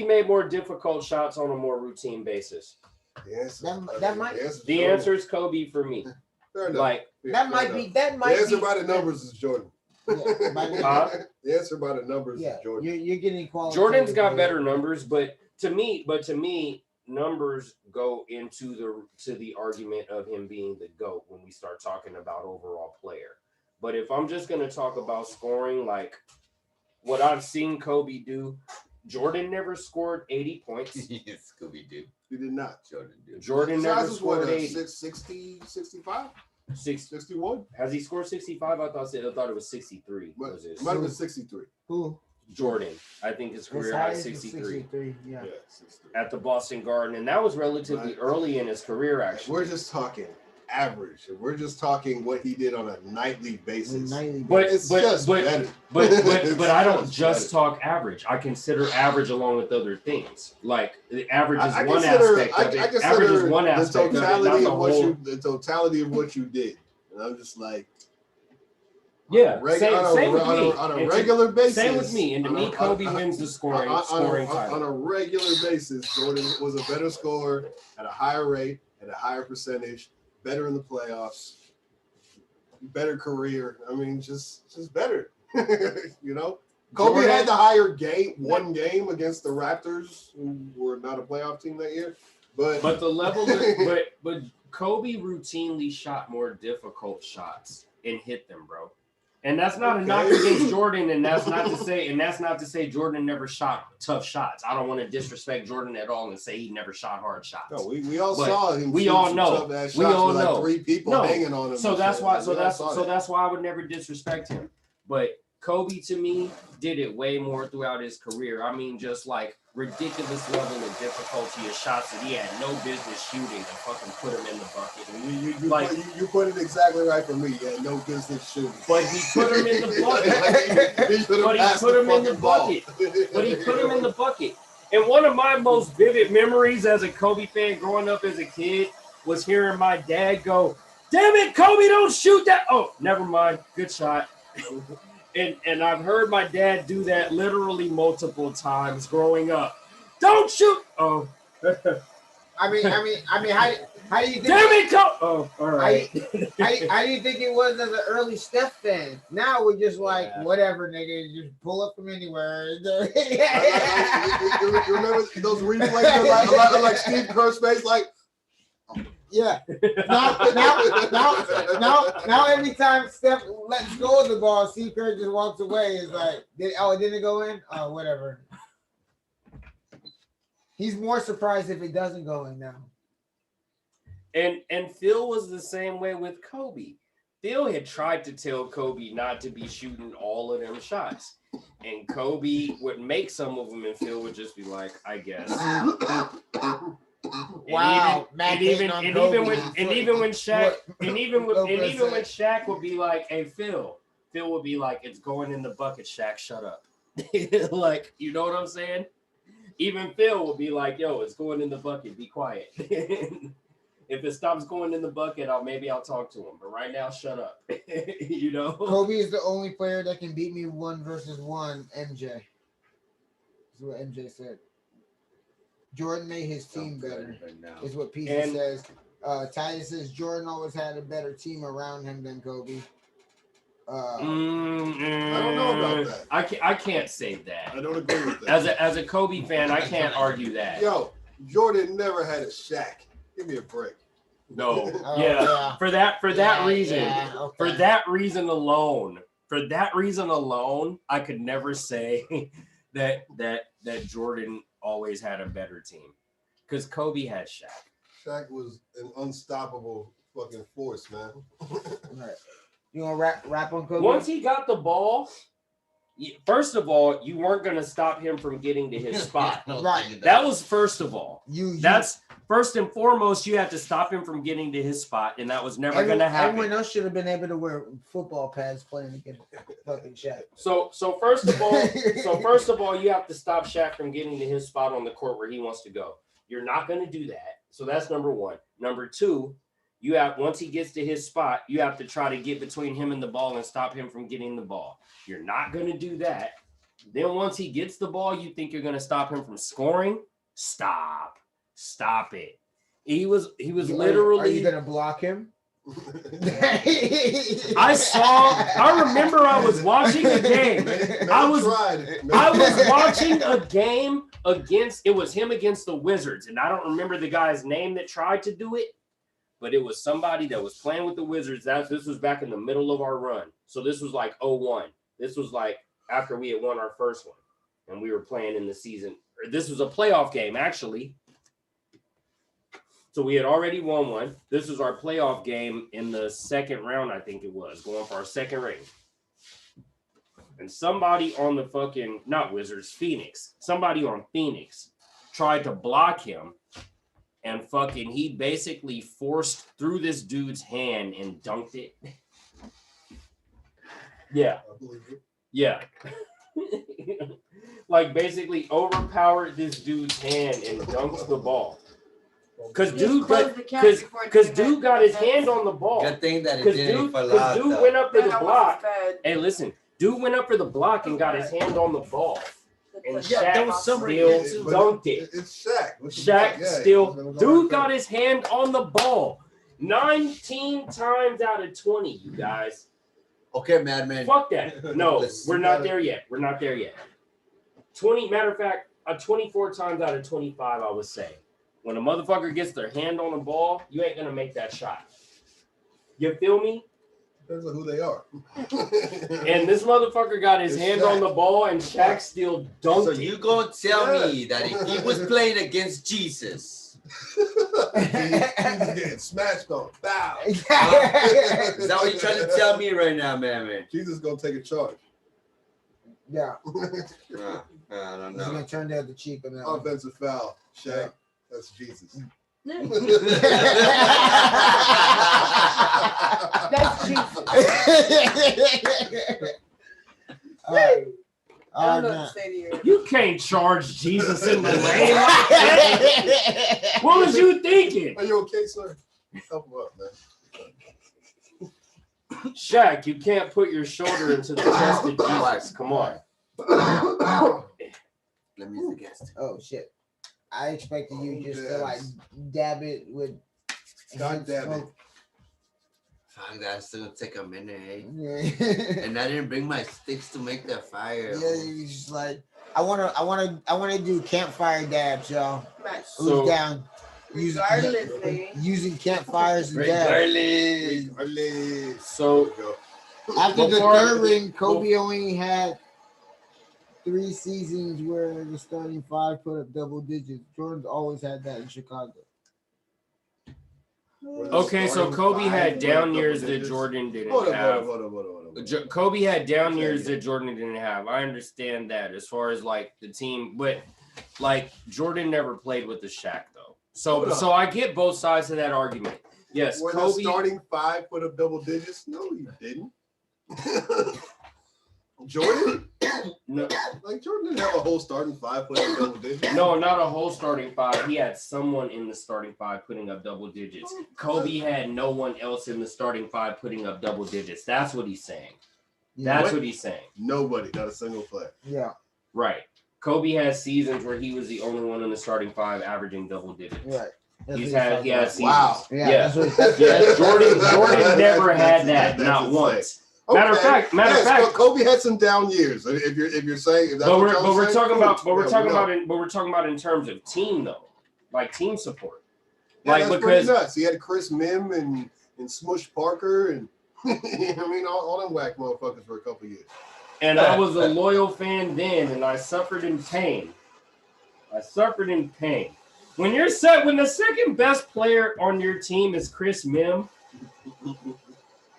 M: made more difficult shots on a more routine basis. The answer is Kobe for me.
L: Fair enough.
M: Like
L: the answer by the numbers is Jordan. The answer by the numbers is Jordan.
Q: You're getting quality.
M: Jordan's got better numbers, but to me, numbers go into the argument of him being the GOAT when we start talking about overall player. But if I'm just gonna talk about scoring, like what I've seen Kobe do, Jordan never scored 80 points.
O: Scooby-Doo.
L: He did not.
M: Jordan never scored 80.
L: 60, 65?
M: 61? Has he scored 65? I thought it was 63.
L: It might have been 63.
Q: Who?
M: Jordan. I think his career high 63.
Q: Yeah.
L: 63.
M: At the Boston Garden. And that was relatively early in his career, actually.
L: We're just talking average. We're just talking what he did on a nightly basis.
M: But
L: better.
M: But I don't just talk average. I consider average along with other things. Like the average is one aspect of it. Average is one aspect of it, not the whole.
L: The totality of what you did. And I'm just like,
M: yeah,
L: same with me. On a regular basis.
M: Same with me. And to me, Kobe wins the scoring title.
L: On a regular basis, Jordan was a better scorer at a higher rate, at a higher percentage, better in the playoffs, better career. I mean, just better. You know? Kobe had the higher one game against the Raptors, who were not a playoff team that year. But
M: the level but Kobe routinely shot more difficult shots and hit them, bro. And that's not a knock against Jordan, and that's not to say Jordan never shot tough shots. I don't want to disrespect Jordan at all and say he never shot hard shots.
L: No, we all saw him.
M: We all know. We all know.
L: Like 3 people hanging on him.
M: So that's why I would never disrespect him. But Kobe to me did it way more throughout his career. I mean, just like ridiculous level of difficulty of shots that he had no business shooting and fucking put him in the bucket.
L: You put it exactly right for me. He had no business shooting.
M: But he put him in the bucket. But he put him in the bucket. And one of my most vivid memories as a Kobe fan growing up as a kid was hearing my dad go, "Damn it, Kobe, don't shoot that." Oh, never mind. Good shot. And I've heard my dad do that literally multiple times growing up. Don't shoot. Oh.
Q: I mean, how do you think?
M: Damn it, oh, all right.
Q: How do you think it was as an early Steph fan? Now we're just like, whatever, nigga, just pull up from anywhere.
L: You remember those replays like Steve Kerr's face, like.
Q: Yeah. Now, every time Steph lets go of the ball, Steve Kerr just walks away. It's like, it didn't go in? Oh, whatever. He's more surprised if it doesn't go in now.
M: And Phil was the same way with Kobe. Phil had tried to tell Kobe not to be shooting all of them shots. And Kobe would make some of them, and Phil would just be like, I guess.
Q: Wow,
M: and even when Shaq would be like, "Hey Phil," Phil would be like, "It's going in the bucket, Shaq. Shut up." Like, you know what I'm saying? Even Phil would be like, "Yo, it's going in the bucket. Be quiet." If it stops going in the bucket, I'll talk to him. But right now, shut up. You know.
Q: Kobe is the only player that can beat me 1-1. MJ. That's what MJ said. Jordan made his team better, is what Pizza says. Titus says Jordan always had a better team around him than Kobe.
L: I don't know about that.
M: I can't say that.
L: I don't agree with that.
M: As a Kobe fan, I can't argue that.
L: Yo, Jordan never had a Shaq. Give me a break.
M: No. Yeah. For that reason. Okay. For that reason alone, I could never say that Jordan always had a better team, because Kobe had Shaq.
L: Shaq was an unstoppable fucking force, man.
Q: Right. You want to rap on Kobe?
M: Once he got the ball, first of all, you weren't going to stop him from getting to his spot.
Q: Right.
M: That was first of all. That's first and foremost. You had to stop him from getting to his spot, and that was never going to happen.
Q: Everyone else should have been able to wear football pads playing against fucking Shaq.
M: So first of all, you have to stop Shaq from getting to his spot on the court where he wants to go. You're not going to do that. So that's number one. Number two, once he gets to his spot, you have to try to get between him and the ball and stop him from getting the ball. You're not going to do that. Then once he gets the ball, you think you're going to stop him from scoring? Stop it. He was literally.
Q: Are you going to block him?
R: I remember I was watching a game. I was watching a game against, it was him against the Wizards, and I don't remember the guy's name that tried to do it, but it was somebody that was playing with the Wizards. This was back in the middle of our run. So this was like 01. This was like after we had won our first one, and we were playing in the season. This was a playoff game, actually. So we had already won one. This was our playoff game in the second round, I think it was, going for our second ring. And somebody on the fucking, not Wizards, Phoenix. Somebody on Phoenix tried to block him. And fucking, he basically forced through this dude's hand and dunked it. Yeah. Yeah. Like basically overpowered this dude's hand and dunked the ball. Cause dude got his hand on the ball.
O: Good thing that it didn't fall out.
R: Dude went up for the block. Hey, listen, dude went up for the block and got his hand on the ball. And Shaq still dunked it.
L: It's Shaq.
R: Shaq still, dude got his hand on the ball 19 times out of 20, you guys.
O: Okay, Madman.
R: Fuck that. No, we're not there yet. We're not there yet. 20, matter of fact, 24 times out of 25, I would say. When a motherfucker gets their hand on the ball, you ain't gonna make that shot. You feel me?
L: Depends on who they are.
R: And this motherfucker got his hand on the ball, and Shaq still dunked it.
O: So you gonna tell me that if he was playing against Jesus,
L: he's getting smashed on. Bow.
O: Is that what you're trying to tell me right now, man?
L: Jesus gonna take a charge.
Q: Yeah.
O: I don't
Q: He's
O: know.
Q: gonna turn the other cheek on that.
L: Offensive foul, Shaq. That's Jesus.
P: That's Jesus.
Q: I don't know what to say to you.
R: You can't charge Jesus in the lane like that. What was you thinking?
L: Are you okay, sir? Help him up, man.
R: Shaq, you can't put your shoulder into the chest of Jesus. Come on.
O: Let me use the guest.
Q: Oh shit. I expected you just to like dab it with.
L: God damn it.
O: Fuck, that's still gonna take a minute, eh?
Q: Yeah.
O: And I didn't bring my sticks to make the fire.
Q: Yeah, you just like I wanna do campfire dabs, y'all.
R: So-
Q: Who's down? Using campfires and dabs.
L: Regardless.
R: So
Q: After the
R: before-
Q: third ring, Kobe only had 3 seasons where the starting 5 put up double digits. Jordan's always had that in Chicago.
R: Okay, so Kobe had down years that Jordan didn't have.
L: Hold on.
R: Kobe had down years that Jordan didn't have. I understand that as far as like the team, but like Jordan never played with the Shaq though. So I get both sides of that argument. Yes,
L: When
R: Kobe.
L: the starting 5 put up double digits? No, you didn't. Jordan?
R: No.
L: Like Jordan didn't have a whole starting 5 put up double digits.
R: No, not a whole starting 5. He had someone in the starting 5 putting up double digits. Kobe had no one else in the starting 5 putting up double digits. That's what he's saying. That's what he's saying.
L: Nobody, not a single player.
Q: Yeah.
R: Right. Kobe has seasons where he was the only one in the starting 5 averaging double digits.
Q: Right.
R: He has seasons.
L: Wow.
R: Yeah. Jordan never had that, not once. Matter of fact,
L: Kobe had some down years. If you're saying, if that's
R: but
L: what
R: we're talking about,
L: we're
R: talking about in terms of team though, like team support.
L: Yeah,
R: like
L: that's
R: because
L: pretty nuts. He had Chris Mim and Smush Parker and I mean all them whack motherfuckers for a couple years.
R: and I was a loyal fan then, and I suffered in pain. When the second best player on your team is Chris Mim,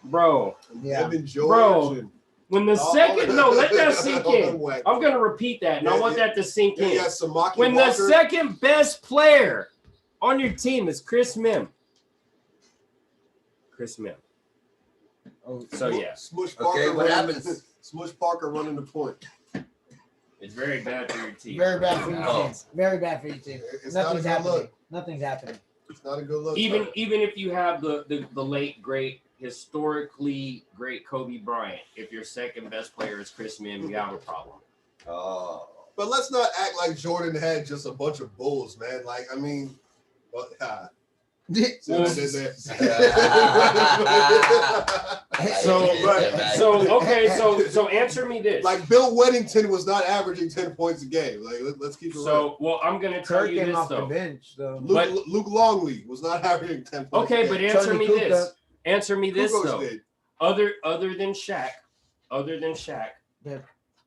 R: bro.
Q: Yeah.
R: Bro. When the second, let that sink in. I'm gonna repeat that, and I want that to sink in. When the second best player on your team is Chris Mim. So yeah.
L: Smush Parker
O: what happens?
L: Smush Parker running the point.
R: It's very bad for your team.
Q: Very bad for your team. Very bad for your team.
L: It's
Q: Nothing's
L: not a good
Q: happening.
L: look.
Q: Nothing's happening.
L: It's not a good look.
R: Even if you have the late great, historically great Kobe Bryant, if your second best player is Chris Mim, you have a problem.
O: Oh.
L: But let's not act like Jordan had just a bunch of bulls, man. Like, I mean,
R: So answer me this.
L: Like Bill Weddington was not averaging 10 points a game. Like let's keep it real.
R: Well, I'm gonna tell you this though.
L: Luke Longley was not averaging 10 points.
R: Okay, but answer me this. Answer me this though. Other than Shaq,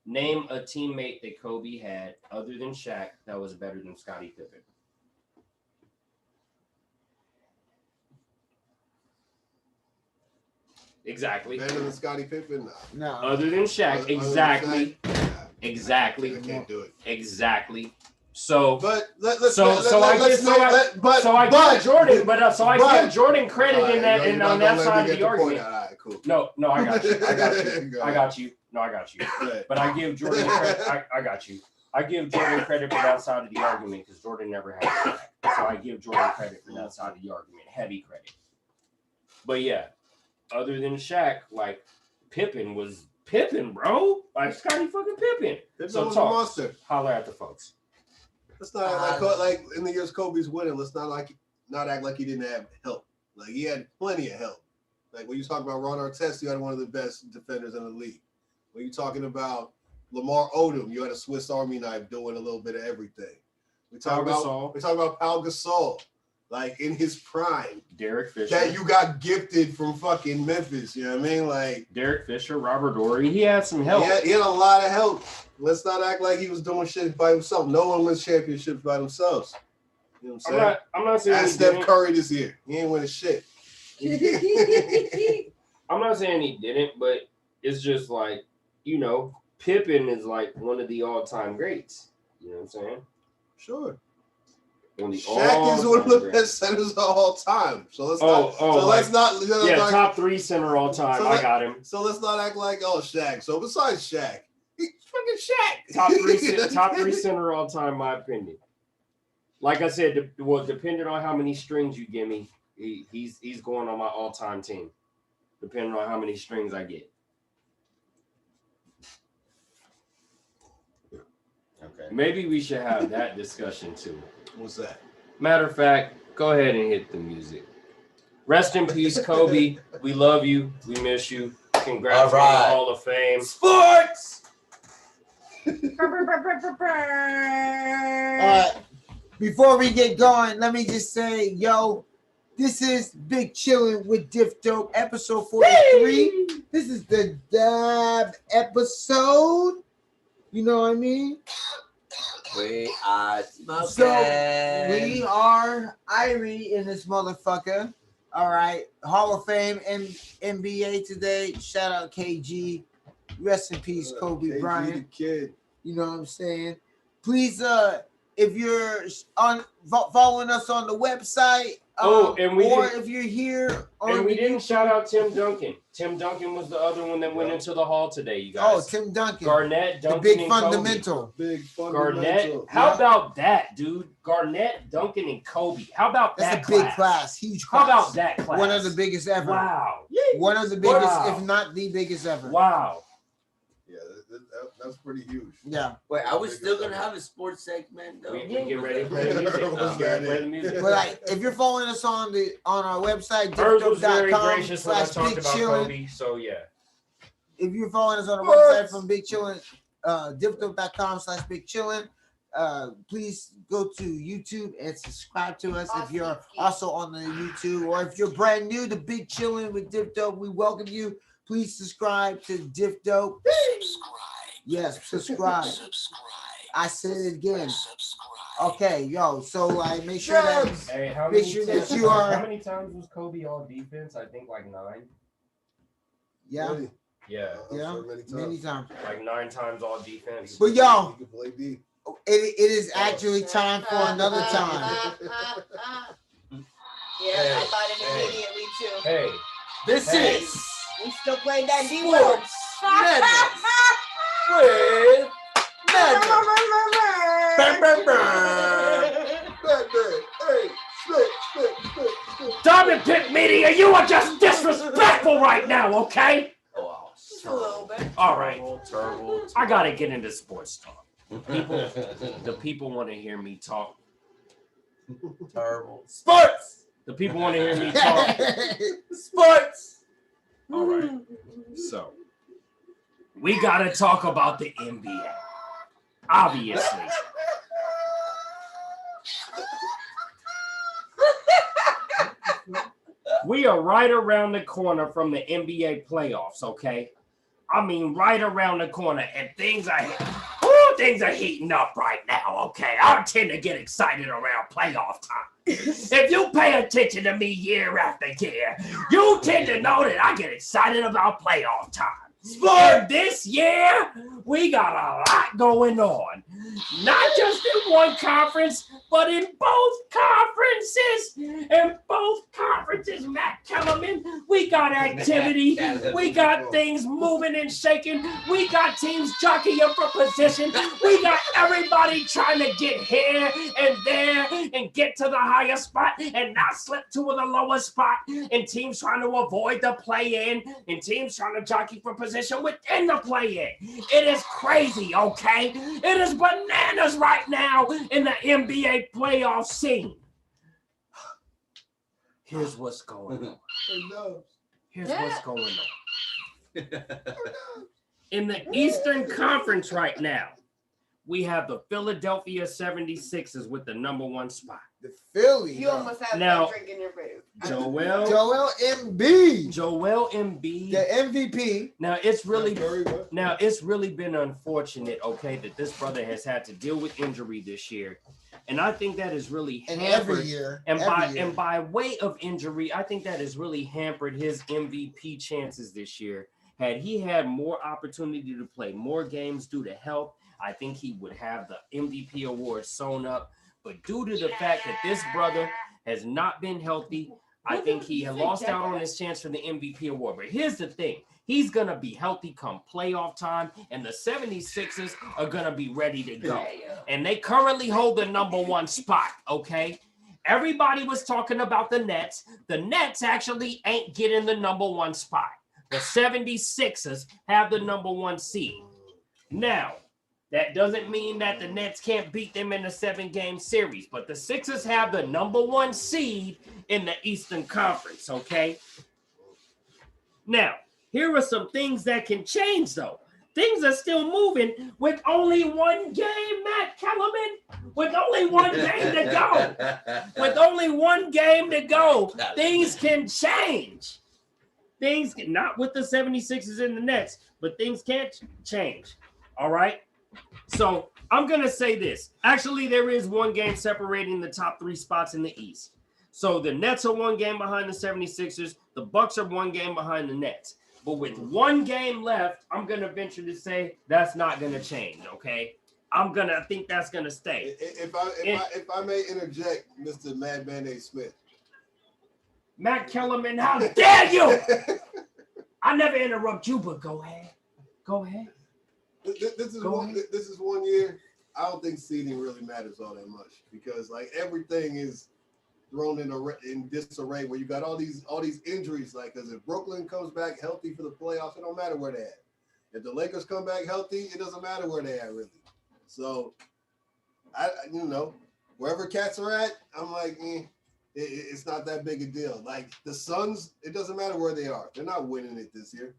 R: name a teammate that Kobe had other than Shaq that was better than Scottie Pippen. Exactly.
L: Better than Scottie Pippen?
Q: No.
R: Other than Shaq, exactly.
L: Exactly. I can't do it.
R: Exactly. So, I give Jordan credit on that side of the argument.
L: Right, cool.
R: No, I got you. But I give Jordan credit. I got you. I give Jordan credit for that side of the argument because Jordan never had Shaq. So I give Jordan credit for that side of the argument. Heavy credit. But yeah, other than Shaq, like Pippen was Pippen, bro. Like Scottie fucking Pippen.
L: So was a monster.
R: Holler at the folks.
L: Let's not like in the years Kobe's winning. Let's not act like he didn't have help. Like he had plenty of help. Like when you talk about Ron Artest, you had one of the best defenders in the league. When you're talking about Lamar Odom, you had a Swiss Army knife doing a little bit of everything. We talk about Pau Gasol, like in his prime.
R: Derek Fisher.
L: That you got gifted from fucking Memphis. You know what I mean? Like
R: Derek Fisher, Robert Horry. He had some help.
L: He had a lot of help. Let's not act like he was doing shit by himself. No one wins championships by themselves. You know what I'm saying?
R: I'm not saying
L: Steph Curry this year. He ain't winning shit.
R: I'm not saying he didn't, but it's just like, you know, Pippen is like one of the all-time greats. You know what I'm saying?
L: Sure.
R: Shaq
L: is one of the best centers of all time. So let's
R: top 3 center all time. I got him.
L: So let's not act like Shaq. So besides Shaq, he's fucking Shaq.
R: Top three center all time, my opinion. Like I said, depending on how many strings you give me, he's going on my all-time team. Depending on how many strings I get.
L: Okay.
R: Maybe we should have that discussion too.
L: What's that?
R: Matter of fact, go ahead and hit the music. Rest in peace, Kobe. We love you. We miss you. Congrats on the Hall of Fame.
Q: Sports! Before we get going, let me just say, yo, this is Big Chillin' with Diff Dope, episode 43. This is the dab episode. You know what I mean?
O: We are smoking.
Q: So we are Irie in this motherfucker. All right. Hall of Fame and NBA today. Shout out KG. Rest in peace, Kobe Bryant.
L: The kid.
Q: You know what I'm saying? Please, if you're following us on the website, if you're here,
R: and we didn't shout out Tim Duncan. Tim Duncan was the other one that went into the hall today, you guys.
Q: Oh, Tim Duncan.
R: Garnett, Duncan,
Q: the big
R: and
Q: fundamental.
R: Kobe. Big fundamental. Garnett. How about that, dude? Garnett, Duncan, and Kobe. How about that?
Q: That's a big class, huge class.
R: How about that class?
Q: One of the biggest ever.
R: Wow.
Q: One of the biggest, if not the biggest ever.
R: Wow.
L: Yeah, that's pretty huge.
Q: Yeah.
O: Wait, are we still gonna have a sports segment though?
R: We get ready to play the music.
Q: But like, if you're following us on our website,
R: Hers was very gracious when I talked about Kobe, so yeah.
Q: If you're following us on the website from Big Chillin, diffdope.com/Big Chillin, please go to YouTube and subscribe to us if you're also on the YouTube, or if you're brand new to Big Chillin with Diff Dope, we welcome you. Please subscribe to Diff Dope. Yes, subscribe. I said it again. Okay, yo. So like, make sure that you are.
R: How many times was Kobe all defense? I think like 9.
Q: Yeah.
L: Really?
R: Yeah.
Q: Yeah. Many times.
R: Like 9 times all defense.
Q: But yo,
L: You can play D.
Q: it is actually time for another time.
P: Yeah, I thought it immediately too.
R: Hey.
Q: This is.
P: We still playing that D
Q: Sports
R: Diamond Pit Media, you are just disrespectful right now, okay?
P: Just a little bit.
R: All right. Terrible. I gotta get into sports talk. The people want to hear me talk.
O: Terrible.
Q: Sports.
R: The people want to hear me talk.
Q: Sports.
R: All right. So we gotta talk about the NBA. Obviously. We are right around the corner from the NBA playoffs, okay? I mean, right around the corner, and things are heating up right now, okay? I tend to get excited around playoff time. If you pay attention to me year after year, you tend to know that I get excited about playoff time. And this year, we got a lot going on. Not just in one conference, but in both conferences. In both conferences, Matt Kellerman, we got activity. We got things moving and shaking. We got teams jockeying for position. We got everybody trying to get here and there and get to the higher spot and not slip to the lower spot. And teams trying to avoid the play-in and teams trying to jockey for position within the play-in. It is crazy, okay? It is bananas right now in the NBA playoff scene. Here's what's going on. Here's what's going on. In the Eastern Conference right now, we have the Philadelphia 76ers with the #1 spot.
Q: The Philly.
P: You almost have
R: Now,
P: that drink in your face.
Q: Joel Embiid.
R: Joel Embiid.
Q: The MVP.
R: Now it's really been unfortunate, okay, that this brother has had to deal with injury this year. And I think that has really hampered
Q: every year.
R: And by way of injury, I think that has really hampered his MVP chances this year. Had he had more opportunity to play more games due to health, I think he would have the MVP award sewn up. But due to the fact that this brother has not been healthy, I think he had lost out on his chance for the MVP award. But here's the thing. He's going to be healthy come playoff time, and the 76ers are going to be ready to go. And they currently hold the #1 spot, okay? Everybody was talking about the Nets. The Nets actually ain't getting the #1 spot. The 76ers have the #1 seed. Now, that doesn't mean that the Nets can't beat them in a 7-game series, but the Sixers have the #1 seed in the Eastern Conference, okay? Now, here are some things that can change, though. Things are still moving with only one game, Matt Kellerman. With only one game to go. With only one game to go, things can change. Things, not with the 76ers and the Nets, but things can't change, all right? So I'm going to say this. Actually, there is one game separating the top 3 spots in the East. So the Nets are 1 game behind the 76ers. The Bucks are 1 game behind the Nets. But with 1 game left, I'm going to venture to say that's not going to change, okay? I think that's going to stay.
L: If I may interject, Mr. Mad Band-Aid Smith.
R: Matt Kellerman, how dare you? I never interrupt you, but go ahead. Go ahead.
L: This is 1 year. I don't think seeding really matters all that much because like everything is thrown in disarray where you got all these injuries. Like, because if Brooklyn comes back healthy for the playoffs, it don't matter where they're at. If the Lakers come back healthy, it doesn't matter where they're at really. So, wherever cats are at, I'm like, it's not that big a deal. Like the Suns, it doesn't matter where they are. They're not winning it this year.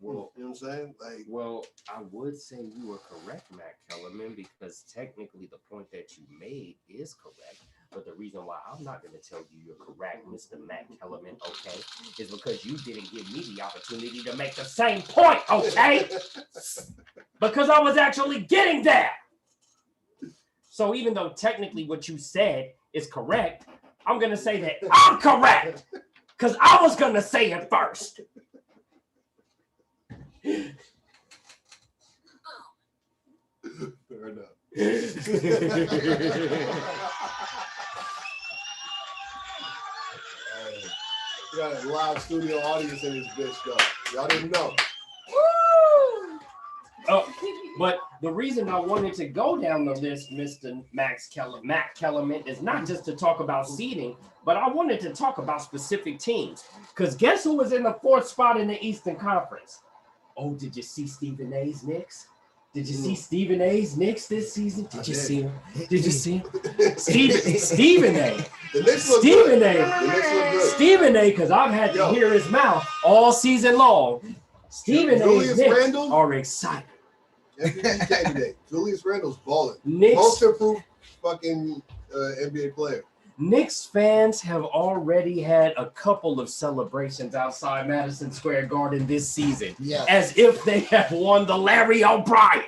L: Well, you know what I'm saying?
R: Well, I would say you were correct, Matt Kellerman, because technically the point that you made is correct. But the reason why I'm not going to tell you you're correct, Mr. Matt Kellerman, okay, is because you didn't give me the opportunity to make the same point, okay? Because I was actually getting there. So even though technically what you said is correct, I'm going to say that I'm correct because I was going to say it first.
L: Fair enough. We got a live studio audience in this bitch, though. Y'all didn't know.
R: Woo! Oh, but the reason I wanted to go down the list, Mr. Matt Kellerman, is not just to talk about seeding, but I wanted to talk about specific teams. Because guess who was in the 4th spot in the Eastern Conference? Oh, did you see Stephen A's Knicks? Did you see Stephen A's Knicks this season? Did you see him? Did you see him? Stephen A. Stephen A. Because I've had to hear his mouth all season long. Stephen A's Knicks are excited.
L: MVP candidate. Julius Randle's balling.
R: Knicks,
L: most improved fucking NBA player.
R: Knicks fans have already had a couple of celebrations outside Madison Square Garden this season, as if they have won the Larry O'Brien.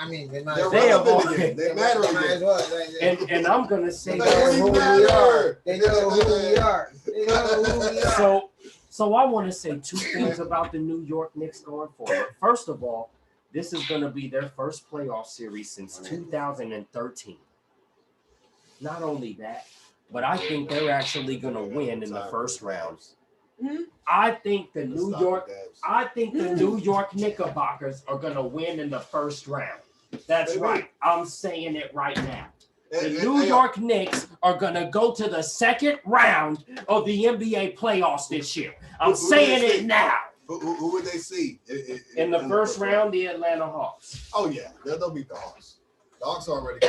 B: I mean, they
L: matter.
R: And I'm gonna say
B: they know who we are. They know who we are. They know who we are.
R: So I want to say two things about the New York Knicks going forward. First of all, this is going to be their first playoff series since 2013. Not only that, but I think they're actually going to win in the first round. I think the New York Knickerbockers are going to win in the first round. That's right. I'm saying it right now. The New York Knicks are going to go to the second round of the NBA playoffs this year. I'm saying it now.
L: Who would they see?
R: In the first round, the Atlanta Hawks.
L: Oh, yeah. They'll beat the Hawks. The Hawks are already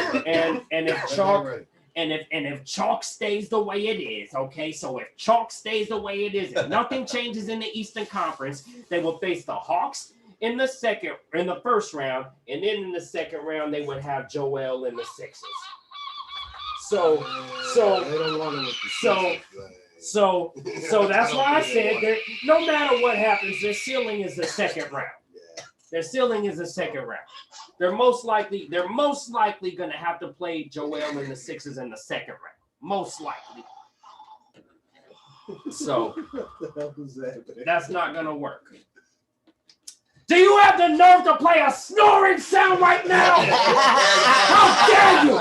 R: And if chalk stays the way it is, okay? So if chalk stays the way it is, if nothing changes in the Eastern Conference, they will face the Hawks in the first round, and then in the second round they would have Joel in the Sixers. So that's why I said that no matter what happens, their ceiling is the second round. Their ceiling is the second round. They're most likely going to have to play Joel in the Sixers in the second round. Most likely. So that's not going to work. Do you have the nerve to play a snoring sound right now? How dare you?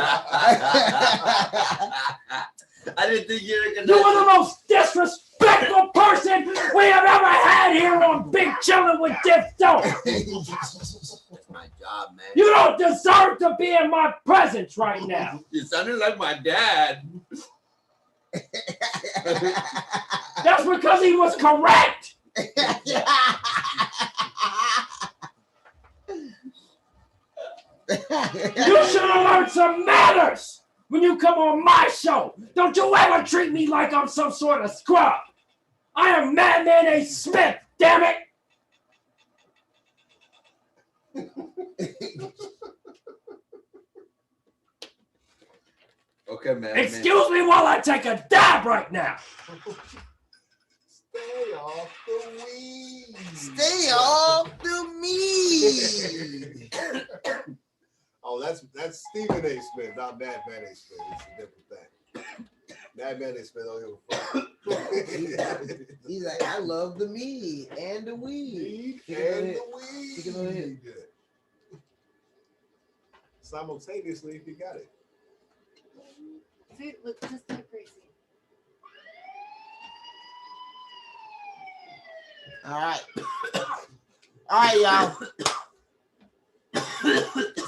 O: I didn't think you were going to.
R: You are the most disrespectful person we have ever had here on Big Chillin with Diff.
O: That's my job, man.
R: You don't deserve to be in my presence right now.
O: You sounded like my dad.
R: That's because he was correct. You should have learned some manners when you come on my show. Don't you ever treat me like I'm some sort of scrub. I am Madman A. Smith, damn it.
O: Okay, man.
R: Excuse me while I take a dab right now.
L: Stay off the weed.
B: Stay off the meat.
L: Oh, that's Stephen A. Smith, not Madman A. Smith. It's a different thing. Madman A. Smith don't give a fuck.
B: He's like, I love the meat and the weed.
L: Simultaneously, if you got it.
P: Look, just go crazy.
B: All right, y'all.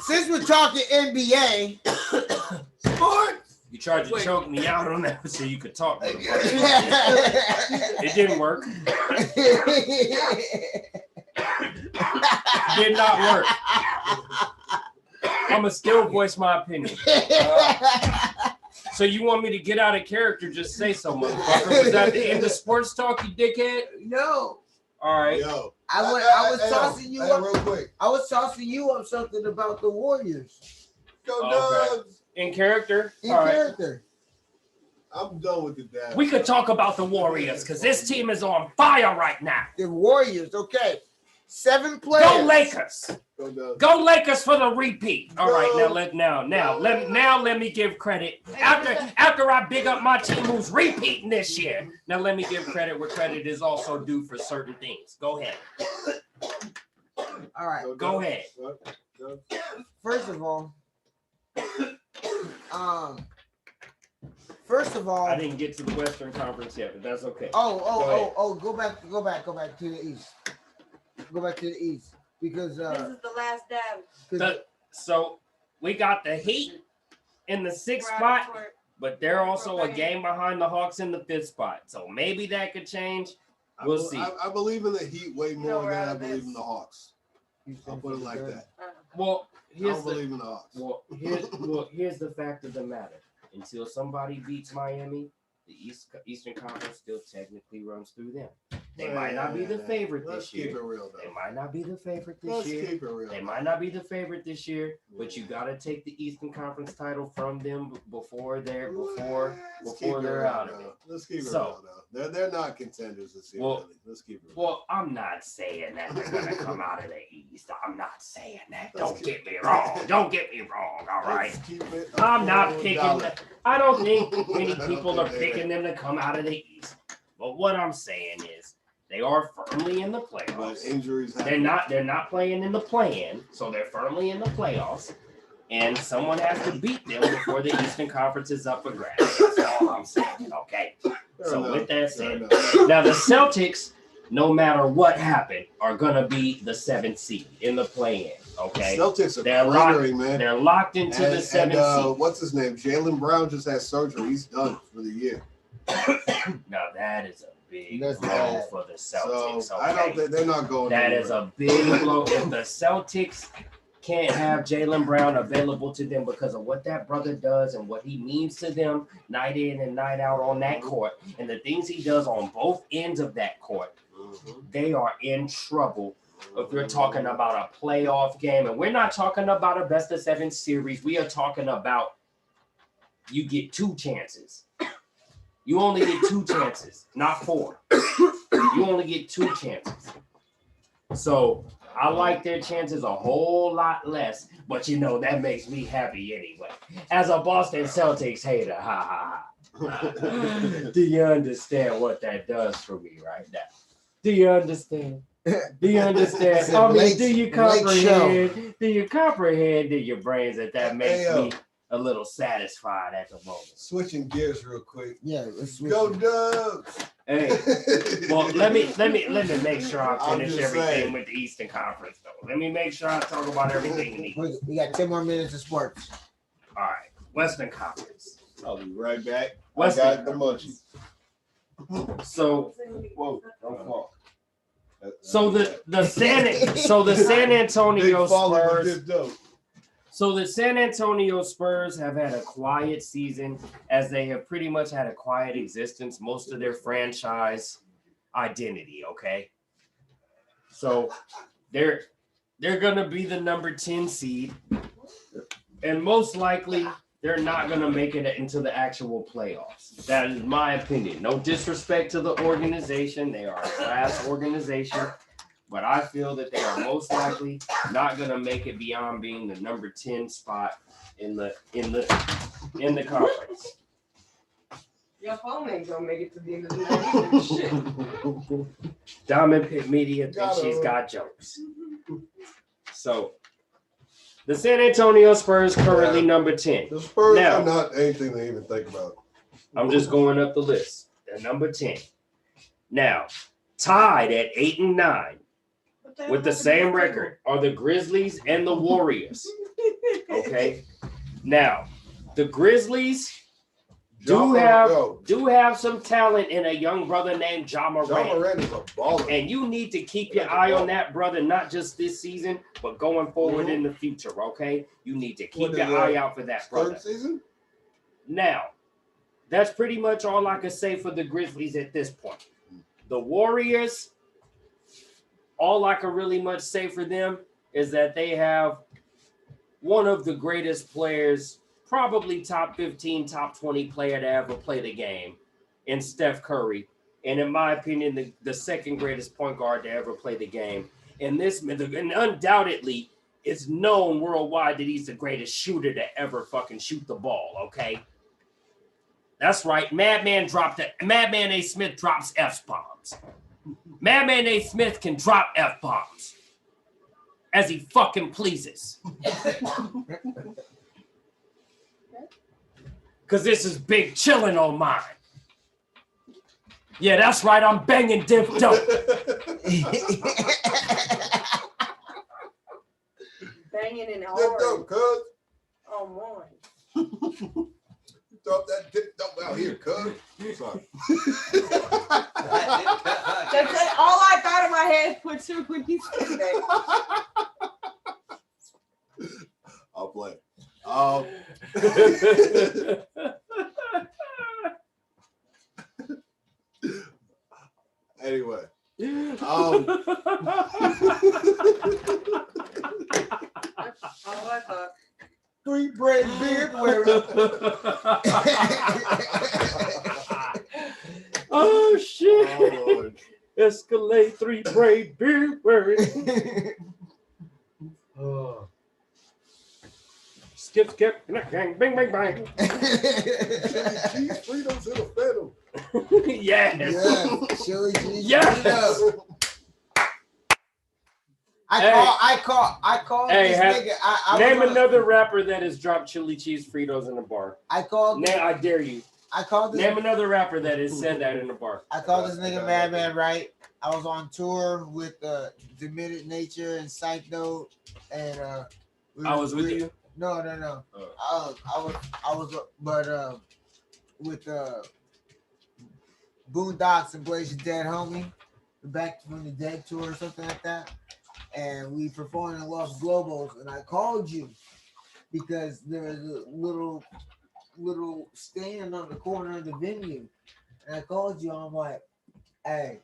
B: Since we're talking NBA,
R: sports. You tried to choke me out on that so you could talk. It didn't work. It did not work. I'm going to still voice my opinion. So you want me to get out of character? Just say so, motherfucker. Was that the end of sports talk, you dickhead?
B: No.
R: All right.
L: Yo,
B: I was tossing you up
L: real quick.
B: I was tossing you up something about the Warriors.
L: Go Dubs.
R: In character.
B: In character.
L: I'm done with the dad.
R: We could talk about the Warriors because this team is on fire right now.
B: The Warriors, okay. 7 players.
R: Go Lakers. Go Lakers for the repeat. All right, let me give credit. After I big up my team who's repeating this year, now let me give credit where credit is also due for certain things. Go ahead.
B: All right.
R: Go ahead.
B: First of all,
R: I didn't get to the Western Conference yet, but that's okay.
B: Go back to the East. Go back to the East because
P: this is the last dab.
R: So we got the Heat in the 6th spot, but they're also a game behind the Hawks in the 5th spot. So maybe that could change. We'll see.
L: I believe in the Heat way more than I believe in the Hawks. I'll put it like that.
R: Well,
L: I don't believe in the odds.
M: Here's the fact of the matter. Until somebody beats Miami, the Eastern Conference still technically runs through them. They might not be the favorite this year.
L: Keep it real, though.
M: They might not be the favorite this
L: Let's
M: year.
L: keep it real.
M: They might not be the favorite this year, but you got to take the Eastern Conference title from them before they're out of it.
L: Let's keep it real, though. They're not contenders this year. Really. Let's keep it real.
M: Well, I'm not saying that they're gonna come out of the East. I'm not saying that. Don't get me wrong. Don't get me wrong. All right. I'm not picking. I don't think many people are picking them to come out of the East. But what I'm saying is, they are firmly in the playoffs.
L: But injuries
M: happen. They're not playing in the play-in, so they're firmly in the playoffs. And someone has to beat them before the Eastern Conference is up for grabs. That's all I'm saying. Okay. So with that said, now the Celtics, no matter what happened, are gonna be the 7th seed in the play-in. Okay.
L: Celtics are
M: locked,
L: man.
M: They're locked into the 7th seed.
L: What's his name? Jaylen Brown just had surgery. He's done for the year.
M: Now that is a big blow for the Celtics.
L: So I don't think they're not going.
M: That is a big blow. If the Celtics can't have Jaylen Brown available to them because of what that brother does and what he means to them night in and night out on that court, and the things he does on both ends of that court, they are in trouble. If we're talking about a playoff game, and we're not talking about a best of 7 series, we are talking about you get 2 chances. You only get 2 chances, not 4. You only get 2 chances. So I like their chances a whole lot less, but that makes me happy anyway. As a Boston Celtics hater, ha ha ha. Do you understand what that does for me right now? Do you understand? Do you understand? I mean, do you comprehend? Do you comprehend in your brains that makes me a little satisfied at the moment?
L: Switching gears real quick.
Q: Yeah, let's
L: go Dubs.
M: Hey, well, let me make sure I finish everything with the Eastern Conference though. Let me make sure I talk about everything.
Q: We got 10 more minutes of sports.
M: All right, Western Conference.
L: I'll be right back.
M: Western
L: I got the munchies.
M: So,
L: whoa, don't fall.
M: So the San Antonio Spurs. So the San Antonio Spurs have had a quiet season, as they have pretty much had a quiet existence, most of their franchise identity, okay? So they're gonna be the number 10 seed, and most likely they're not gonna make it into the actual playoffs. That is my opinion. No disrespect to the organization, they are a class organization. But I feel that they are most likely not gonna make it beyond being the number 10 spot in the conference.
P: Your phone ain't gonna make it to the end of the night. Shit.
M: Diamond Pit Media thinks she's got jokes. So the San Antonio Spurs currently number 10.
L: The Spurs are not anything to even think about.
M: I'm just going up the list. They're number 10. Now, tied at 8 and 9. With the same record are the Grizzlies and the Warriors. Okay. Now, the Grizzlies do have some talent in a young brother named Ja Morant.
L: Ja Morant is a baller.
M: And you need to keep your eye on that brother, not just this season, but going forward in the future. Okay. You need to keep your eye out for that brother.
L: Third season?
M: Now, that's pretty much all I can say for the Grizzlies at this point. The Warriors, all I can really much say for them is that they have one of the greatest players, probably top 15, top 20 player to ever play the game in Steph Curry. And in my opinion, the second greatest point guard to ever play the game. And undoubtedly, it's known worldwide that he's the greatest shooter to ever fucking shoot the ball, okay? That's right. Madman A. Smith drops F-bombs. Madman A. Smith can drop F-bombs as he fucking pleases. Because this is big chillin' on mine. Yeah, that's right. I'm banging Diff dope.
P: Banging in
L: Diff
P: hard.
L: dope, cuz.
P: Oh, man.
L: Drop that dip dope out here, cuz. Sorry.
P: That's all I thought in my head. Put two when he said that.
L: Anyway.
P: Oh, I thought.
Q: 3 braid beard wearer.
R: Oh shit!
L: Oh, Lord.
R: Escalade 3 braid beard wearing. Oh. Skip, bang, bang, bang, bang.
L: Cheese Fritos in a phantom.
R: Yes.
Q: Yeah, chili cheese.
R: Yes.
Q: Fritos. I call
R: Hey,
Q: this nigga. I
R: name
Q: was on-
R: another rapper that has dropped chili cheese Fritos in a bar.
Q: I called.
R: I dare you.
Q: I called this.
R: Name another rapper that has said that in a bar.
Q: I called this nigga Madman, right? I was on tour with Diminished Nature and Psych Note, and
R: I was with you.
Q: No. I was, with Boondocks and Blaze Your Dead Homie, the Back from the Dead tour or something like that, and we performed in Los Globos, and I called you because there was a little stand on the corner of the venue, and I called you. I'm like, hey,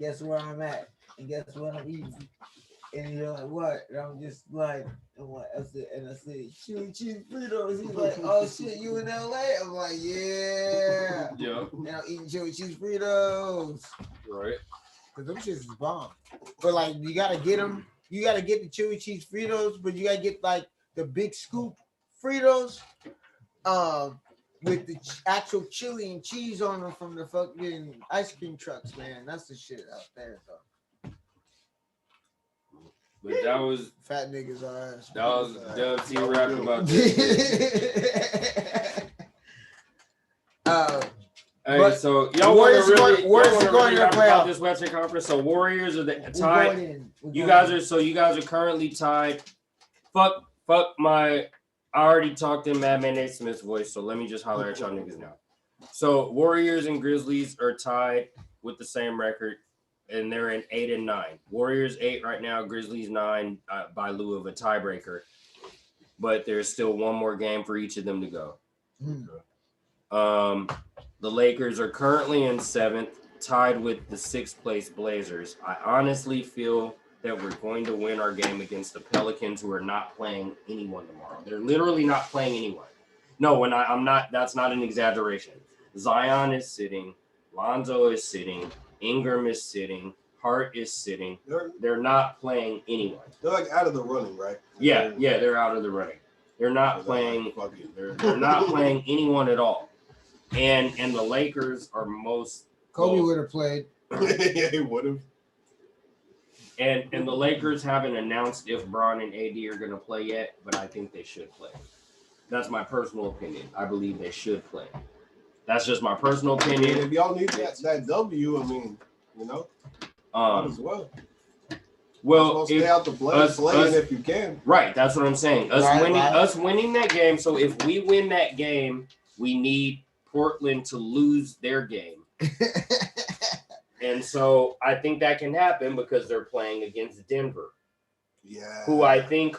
Q: guess where I'm at, and guess what I'm eating, and you're like, what? And I'm just like, I said, chili cheese Fritos. He's like, oh shit, you in LA? I'm like, yeah.
R: Yeah.
Q: And I'm eating chili cheese Fritos.
R: Right.
Q: Cause them shits is bomb. But like, you gotta get them. You gotta get the chili cheese Fritos, but you gotta get like the big scoop Fritos, with the actual chili and cheese on them from the fucking ice cream trucks, man. That's the shit out there, though.
R: But that was
Q: fat niggas are ass.
R: That was Dub T rapping about this. Hey, so y'all want to really rap about this Western Conference? So Warriors are tied. You guys are currently tied. Fuck my. I already talked in Madman Nate Smith's voice, so let me just holler at y'all niggas now. So Warriors and Grizzlies are tied with the same record, and they're in 8 and 9. Warriors 8 right now, Grizzlies 9 by lieu of a tiebreaker, but there's still one more game for each of them to go. The Lakers are currently in 7th, tied with the 6th place Blazers. I honestly feel that we're going to win our game against the Pelicans, who are not playing anyone tomorrow. They're literally not playing anyone. No, I'm not. That's not an exaggeration. Zion is sitting. Lonzo is sitting. Ingram is sitting. Hart is sitting. They're not playing anyone.
L: They're like out of the running, right?
R: Yeah, they're out of the running. They're not playing. They're not playing anyone at all. And the Lakers are most.
Q: Kobe would have played.
L: Yeah, he would have.
R: And the Lakers haven't announced if Bron and AD are going to play yet, but I think they should play. That's my personal opinion. I believe they should play. That's just my personal opinion.
L: If y'all need that W, I mean, you know, might as well.
R: Well,
L: stay out the playing if you can.
R: Right, that's what I'm saying. Us winning that game. So if we win that game, we need Portland to lose their game. And so I think that can happen because they're playing against Denver.
L: Yeah.
R: Who I think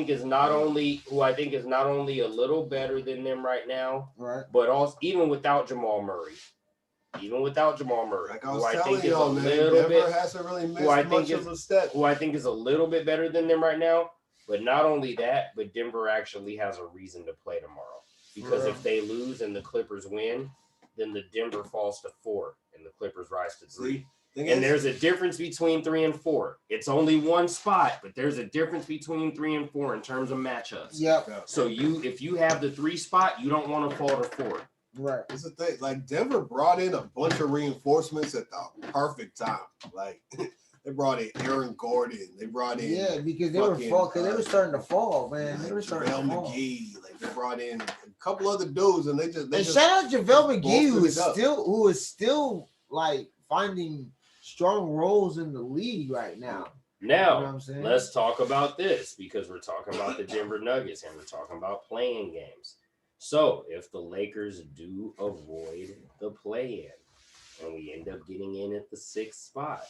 R: is not only a little better than them right now,
Q: right?
R: But also even without Jamal Murray.
L: Like I was
R: who I
L: telling
R: think is
L: y'all,
R: a
L: man,
R: little
L: Denver
R: bit,
L: hasn't really missed
R: who I
L: much
R: think
L: of a step.
R: Who I think is a little bit better than them right now. But not only that, but Denver actually has a reason to play tomorrow. Because if they lose and the Clippers win, then the Denver falls to 4 and the Clippers rise to 3. And there's a difference between 3 and 4. It's only one spot, but there's a difference between 3 and 4 in terms of matchups.
Q: Yep.
R: So if you have the 3 spot, you don't want to fall to 4.
Q: Right.
L: It's the thing. Like Denver brought in a bunch of reinforcements at the perfect time. Like they brought in Aaron Gordon. They brought in
Q: because they were starting to fall, man. They were starting to fall.
L: McGee. Like they brought in a couple other dudes, and they just
Q: shout out JaVale McGee,
L: bolstered
Q: who is still like finding strong roles in the league right now.
R: Now,
Q: you know what I'm saying?
R: Let's talk about this because we're talking about the Denver Nuggets and we're talking about playing games. So, if the Lakers do avoid the play-in and we end up getting in at the 6th spot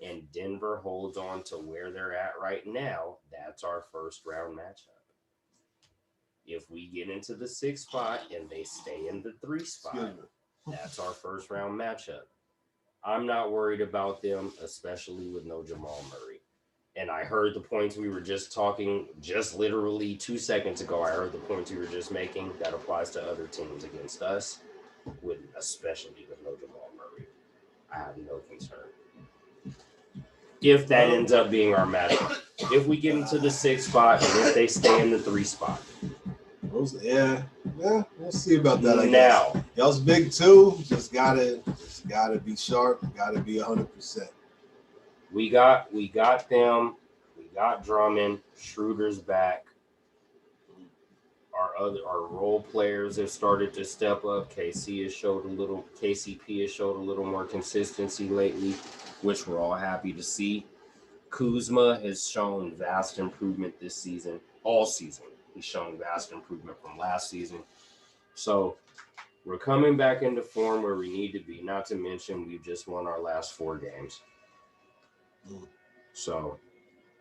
R: and Denver holds on to where they're at right now, that's our first round matchup.
M: If we get into the 6th spot and they stay in the 3 spot, that's our first round matchup. I'm not worried about them, especially with no Jamal Murray. And I heard the points we were just talking, just literally 2 seconds ago. I heard the points we were just making. That applies to other teams against us, especially with no Jamal Murray. I have no concern. If that ends up being our matchup, if we get into the 6th spot and if they stay in the 3 spot.
L: Yeah, we'll see about that. I
M: Now,
L: guess. Y'all's big too. Just gotta be sharp. Gotta be 100%.
M: We got them. We got Drummond. Schroeder's back. Our role players have started to step up. KCP has showed a little more consistency lately, which we're all happy to see. Kuzma has shown vast improvement this season, all season. He's shown vast improvement from last season. So we're coming back into form where we need to be, not to mention we've just won our last 4 games. So,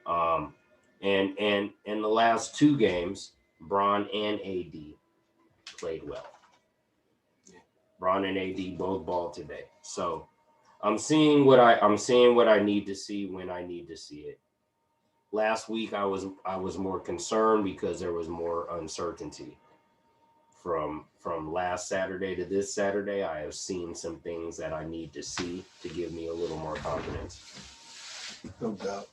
M: and in the last 2 games, Bron and AD played well. Bron and AD both balled today. So I'm seeing what I need to see when I need to see it. Last week I was more concerned because there was more uncertainty. From last Saturday to this Saturday, I have seen some things that I need to see to give me a little more confidence.
L: No doubt.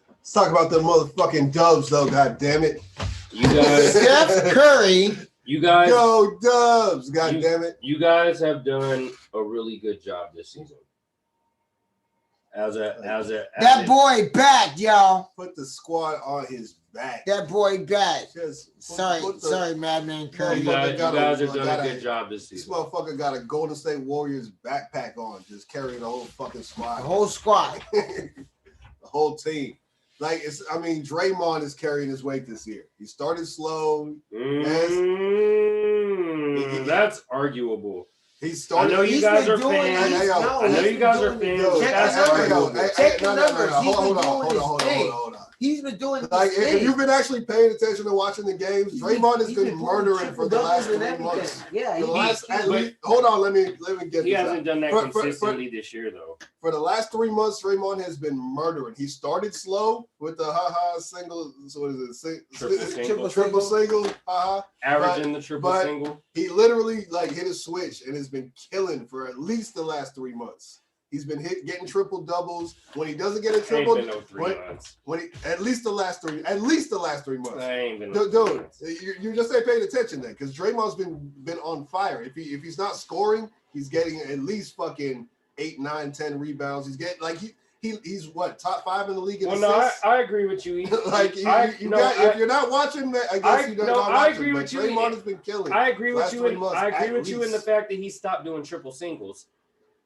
L: Let's talk about the motherfucking Dubs, though. God damn it!
M: You guys,
Q: Steph Curry.
M: You guys,
L: go Dubs! God damn it!
M: You guys have done a really good job this season.
Q: That boy back, y'all.
L: Put the squad on his back.
Q: That boy back.
L: Sorry,
Q: Madman Curry.
M: You guys have done a good job this season.
L: This motherfucker got a Golden State Warriors backpack on, just carrying the whole fucking squad.
Q: The whole squad.
L: The whole team. Like, Draymond is carrying his weight this year. He started slow.
M: That's arguable.
L: He started.
M: I know you guys are fans. I know you guys are fans.
Q: Check the numbers.
L: Hold on.
Q: He's been doing
L: like if you've been actually paying attention and watching the games, Draymond has been murdering for the last 3 months.
Q: Yeah,
L: hold on, let me get.
M: He hasn't done that consistently this year though.
L: For the last 3 months, Draymond has been murdering. He started slow with the single. So what is it? Triple single.
M: Averaging the triple single.
L: He literally hit a switch and has been killing for at least the last 3 months. He's been getting triple doubles. When he doesn't get a triple,
M: ain't been no 3 months.
L: At least the last 3 months.
M: I ain't been
L: dude, you just ain't paying attention then, because Draymond's been on fire. If he's not scoring, he's getting at least fucking 8, 9, 10 rebounds. He's getting he's what, top 5 in the league in assists?
M: I agree with you.
L: If you're not watching that, I guess you're not watching.
M: I agree with you.
L: Draymond has been killing.
M: I agree with you. I agree with
L: you
M: in the fact that he stopped doing triple singles.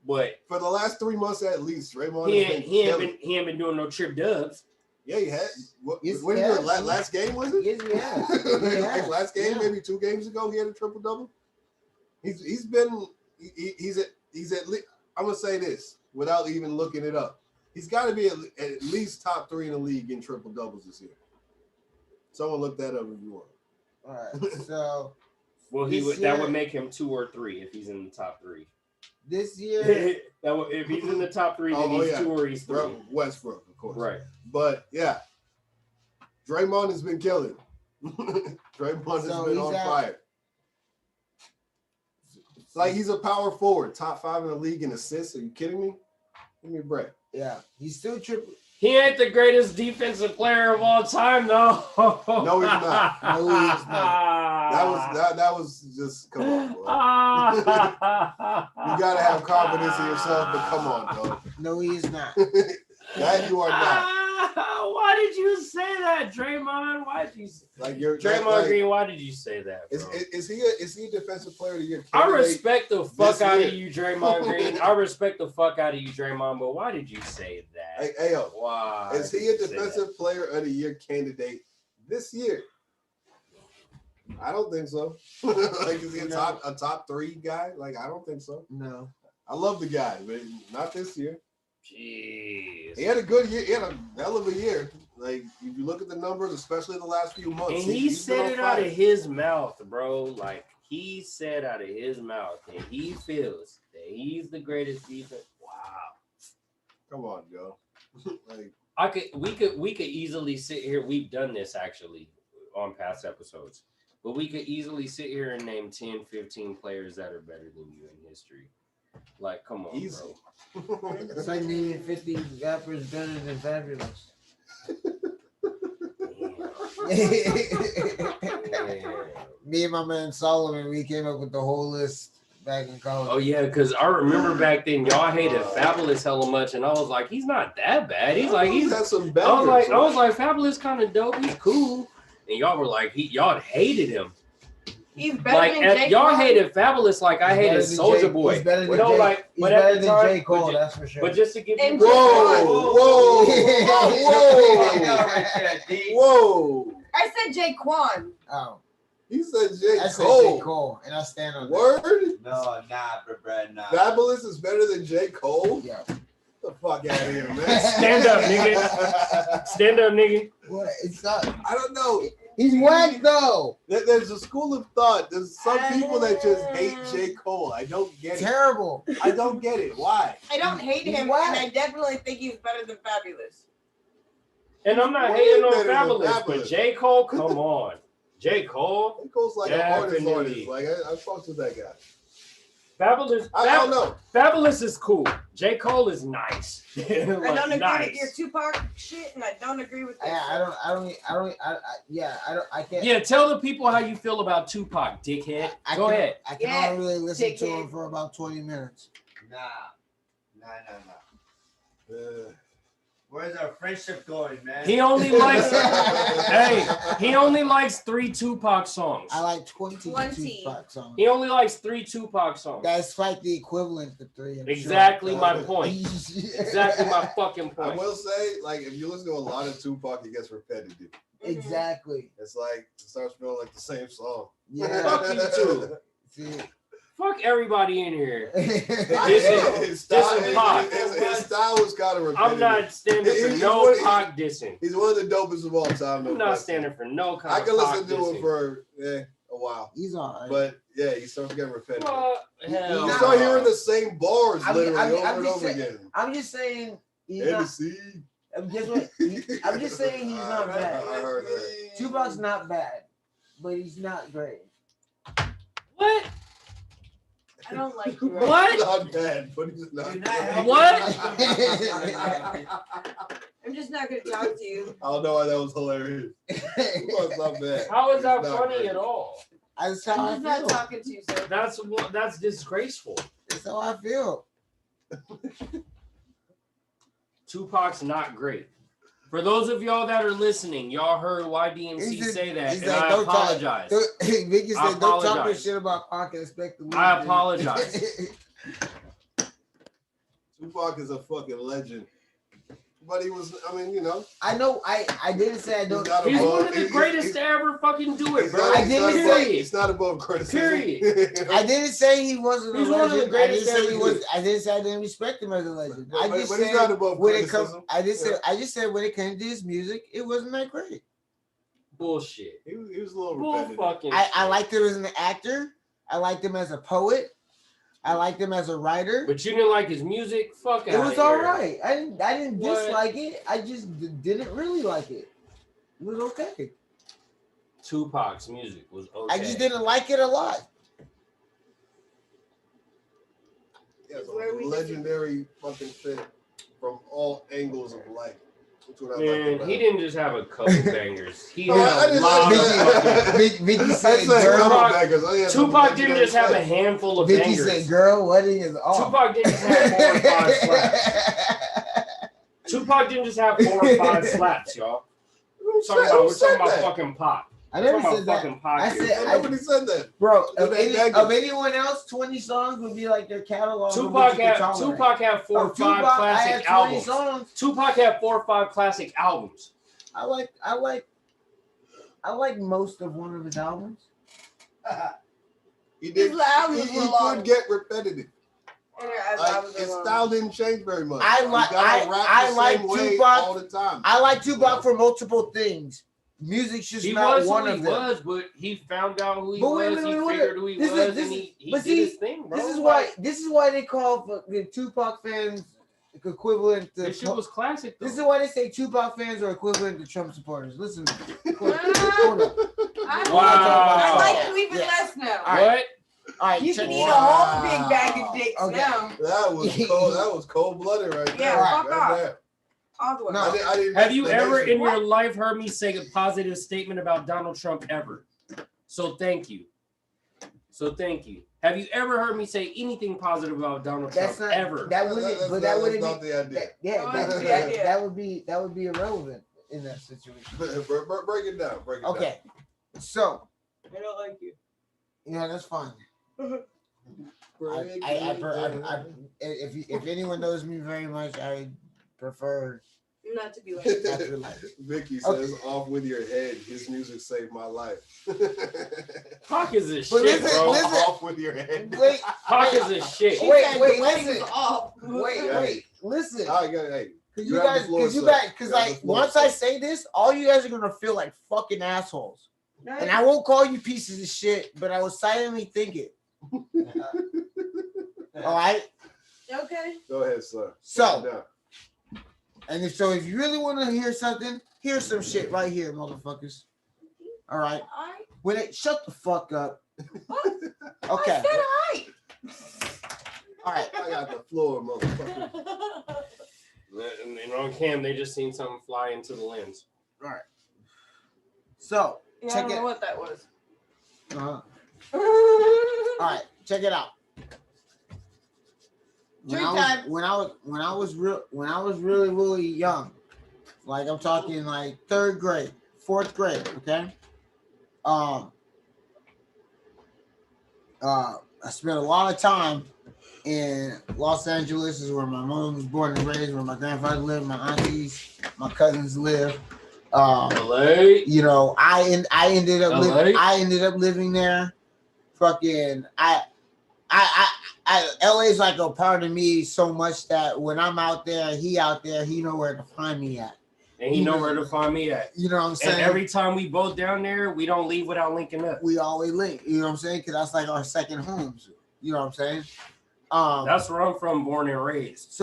M: But
L: for the last 3 months at least, Draymond
M: he ain't been doing no trip dubs.
L: Yeah, he had. What did he do? Last game was it?
Q: Yes, he has.
L: Last game, maybe 2 games ago, he had a triple double. He's at least. I'm gonna say this without even looking it up. He's got to be at least top 3 in the league in triple doubles this year. Someone look that up if you want.
Q: All right, so.
M: Well, that would make him 2 or 3 if he's in the top 3.
Q: This year,
M: if he's in the top 3, then he's 2 or he's 3.
L: Westbrook, of course.
M: Right.
L: But yeah, Draymond has been killing. Draymond has been on fire. It's he's a power forward, top 5 in the league in assists. Are you kidding me? Give me a break.
Q: Yeah, he's still triple.
M: He ain't the greatest defensive player of all time, though.
L: No, he's not. That was just, come on, bro. You gotta have confidence in yourself, but come on, bro.
Q: No, he is not.
L: That you are not.
M: Why did you say that, Draymond? Why did you Draymond Green? Why did you say that, bro?
L: Is he a defensive player of the year?
M: I respect the fuck out of you, Draymond Green. I respect the fuck out of you, Draymond. But why did you say that?
L: Hey, yo,
M: why?
L: Is he a defensive player of the year candidate this year? I don't think so. Is he a top 3 guy? I don't think so.
Q: No.
L: I love the guy, but not this year.
M: Jeez.
L: He had a good year. He had a hell of a year. Like if you look at the numbers, especially the last few months,
M: And he said it out of his mouth, bro. Like he said out of his mouth, and he feels that he's the greatest defense. Wow.
L: Come on, Joe. Like
M: we could easily sit here. We've done this actually on past episodes, but we could easily sit here and name 10, 15 players that are better than you in history. Like, come on,
L: easy.
M: bro.
Q: It's like naming 50 rappers better than Fabulous. Me and my man Solomon, we came up with the whole list back in college.
M: Oh yeah, because I remember back then y'all hated Fabulous hella much, and I was like, he's not that bad. He's
L: got some bangers.
M: I was like, Fabulous kind of dope. He's cool, and y'all were like, y'all hated him.
P: He's better
M: Like
P: than J.
M: y'all
P: Cole.
M: hated Fabulous like I hated Soulja Boy.
Q: He's better than
M: You know,
Q: J.
M: like,
Q: He's
M: but
Q: better
M: at the
Q: than
M: time,
Q: J. Cole, that's for sure.
M: But just to give you
P: And
L: whoa.
P: I said Jaquan.
Q: Oh.
L: He said J.
Q: I said
L: Cole.
Q: J. Cole, and I stand on
L: Word?
O: No, bro, nah.
L: Fabulous is better than J. Cole?
Q: Yeah.
L: Get the fuck out of here, man.
M: Stand up, nigga. Stand up, nigga.
Q: What? It's not.
L: I don't know.
Q: He's whack though.
L: There's a school of thought. There's some people that just hate J. Cole. I don't get it.
Q: Terrible.
L: I don't get it. Why?
P: I don't hate
Q: He's
P: him,
Q: whack.
P: and I definitely think he's better than Fabulous.
M: And I'm not
L: Way
M: hating on
L: better than
M: Fabulous, but
L: Fabulous.
M: J. Cole, come on. J. Cole?
L: J. Cole's like an artist.
M: Definitely.
L: Like I fucked with that guy.
M: Fabulous.
L: I don't know.
M: Fabulous is cool. J. Cole is nice.
P: I don't agree
M: nice.
P: with your Tupac shit, and I don't agree with this.
Q: I can't.
M: Yeah, tell the people how you feel about Tupac, dickhead. Go ahead.
Q: I can only really listen to him for about 20 minutes.
O: Nah. Where's our friendship going, man?
M: He only likes he only likes 3 Tupac songs.
Q: I like 20 Tupac songs.
M: He only likes 3 Tupac songs.
Q: That's like the equivalent to 3. I'm
M: Exactly
Q: sure.
M: my point. Exactly my fucking
L: I
M: point.
L: will say, like, if you listen to a lot of Tupac, it gets repetitive.
Q: Exactly.
L: It's like it starts feeling like the same song.
Q: Yeah.
M: Fuck you too.
Q: See,
M: Fuck everybody in here.
L: His style was kind of repetitive.
M: I'm not standing for no Pac dissing.
L: He's one of the dopest of all time.
M: I'm not standing for no kind
L: I
M: of
L: can
M: Pac
L: listen to
M: dissing.
L: him for a while.
Q: He's all right.
L: But yeah, he starts getting repetitive.
M: Hell
L: You start
M: no.
L: hearing the same bars literally over and
Q: just
L: over
Q: saying,
L: again.
Q: I'm just saying he's not.
L: ABC.
Q: I'm just saying he's not bad.
L: I heard that.
Q: Tupac's not bad, but he's not great.
M: What?
P: I don't like you.
M: What?
L: He's not bad, but he's not.
M: What?
P: I'm just not gonna talk to you.
L: I don't know why that was hilarious. It's not bad.
M: How is that
L: It's not
M: funny
L: great.
M: at all?
Q: That's how I
P: I'm just not
Q: feel.
P: talking to you, sir.
M: That's disgraceful.
Q: That's how I feel.
M: Tupac's not great. For those of y'all that are listening, y'all heard YDMC say that, and I apologize.
Q: Vicky
M: I
Q: said, "Don't talk no
M: apologize.
Q: shit about Pac and expect the lead."
M: I apologize.
L: Tupac is a fucking legend. But he was, I mean, you know.
Q: I know. I didn't say I don't.
M: He's one of the greatest to ever fucking do it, bro.
Q: I didn't say
L: It's not above criticism.
M: Period.
Q: I didn't say he wasn't a
M: He's
Q: legend.
M: one of the greatest
Q: I didn't say he
M: ever.
Q: was. I didn't say I didn't respect him as a legend. I
L: But
Q: just
L: he's
Q: said
L: not above
Q: when it comes.
L: criticism.
Q: I just said when it came to his music, it wasn't that great.
M: Bullshit.
L: He was a little
M: Bull
L: repetitive.
M: fucking
Q: I
M: shit.
Q: liked him as an actor. I liked him as a poet. I liked him as a writer.
M: But you didn't like his music? Fuck
Q: It
M: out
Q: was
M: of
Q: all
M: here.
Q: right. I didn't
M: What?
Q: dislike it. I just didn't really like it. It was okay.
M: Tupac's music was okay.
Q: I just didn't like it a lot.
L: Yeah, some legendary fucking shit from all angles of life. That's what I like
M: Man,
L: about
M: he
L: it.
M: didn't just have a couple bangers. He
L: No,
M: had
L: I
M: a
L: didn't
M: lot
L: like
M: of
Q: Vicky said,
L: said
Q: girl.
L: couple bangers. I had some
M: Tupac didn't
L: legendary
M: just have a
L: shit.
M: handful of
Q: Vicky
M: bangers.
Q: said, girl, wedding is off.
M: Tupac didn't just have 4 or 5 slaps. Tupac didn't just have 4 or 5 slaps, y'all. We're talking about fucking Pac.
Q: I never
M: We're talking
Q: said
M: about
Q: that.
M: fucking Pac
Q: I
M: here.
Q: said,
L: Nobody said that.
Q: bro,
L: Look at that
Q: of anyone else, 20 songs would be like their catalog. of what
M: Tupac
Q: you could
M: had
Q: tolerate.
M: 4 or
Q: Of
M: 5
Q: Tupac, I
M: classic
Q: had 20
M: albums.
Q: songs.
M: Tupac had 4 or 5 classic albums.
Q: I like most of one of his albums.
L: He did.
P: His albums
L: He
P: were long.
L: could get repetitive. His style didn't change very much.
Q: I like Tupac
L: all the time.
Q: I like Tupac for multiple things. Music's just not one of them.
R: He was, but he found out who he was. He figured who he was, and he did his thing, bro.
Q: This is why they call the Tupac fans equivalent to.
R: This shit was classic.
Q: This is why they say Tupac fans are equivalent to Trump supporters. Listen. Hold up.
P: I like you even less now.
Q: What? All right,
P: you can eat a whole big bag of dicks now.
L: That was cold. That was cold-blooded right there.
P: Yeah, fuck off. All the way.
L: No,
R: Have you ever in your life heard me say a positive statement about Donald Trump ever? So thank you. Have you ever heard me say anything positive about Donald Trump ever?
Q: That wouldn't. But that wouldn't
L: not
Q: be.
L: the idea.
Q: That would be irrelevant in that situation.
L: Break it down.
Q: Okay, so
P: I don't like you.
Q: Yeah, that's fine. If anyone knows me very much, I prefer
P: not to be like
Q: that.
L: Vicky says, "Off with your head. His music saved my life."
R: Pac is a shit, bro.
L: Off with your head.
Q: Wait,
R: Pac is a shit.
Q: Wait, listen. Wait, listen.
L: Hey,
Q: Because like once I say this, all you guys are gonna feel like fucking assholes. And I won't call you pieces of shit, but I will silently think it. All right.
P: Okay.
L: Go ahead, sir.
Q: So, if you really want to hear something, here's some shit right here, motherfuckers. All right. Shut the fuck up. Okay.
P: I said hi.
Q: All right.
L: I got the floor, motherfucker.
R: And on cam, they just seen something fly into the lens.
Q: All right. So.
P: Yeah, I don't know what that was.
Q: All right, check it out. When I was really young, like I'm talking like 3rd grade, 4th grade, okay. I spent a lot of time in Los Angeles, is where my mom was born and raised, where my grandfather lived, my aunties, my cousins live.
R: LA.
Q: You know, I ended up living there. Fucking LA is like a part of me so much that when I'm out there, he know where to find me at.
R: And he know where to find me at.
Q: You know what I'm saying?
R: And every time we both down there, we don't leave without linking up.
Q: We always link. You know what I'm saying? Because that's like our second homes. You know what I'm saying?
R: That's where I'm from, born and raised.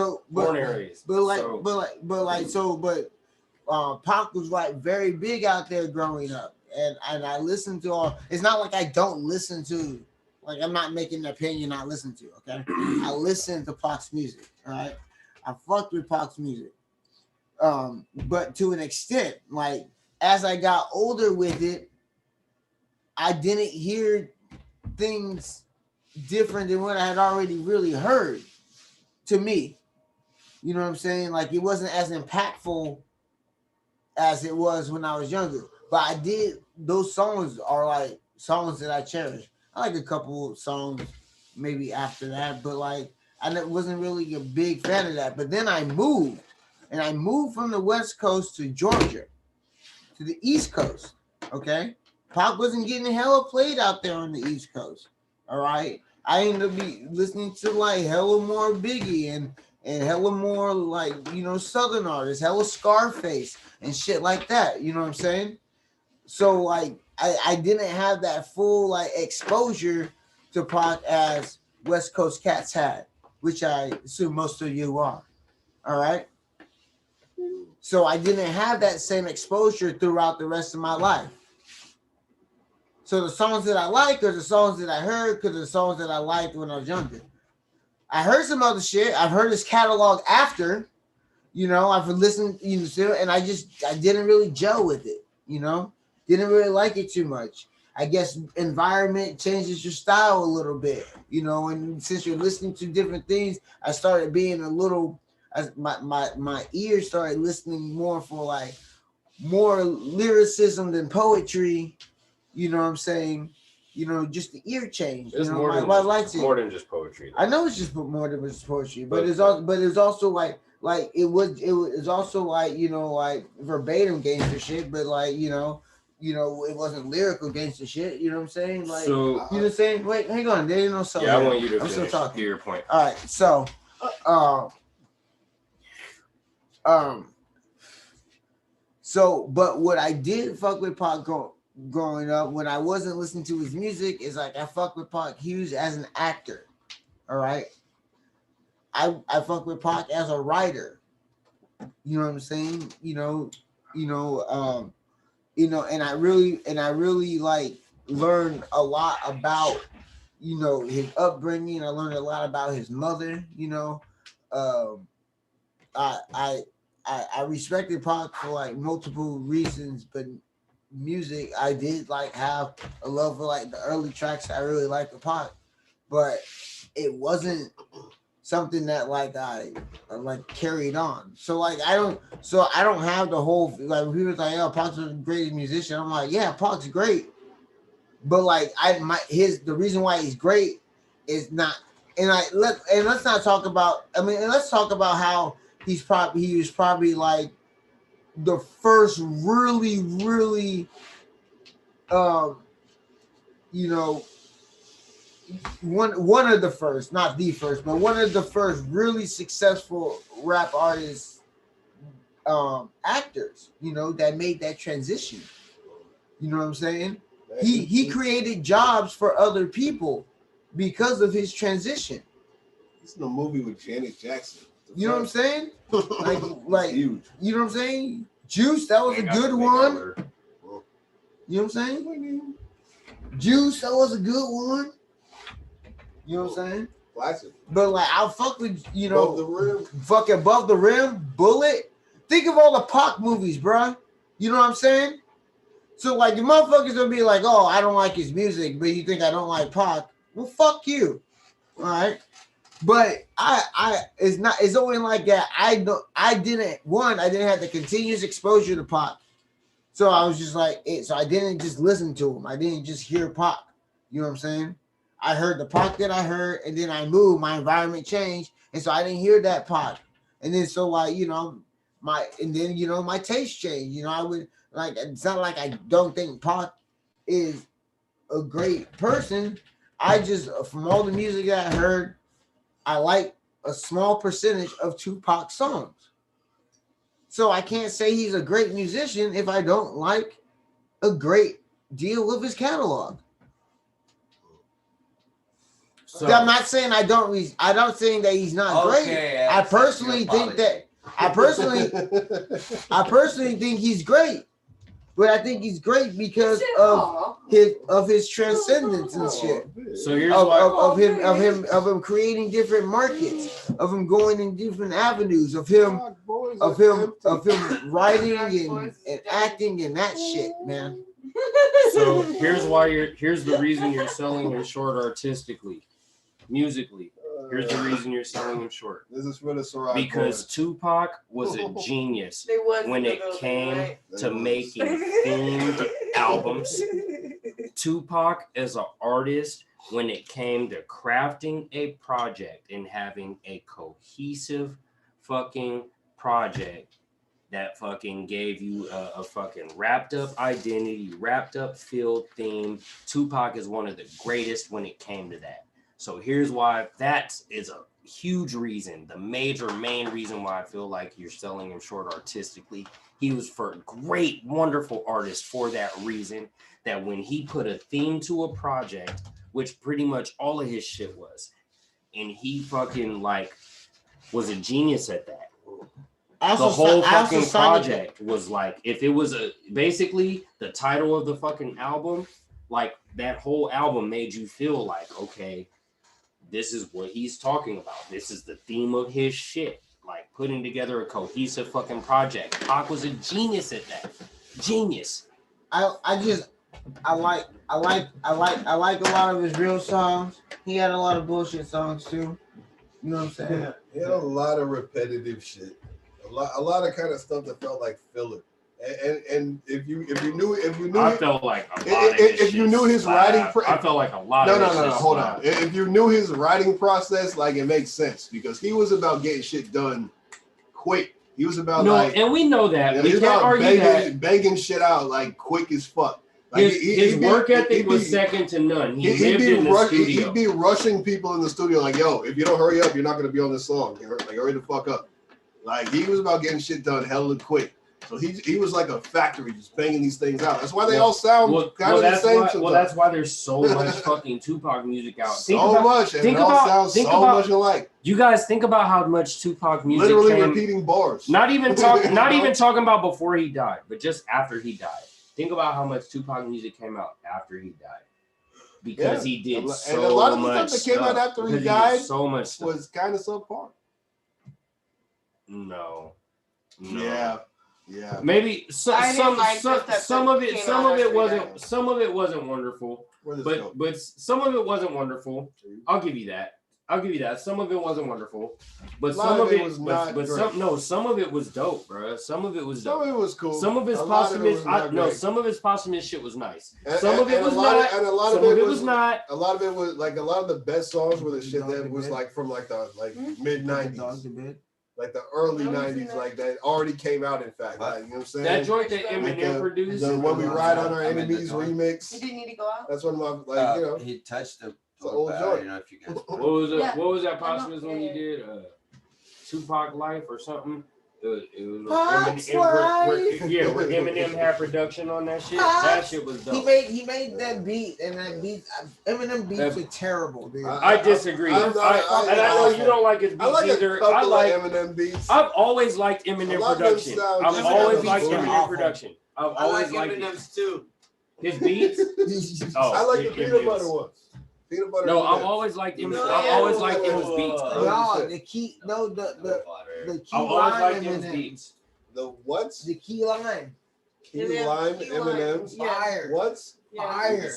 Q: Pac was like very big out there growing up, and I listened to all. It's not like I don't listen to, like I'm not making an opinion I listen to. Okay, I listen to Pac's music. All right, I fucked with Pac's music, but to an extent, like as I got older with it, I didn't hear things different than what I had already really heard. To me, you know what I'm saying? Like it wasn't as impactful as it was when I was younger, but those songs are like songs that I cherish. I like a couple songs maybe after that, but like I wasn't really a big fan of that. But then I moved from the West Coast to Georgia, to the East Coast. Okay, Pac wasn't getting hella played out there on the East Coast. All right, I ended up listening to like hella more Biggie and hella more like, you know, Southern artists, hella Scarface and shit like that. You know what I'm saying? So like I didn't have that full like exposure to Pac as West Coast cats had, which I assume most of you are. All right. So I didn't have that same exposure throughout the rest of my life. So the songs that I like are the songs that I heard because the songs that I liked when I was younger. I heard some other shit. I've heard his catalog after, you know, I've listened, you know, and I didn't really gel with it, you know, didn't really like it too much. I guess environment changes your style a little bit, you know, and since you're listening to different things, I started being a little, my ears started listening more for like more lyricism than poetry, you know what I'm saying? You know, just the ear change.
R: It's
Q: you know,
R: more than just poetry.
Q: I know it's just more than just poetry, but it's also like it was also like, you know, like verbatim gangster shit, but like, you know, you know, it wasn't lyrical gangster shit. You know what I'm saying? Like,
M: So-
Q: you know what I'm saying? Wait, hang on. There ain't no solo.
M: Yeah, I want you to
Q: I'm still
M: finish.
Q: talking.
M: Get your point.
Q: All right, so, but what I did fuck with Pac growing up when I wasn't listening to his music is like I fuck with Pac Hughes as an actor. All right, I fuck with Pac as a writer. You know what I'm saying? And I really like learned a lot about, you know, his upbringing. I learned a lot about his mother. You know, I respected Pac for like multiple reasons, but music I did like have a love for like the early tracks I really liked the Pac, but it wasn't something that like I like carried on. So like I don't have the whole like when people like, oh, Pac's the greatest musician. I'm like, yeah, Pac's great, but like the reason why he's great is not. And let's not talk about. I mean, and let's talk about how he was probably like the first really, you know, one of the first, not the first, but one of the first really successful rap artists, actors, you know, that made that transition. You know what I'm saying? He created jobs for other people because of his transition.
L: This is a movie with Janet Jackson.
Q: You know what I'm saying? Like huge. You know what I'm saying? Juice, that was a good one. You know what I'm saying? Juice, that was a good one. You know what I'm saying?
L: Classic.
Q: But like I'll fuck with, you know,
L: Above the Rim.
Q: Fucking Above the Rim, Bullet. Think of all the Pac movies, bruh. You know what I'm saying? So like the motherfuckers gonna be like, oh, I don't like his music, but you think I don't like Pac? Well, fuck you. All right. But it's only like that. I didn't have the continuous exposure to Pac. So I was just like it. So I didn't just listen to him. I didn't just hear Pac. You know what I'm saying? I heard the Pac that I heard, and then I moved, my environment changed, and so I didn't hear that Pac. And then so like, you know, my taste changed. You know, I would like, it's not like I don't think Pac is a great person. I just, from all the music that I heard, I like a small percentage of Tupac's songs. So I can't say he's a great musician if I don't like a great deal of his catalog. So I'm not saying I don't think that he's not great. I personally think he's great. But I think he's great because of his transcendence and shit.
M: So here's
Q: of him creating different markets, of him going in different avenues, of him writing and acting and that shit, man.
M: So here's the reason you're selling him short artistically, musically. Here's the reason you're selling him short.
L: This is for the Ciroc
M: because
L: boys.
M: Tupac was a genius when it came to making themed albums. Tupac as an artist when it came to crafting a project and having a cohesive fucking project that fucking gave you a fucking wrapped up identity, wrapped up field theme. Tupac is one of the greatest when it came to that. So here's why that is a huge reason, the main reason why I feel like you're selling him short artistically. He was a great, wonderful artist for that reason, that when he put a theme to a project, which pretty much all of his shit was, and he fucking like was a genius at that. The whole fucking project was like, if it was basically the title of the fucking album, like that whole album made you feel like, okay, this is what he's talking about. This is the theme of his shit. Like putting together a cohesive fucking project. Pac was a genius at that. Genius.
Q: I like a lot of his real songs. He had a lot of bullshit songs too. You know what I'm saying?
L: Yeah, he had a lot of repetitive shit. A lot of kind of stuff that felt like filler. And if you knew
M: I felt like a lot
L: if you knew his writing
M: I felt like a lot
L: no,
M: of
L: no, hold on. If you knew his writing process, like it makes sense because he was about getting shit done quick. He was about
R: No,
L: like,
R: and we know that.
L: yeah,
R: We
L: he was
R: can't
L: about
R: argue that.
L: banging shit out like quick as fuck. Like
R: His work ethic was second to none. He lived in the studio.
L: He'd be rushing people in the studio like, yo, if you don't hurry up, you're not gonna be on this song. Like, hurry the fuck up. Like, he was about getting shit done hella quick. So he was like a factory just banging these things out. That's why they all sound kind of the same.
R: Well, that's why there's so much fucking Tupac music out.
L: Much, and it all sounds so much alike.
R: You guys think about how much Tupac music
L: literally repeating bars.
R: Not even talking about before he died, but just after he died. Think about how much Tupac music came out after he died, because he did so much.
L: And a lot of the stuff that came out after he died
R: so much stuff.
L: Was kind of subpar.
R: No.
L: Yeah.
R: Maybe some of it wasn't wonderful, but some of it wasn't wonderful. I'll give you that. Some of it wasn't wonderful, but some of it was not. But some of it was dope, bro. Some of it was dope.
L: Some of it was cool.
R: Some of his posthumous, some of his posthumous shit was nice. Some of it was
L: not.
R: And
L: a lot of it was not. A lot of it was like a lot of the best songs were the shit that was like from like the mid '90s. Like the early '90s, like that already came out. In fact, like, you know what I'm saying?
R: That joint that Eminem produced,
L: the When We Ride on Our Enemies remix.
P: He didn't need to go out.
L: That's one of my you know.
O: He touched the
L: old joint.
O: You know, if you guys.
R: What was that posthumous one he did? Tupac Life or something. It was where Eminem had production on that shit. That shit was dope.
Q: He made that beat, and that beat, Eminem beats are terrible, dude.
R: I disagree. I know you don't like his beats either. I like
L: Eminem beats.
R: I've always liked Eminem production. I've always liked Eminem production. I've always liked
O: Eminem's too.
R: His beats.
L: I like the peanut butter ones. Peanut butter.
R: No, I've always liked him. I've always liked his beats.
Q: No, the key
R: I've always liked his beats.
L: The what?
Q: The key lime.
L: Key lime, Eminem's.
Q: Fire.
L: What's
Q: fire?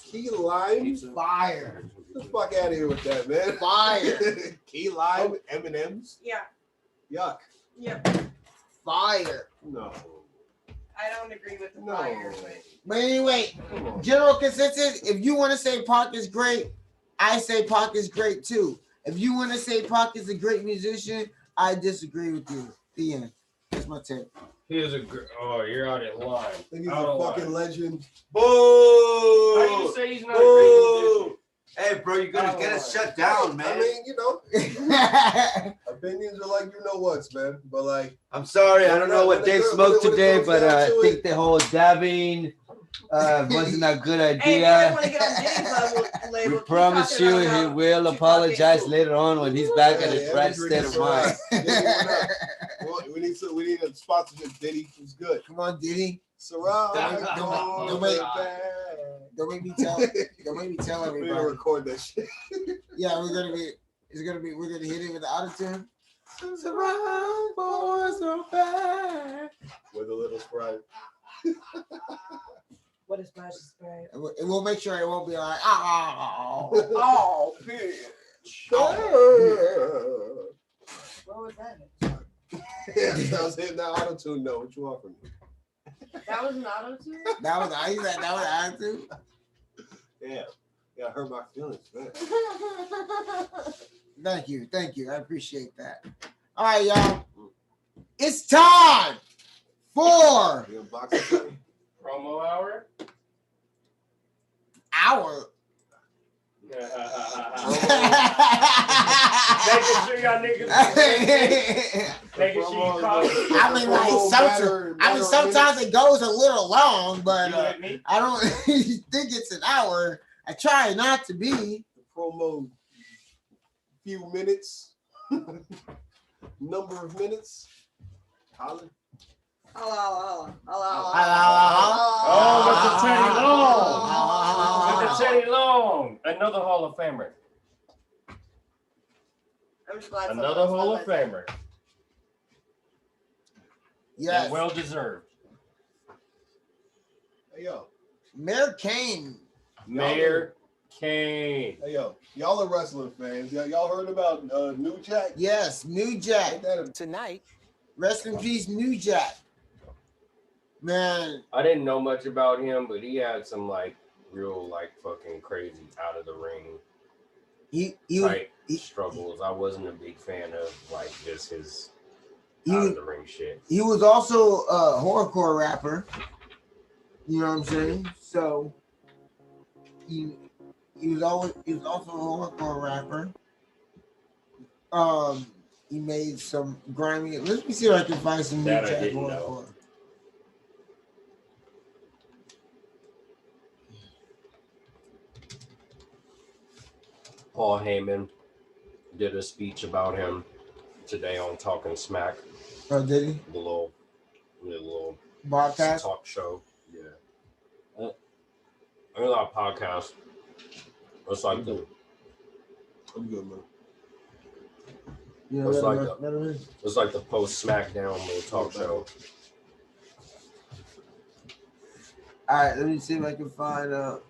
L: Key lime,
Q: fire.
L: Get the fuck out of here with that, man.
Q: Fire.
L: Key lime, Eminem's.
P: Yeah.
L: Yuck.
P: Yep.
Q: Fire.
L: No.
P: I don't agree with the fire,
Q: but anyway, general consensus, if you want to say Pac is great, I say Pac is great too. If you want to say Pac is a great musician, I disagree with you. The end. That's my take.
R: He is you're out of line.
L: I think he's a fucking legend.
O: Boo!
R: How do you say he's not a great musician?
O: Hey, bro, you're gonna get us shut down, man.
L: I mean, you know, opinions are like you know what's, man. But like,
S: I'm sorry, I don't know what Dave smoked today, but I think the whole dabbing wasn't a good idea. We promise you he will apologize later on when he's back at his right state of mind.
L: We need a sponsorship, Diddy. It's good.
Q: Come on, Diddy. Don't make me tell everybody.
L: We're gonna record that shit.
Q: Yeah, we're gonna hit it with the auto-tune. Surround boys are back.
L: With a little Sprite.
P: What is Splash Sprite?
Q: And we'll make sure it won't be like,
P: oh, bitch. What was that?
L: I was hitting that auto-tune note. What you offer me?
P: That was an auto-tune?
Q: That was auto-tune?
L: Yeah. Yeah, I hurt my feelings, man.
Q: Thank you. I appreciate that. All right, y'all. It's time for
R: promo hour. Making sure y'all niggas making sure you call.
Q: I mean, sometimes it goes a little long, but I don't think it's an hour. I try not to be.
L: The promo, few minutes, number of minutes. Holla.
P: Hello.
R: Oh, Mr. Teddy Long. Another Hall of Famer.
P: I'm just glad
R: another Hall of Famer.
Q: Yes.
R: And well deserved.
L: Hey, yo.
Q: Mayor Kane.
R: Mayor Kane.
L: Hey, yo. Y'all are wrestling fans. Y'all heard about New Jack?
Q: Yes, New Jack.
S: Tonight.
Q: Rest in peace, New Jack. Man.
R: I didn't know much about him, but he had some real fucking crazy out of the ring
Q: he
R: struggles. I wasn't a big fan of just his
M: out of the ring shit.
Q: He was also a horrorcore rapper. You know what I'm saying? So he was also a horrorcore rapper. He made some grimy. Let me see if I can find some new Jack horrorcore.
M: Paul Heyman did a speech about him today on Talking Smack.
Q: Oh, did he?
M: The little
Q: podcast
M: talk show. Yeah. I mean, a lot of podcasts. It's like
L: I'm good, man.
Q: Yeah,
M: it's like the post SmackDown little talk show.
Q: All right, let me see if I can find okay.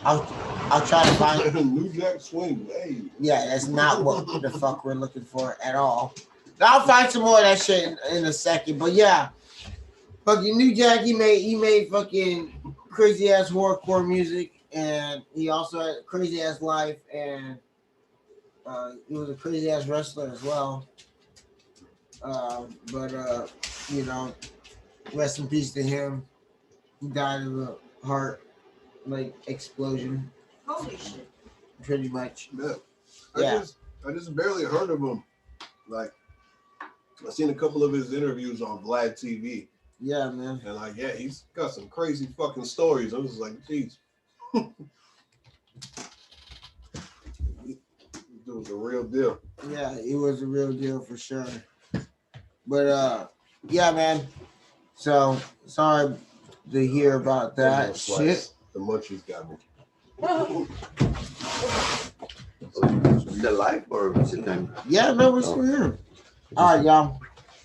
Q: I'll try to find
L: New Jack Swing. Hey.
Q: Yeah, that's not what the fuck we're looking for at all. I'll find some more of that shit in a second. But yeah, fucking New Jack, he made fucking crazy ass horrorcore music, and he also had a crazy ass life, and he was a crazy ass wrestler as well. But you know, rest in peace to him. He died of a heart explosion.
P: Holy shit.
Q: Pretty much.
L: Yeah. I just barely heard of him. Like, I seen a couple of his interviews on Vlad TV.
Q: Yeah, man.
L: And yeah, he's got some crazy fucking stories. I was like, geez. It was a real deal.
Q: Yeah, it was a real deal for sure. But yeah, man. So sorry to hear about that shit.
L: The munchies got me.
S: The live or is it time?
Q: Yeah, no, we're still here. All right, y'all.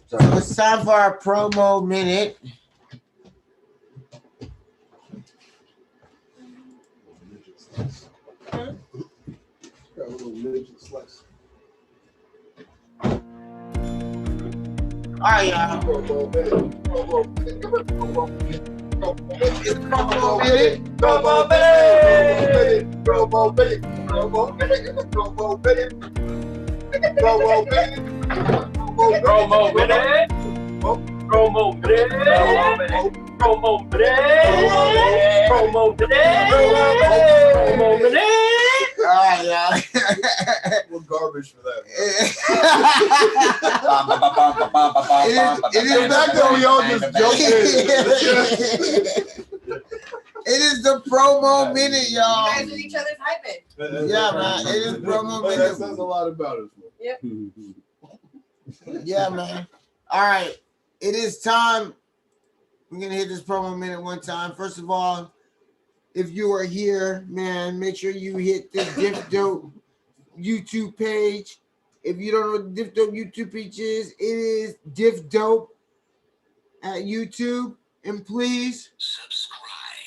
Q: So it's time for our promo minute. All right, y'all. Promo minute. All right, y'all.
L: We're garbage for that.
Q: It is
L: not that we all just jumped in.
Q: It is the promo minute, y'all.
P: You guys with each other's hyping.
Q: Yeah, man. It is promo minute.
L: That says a lot about us.
P: Yep.
Q: Yeah, man. All right. It is time. We're going to hit this promo minute one time. First of all, if you are here, man, make sure you hit the Diff Dope YouTube page. If you don't know what Diff Dope YouTube page is, it is Diff Dope at YouTube. And please subscribe.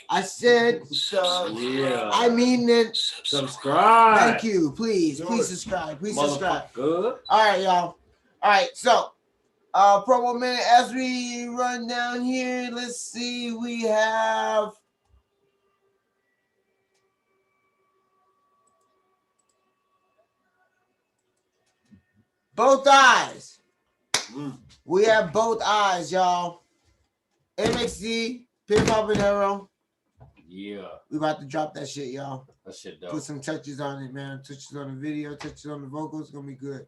Q: I said sub.
M: Yeah.
Q: I mean that.
M: Subscribe.
Q: Thank you. Please subscribe. Please subscribe. Good. All right, y'all. All right, so promo minute as we run down here. Let's see. We have both eyes. We have both eyes, y'all. MXD, Pimp Habanero.
M: Yeah.
Q: We about to drop that shit, y'all.
M: That shit dope.
Q: Put some touches on it, man. Touches on the video, touches on the vocals. It's gonna be good.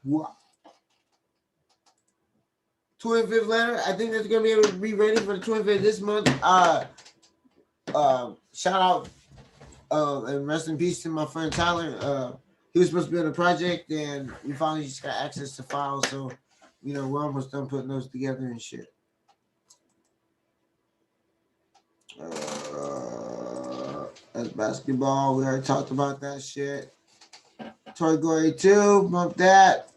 Q: Wow. 25th letter. I think that's gonna be able to be ready for the 25th this month. Shout out and rest in peace to my friend Tyler. He was supposed to be on a project, and we finally just got access to files, so you know we're almost done putting those together and shit. That's basketball. We already talked about that shit. Toy Glory 2, bump that.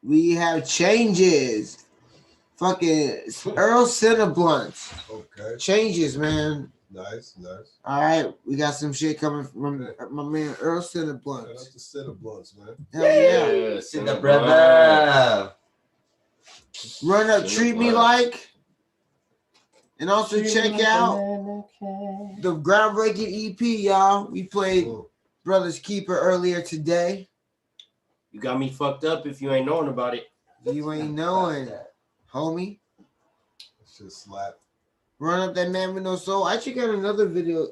Q: We have changes. Fucking Earl Cinnablunt.
L: Okay.
Q: Changes, man.
L: Nice.
Q: All right, we got some shit coming from my man Earl Cinnablunt.
L: Shout out to Cinnablunt, man.
Q: Hell yeah.
S: Cinna brother.
Q: Run up, treat me like. And also check out the groundbreaking EP, y'all. We played Brothers Keeper earlier today.
M: You got me fucked up if you ain't knowing about it.
Q: You ain't knowing, homie.
L: It's just slap.
Q: Run up that man with no soul. I check out another video.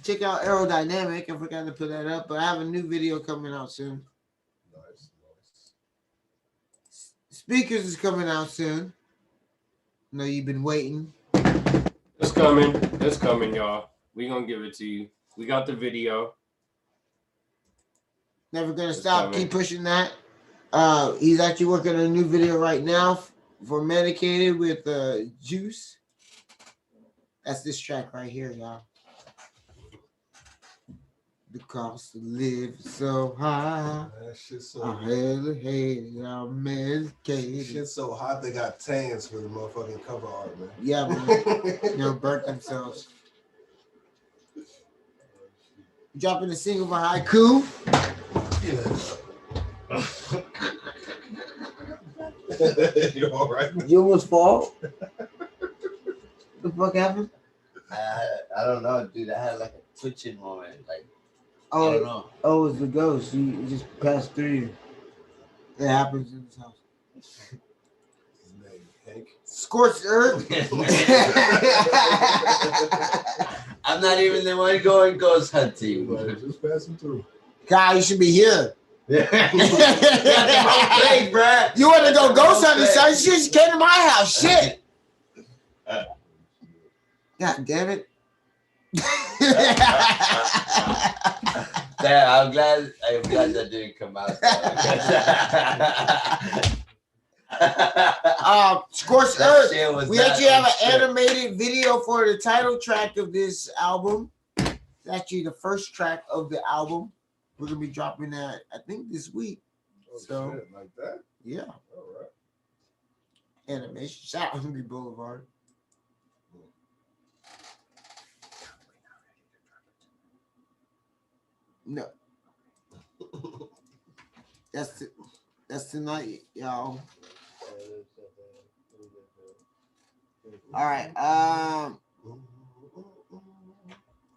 Q: Check out Aerodynamic. I forgot to put that up, but I have a new video coming out soon.
L: Nice.
Q: Speakers is coming out soon. I know you've been waiting.
M: It's coming. It's coming, y'all. We gonna give it to you. We got the video.
Q: Never gonna stop. Keep pushing that. He's actually working on a new video right now for Medicated with Juice. That's this track right here, y'all. The cost to live is so high.
L: That shit's so
Q: I hate it. I'm medicated.
L: Shit's so hot they got tans for the motherfucking cover art, man.
Q: Yeah, man. Burnt themselves. Dropping a single for Haiku.
L: You all right?
Q: You almost fall? The fuck happened?
O: I don't know, dude. I had like a twitching moment. Like, I don't know.
Q: Oh, it's the ghost. You just passed through you. It happens in this house.
L: His name, Hank.
Q: Scorched Earth.
O: I'm not even the one going ghost hunting.
L: Just passing through.
Q: God, you should be here.
O: Big, bruh.
Q: You want to go ghost hunting, son? You just came to my house. Shit. God damn it.
O: I'm glad that didn't come out.
Q: Scorched Earth. We actually have an animated video for the title track of this album. It's actually the first track of the album. We're gonna be dropping that, I think, this week.
L: Oh,
Q: so
L: shit, like that?
Q: Yeah.
L: All right.
Q: Animation. Shout out Hungry Boulevard. No. That's tonight, y'all. All right.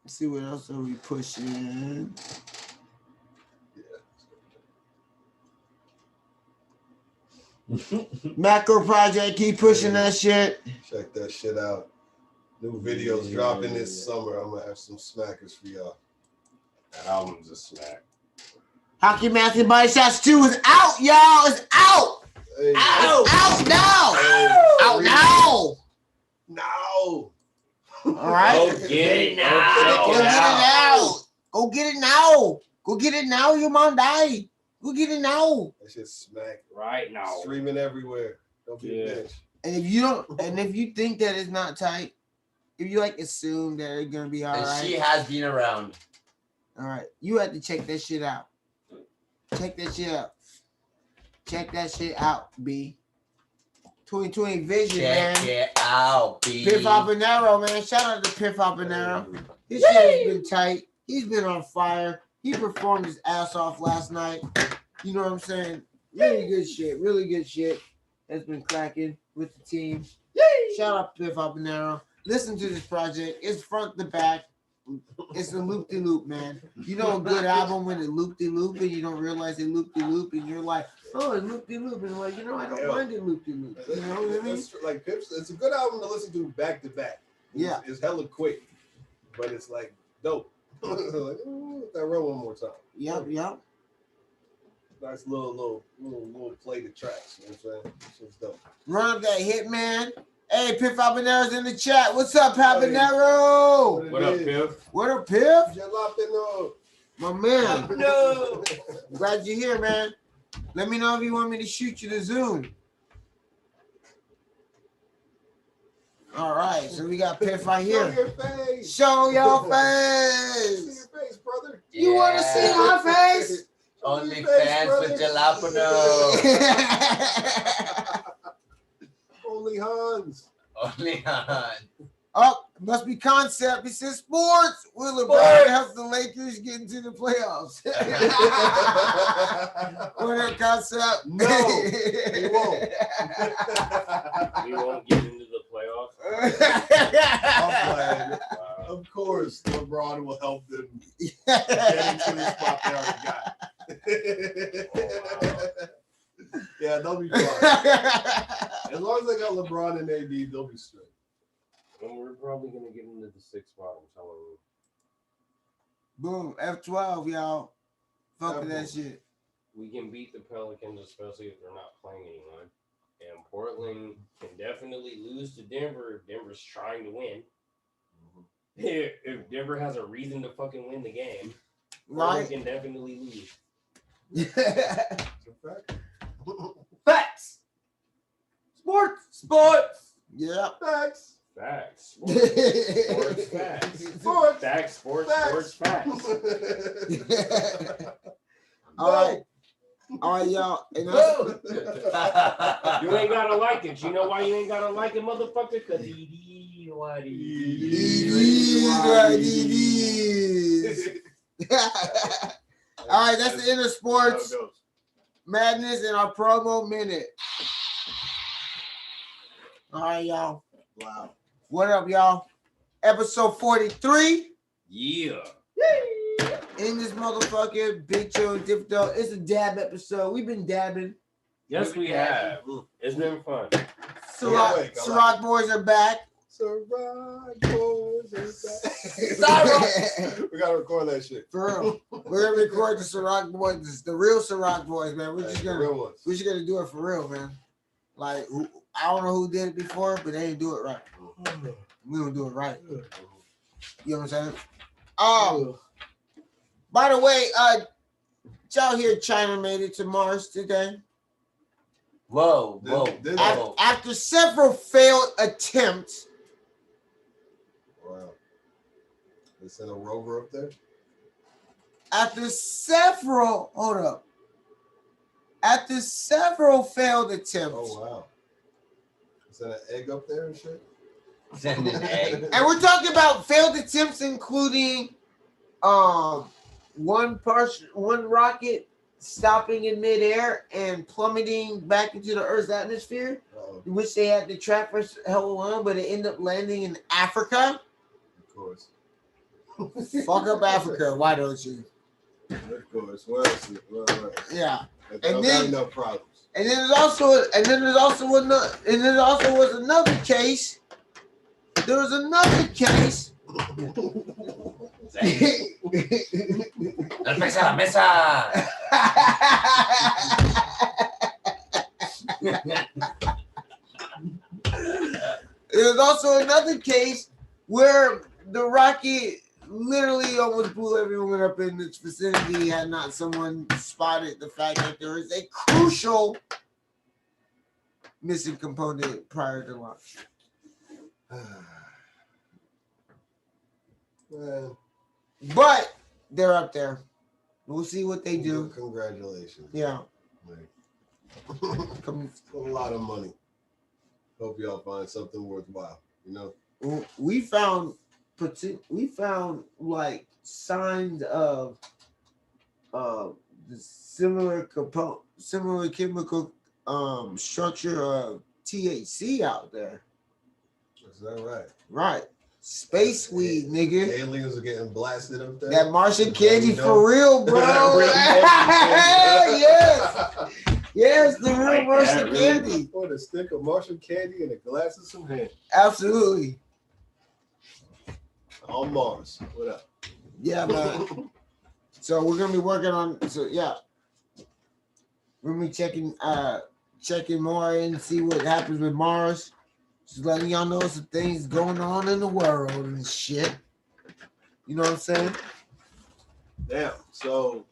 Q: Let's see what else are we pushing. Macro Project, keep pushing that shit.
L: Check that shit out. New videos dropping this summer. I'm gonna have some smackers for y'all.
M: That album's a smack.
Q: Hockey Matthew Body Shots 2 is out, y'all. It's out.
L: Hey.
Q: Out now.
L: Hey.
Q: Out now.
L: No.
Q: All right.
M: Go get it now.
Q: Go get it now. Go get it now. Go get it now. Your mom died. Go get it now.
L: That shit smack.
M: Right now.
L: Streaming everywhere. Don't be a bitch.
Q: And if you don't, and if you think that it's not tight, if you like assume that it's gonna be all
O: And
Q: right.
O: she has been around.
Q: All right. You have to check that shit out. Check that shit out. Check that shit out, B. 2020 Vision, man.
O: Check it out, B.
Q: Piff Habanero, man. Shout out to Piff Habanero. His shit has been tight. He's been on fire. He performed his ass off last night. You know what I'm saying? Really good shit. Really good shit. That's been cracking with the team. Shout out to Piff Habanero. Listen to this project. It's front to back. It's a loop-de-loop, man. You know a good album when it loop-de-loop and you don't realize it loop-de-loop and you're like, oh, it's loop-de-loop. And like, I don't mind it loop-de-loop. You know what I mean?
L: Like Pips, it's a good album to listen to back to back.
Q: Yeah.
L: It's hella quick, but it's like dope. Like, let that run one more time.
Q: Yep.
L: Nice little play the tracks. You know what I'm saying? It's dope.
Q: Run up that hit, man. Hey, Piff Habanero's in the chat. What's up, Habanero?
M: What up, Piff?
Q: What up, Piff?
L: Jalapeno.
Q: My man.
O: No.
Q: Glad you're here, man. Let me know if you want me to shoot you the Zoom. All right, so we got Piff right here.
L: Show your face.
Q: Show your face.
L: See your face, brother.
Q: You want to see my face?
O: Only fans with jalapeno.
L: Only Hans.
O: Only Hans.
Q: Oh, must be concept. He says sports. Will LeBron help the Lakers get into the playoffs? What that concept?
L: No, he won't.
M: We won't get into the playoffs.
L: I'm playing. Of course, LeBron will help them get into the spot they already got. Yeah, they'll be fine. As long as they got LeBron and AD, they'll be straight.
M: And we're probably going to get into the 6th spot, I'm telling you.
Q: Boom, F12, y'all. Fuck with that shit.
M: We can beat the Pelicans, especially if they're not playing anyone. And Portland can definitely lose to Denver if Denver's trying to win. If Denver has a reason to fucking win the game,
Q: right?
M: Can definitely lose.
Q: Facts. Sports. Yeah.
L: Facts.
M: Facts. Sports facts.
L: Sports.
M: Facts. Sports facts.
Q: All right. All right, y'all. And
M: you ain't gotta like it. You know why you ain't gotta like it, motherfucker? Because what it
Q: is. All right, that's the Inner Sports Madness in our promo minute. All right, y'all.
L: Wow.
Q: What up, y'all? Episode 43.
M: Yeah.
Q: In this motherfucker, Big Chill and Diff. It's a dab episode. We've been dabbing.
M: Yes, we have. It's been fun.
Q: Ciroc boys are back.
L: Ciroc boys are back. We gotta record that shit.
Q: For real. We're gonna record the Ciroc boys, the real Ciroc boys, man. We're just gonna do it for real, man. Like, I don't know who did it before, but they didn't do it right. We don't do it right. You know what I'm saying? By the way, y'all hear China made it to Mars today?
S: Whoa.
Q: After several failed attempts.
L: Wow. They sent a rover up there?
Q: After several failed attempts.
L: Oh, wow. Is that an egg up there and shit?
S: Send an egg.
Q: And we're talking about failed attempts, including one rocket stopping in midair and plummeting back into the Earth's atmosphere, which they had to track for hell long, but it ended up landing in Africa.
L: Of course.
Q: Fuck up Africa, why don't you?
L: Of course. Well, right.
Q: Yeah.
L: And then enough problems.
Q: And then there's also another case. There was another case.
S: La mesa.
Q: There's also another case where the rocket literally almost blew everyone up in its vicinity had not someone spotted the fact that there is a crucial missing component prior to launch. But they're up there. We'll see what they do.
L: Congratulations.
Q: Yeah.
L: A lot of money. Hope y'all find something worthwhile. You know.
Q: We found like signs of the similar chemical structure of THC out there.
L: Is that right?
Q: Right. Space weed, nigga.
L: Aliens are getting blasted up there.
Q: That Martian candy for real, bro. Yes, the real Martian candy.
L: Or a stick of Martian candy and a glass of some hand.
Q: Absolutely.
L: On Mars. What up?
Q: Yeah, man. So we're gonna be working on. So yeah, we're gonna be checking more and see what happens with Mars. Just letting y'all know some things going on in the world and shit. You know what I'm saying?
L: Damn. So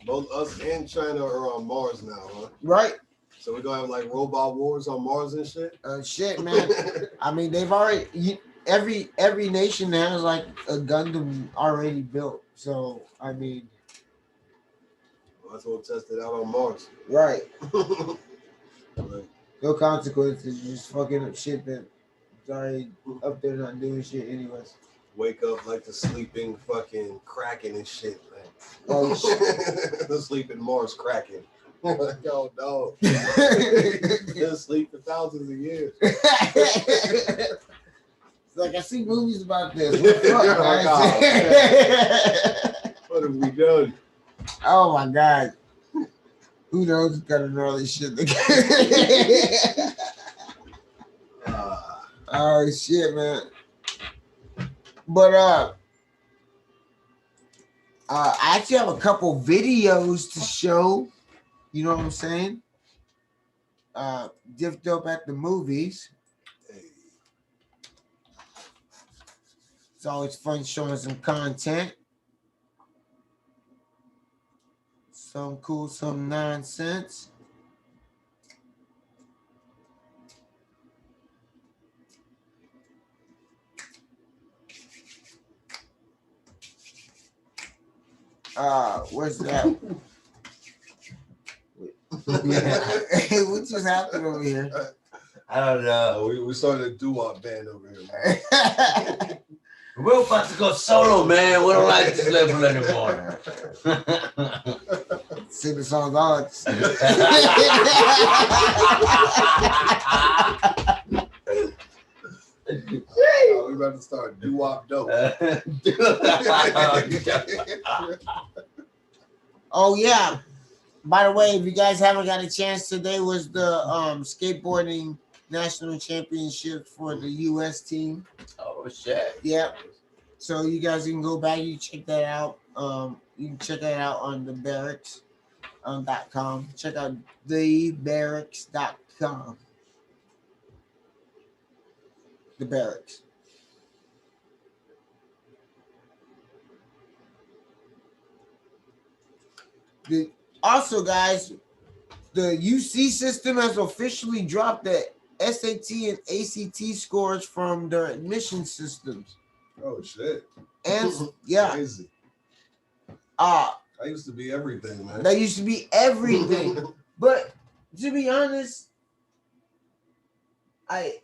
L: both us and China are on Mars now, huh?
Q: Right.
L: So we're gonna have like robot wars on Mars and shit.
Q: Shit, man. I mean, they've already every nation has like a Gundam already built. So I mean,
L: that's what we'll test it out on Mars.
Q: Right. No consequences, just fucking up shit that Sorry, up there not doing shit anyways.
L: Wake up like the sleeping fucking Kraken and shit, man.
Q: Oh shit.
L: The sleeping Mars Kraken. Like, yo, dog. Been asleep for thousands of years.
Q: It's like I see movies about this. What the fuck,
L: What have we done?
Q: Oh my god. Who knows what kind of gnarly shit they Oh shit, man. But I actually have a couple videos to show. You know what I'm saying? Diff Dope at the movies. It's always fun showing some content. Some cool, some nonsense. Where's that? What just happened over here?
S: I don't know.
L: We started a doo-wop band over here, man.
S: We're about to go solo, man. We don't like this level anymore.
Q: Sing the song odds.
L: We're about to start doo-wop dope.
Q: Oh yeah. By the way, if you guys haven't got a chance, today was the skateboarding national championship for the U.S. team.
S: Oh shit!
Q: Yeah. So you guys can go back. You check that out. You can check that out on the barracks.com. Check out thebarracks.com. The barracks. Also, guys, the UC system has officially dropped the SAT and ACT scores from their admission systems.
L: Oh shit!
Q: And yeah,
L: crazy.
Q: I
L: used to be everything, man.
Q: That used to be everything. But to be honest, I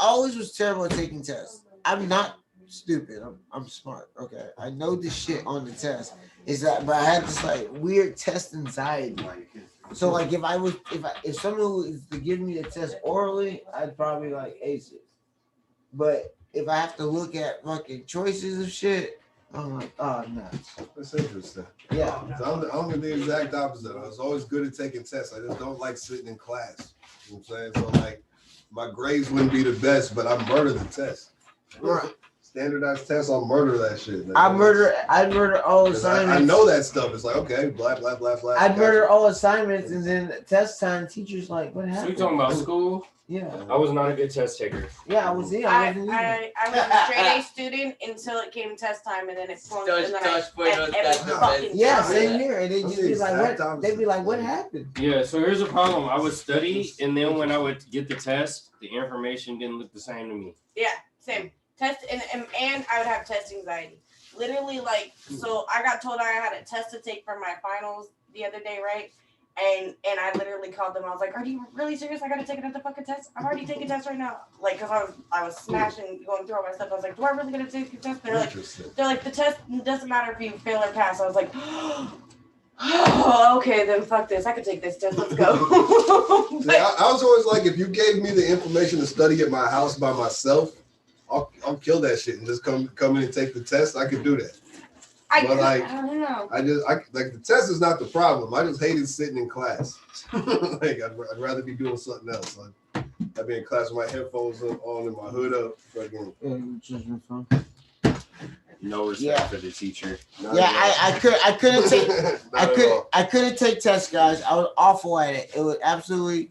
Q: always was terrible at taking tests. I'm not stupid. I'm smart. Okay, I know this shit on the test. But I had this like weird test anxiety. So like if someone was to give me the test orally, I'd probably like ace it. But if I have to look at fucking choices of shit, I'm like, oh no.
L: That's interesting.
Q: Yeah.
L: So I'm the exact opposite. I was always good at taking tests. I just don't like sitting in class. You know what I'm saying? So like my grades wouldn't be the best, but I murder the test.
Q: Right.
L: Standardized tests, I'll murder that shit. Man.
Q: I'd murder all assignments.
L: I know that stuff. It's like, okay, blah, blah, blah, blah.
Q: I'd murder all assignments, and then test time, teacher's like, what happened?
R: So you talking about school?
Q: Yeah.
R: I was not a good test taker.
Q: Yeah, I was in.
P: I was a straight A student until it came test time, and then it flunked, and then
Q: yeah, same here. And then you'd be like, what? They'd be like, what happened?
R: Yeah, so here's the problem. I would study, and then when I would get the test, the information didn't look the same to me.
P: Yeah, same. Test and I would have test anxiety. Literally, like, so I got told I had a test to take for my finals the other day, right? And I literally called them. I was like, "Are you really serious? I gotta take another fucking test. I've already taken tests right now." Like, cause I was smashing, going through all my stuff. I was like, "Do I really gotta take a test?" They're like, "The test doesn't matter if you fail or pass." I was like, "Oh, okay, then fuck this. I could take this test. Let's go."
L: See, I was always like, if you gave me the information to study at my house by myself, I'll kill that shit and just come in and take the test. I could do that. I don't know. I like the test is not the problem. I just hated sitting in class. Like I'd rather be doing something else. Like, I'd be in class with my headphones on and my hood up. Fucking.
R: No respect for the teacher.
Q: I couldn't take tests, guys. I was awful at it. It was absolutely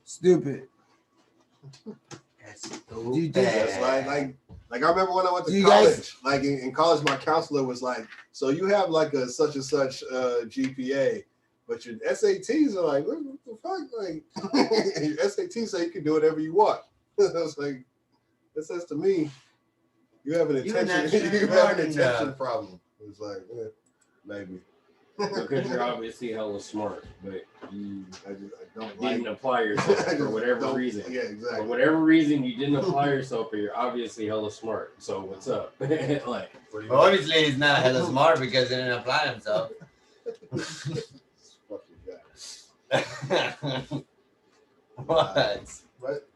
Q: stupid.
L: That's like I remember when I went to college. Like in college, my counselor was like, "So you have like a such and such GPA, but your SATs are like, what the fuck? Like your SATs say you can do whatever you want." I was like, that says to me, you have an attention problem. It's like, maybe.
M: Because you're obviously hella smart, but you
L: I don't
M: didn't apply yourself for whatever reason.
L: Yeah, exactly.
M: For whatever reason, you didn't apply yourself, but you're obviously hella smart. So what's up? Like,
O: well, obviously he's not hella smart because he didn't apply himself. What?
L: But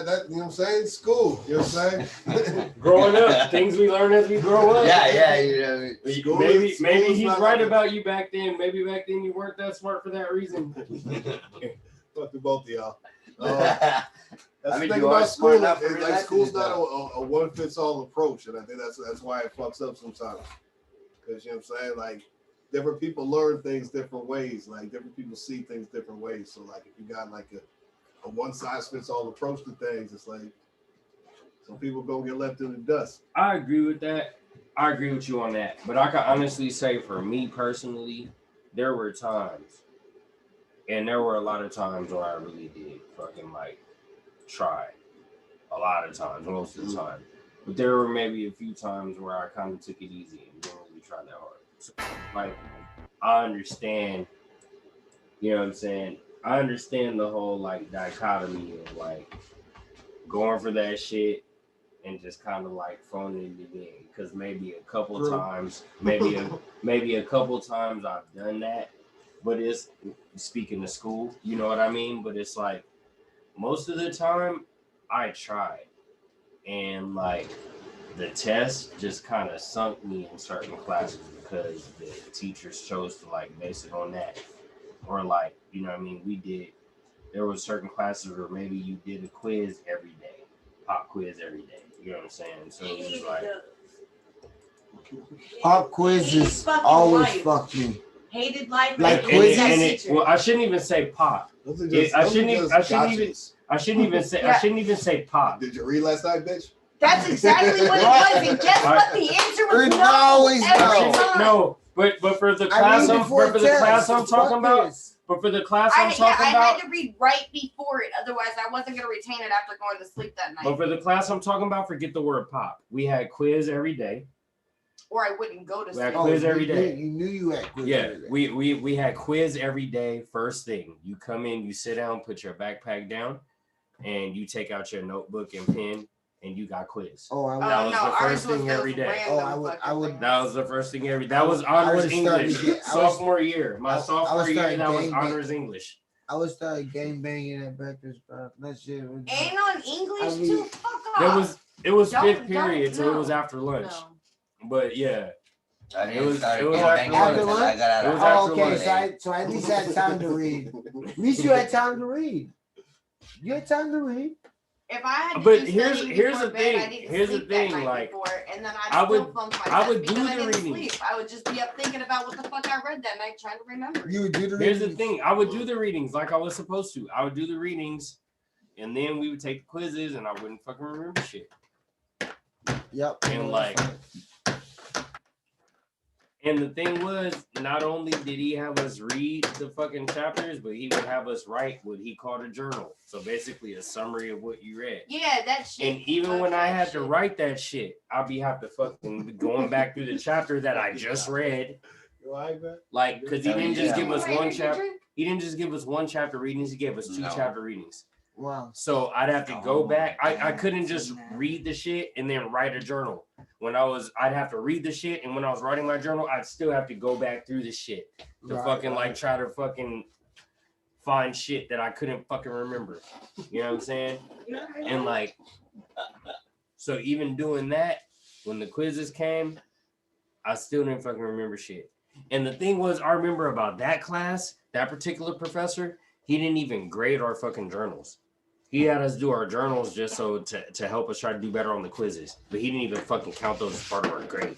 L: that you know what I'm saying? School, you know what I'm saying?
M: Growing up, things we learn as we grow up.
O: Yeah, you know.
M: Maybe he's right about you back then. Maybe back then you weren't that smart for that reason.
L: Fuck to both of y'all. That's
O: I mean,
L: the thing
O: you are
L: about
O: smart
L: school.
O: enough for
L: Like school's not a one fits all approach, and I think that's why it fucks up sometimes. Because you know what I'm saying, like different people learn things different ways. Like different people see things different ways. So like if you got like a one size fits all approach to things, it's like some people gonna get left in the dust.
M: I agree with that. I agree with you on that. But I can honestly say for me personally, there were times, and there were a lot of times where I really did fucking like try. A lot of times, most of the time. But there were maybe a few times where I kind of took it easy and didn't really try that hard. So, like, I understand, you know what I'm saying? I understand the whole like dichotomy of like going for that shit and just kind of like phoning it in, because maybe a couple times, maybe a couple times I've done that, but it's speaking to school, you know what I mean? But it's like most of the time I tried, and like the test just kind of sunk me in certain classes because the teachers chose to like base it on that. Or like, you know what I mean? There was certain classes where maybe you did a quiz every day, pop quiz every day. You know what I'm saying? So it was like
Q: pop quizzes always fuck me.
P: Hated life.
Q: Like quizzes.
M: Well, I shouldn't even say pop. I shouldn't even say pop.
L: Did you read last night, bitch?
P: That's exactly what it was. And guess what? The answer was no. Every time.
M: No. But for the class I'm talking about,
P: I had to read right before it. Otherwise, I wasn't going to retain it after going to sleep that night.
M: But for the class I'm talking about, forget the word pop. We had quiz every day.
P: Or I wouldn't go to sleep.
M: We had quiz every day.
Q: You knew you had quiz.
M: Yeah, we had quiz every day. First thing, you come in, you sit down, put your backpack down, and you take out your notebook and pen. And you got quiz.
Q: Oh,
M: that was the first thing every day.
Q: Oh, I would.
M: That was the first thing every. That was honors English. Sophomore year, my sophomore year, that was honors English.
Q: I would start gang banging at breakfast, bro. That shit was.
P: And on English too. Fuck off.
M: It was fifth period, so it was after lunch. No. But yeah. It was after lunch.
Q: Oh, okay. So I at least had time to read. At least you had time to read. You had time to read.
P: If I had to
M: but here's the thing. Here's the thing. Like,
P: before, and then I would do the readings. I would just be up thinking about what the fuck I read that night, trying to remember.
Q: You would do the
M: readings. Here's the thing. I would do the readings like I was supposed to. I would do the readings, and then we would take the quizzes, and I wouldn't fucking remember shit.
Q: Yep.
M: And like. And the thing was, not only did he have us read the fucking chapters, but he would have us write what he called a journal. So basically a summary of what you read.
P: Yeah, that shit.
M: And even when I had to write that shit, I'd be have to fucking going back through the chapter that I just read. Like, because he didn't just give us one chapter. He didn't just give us one chapter readings. He gave us two chapter readings.
Q: Wow.
M: So I'd have to go back. I couldn't just read the shit and then write a journal. I'd have to read the shit, and when I was writing my journal, I'd still have to go back through the shit to like try to fucking find shit that I couldn't fucking remember. You know what I'm saying? And like, so even doing that, when the quizzes came, I still didn't fucking remember shit. And the thing was, I remember about that class, that particular professor, he didn't even grade our fucking journals. He had us do our journals just so to help us try to do better on the quizzes. But he didn't even fucking count those as part of our grade.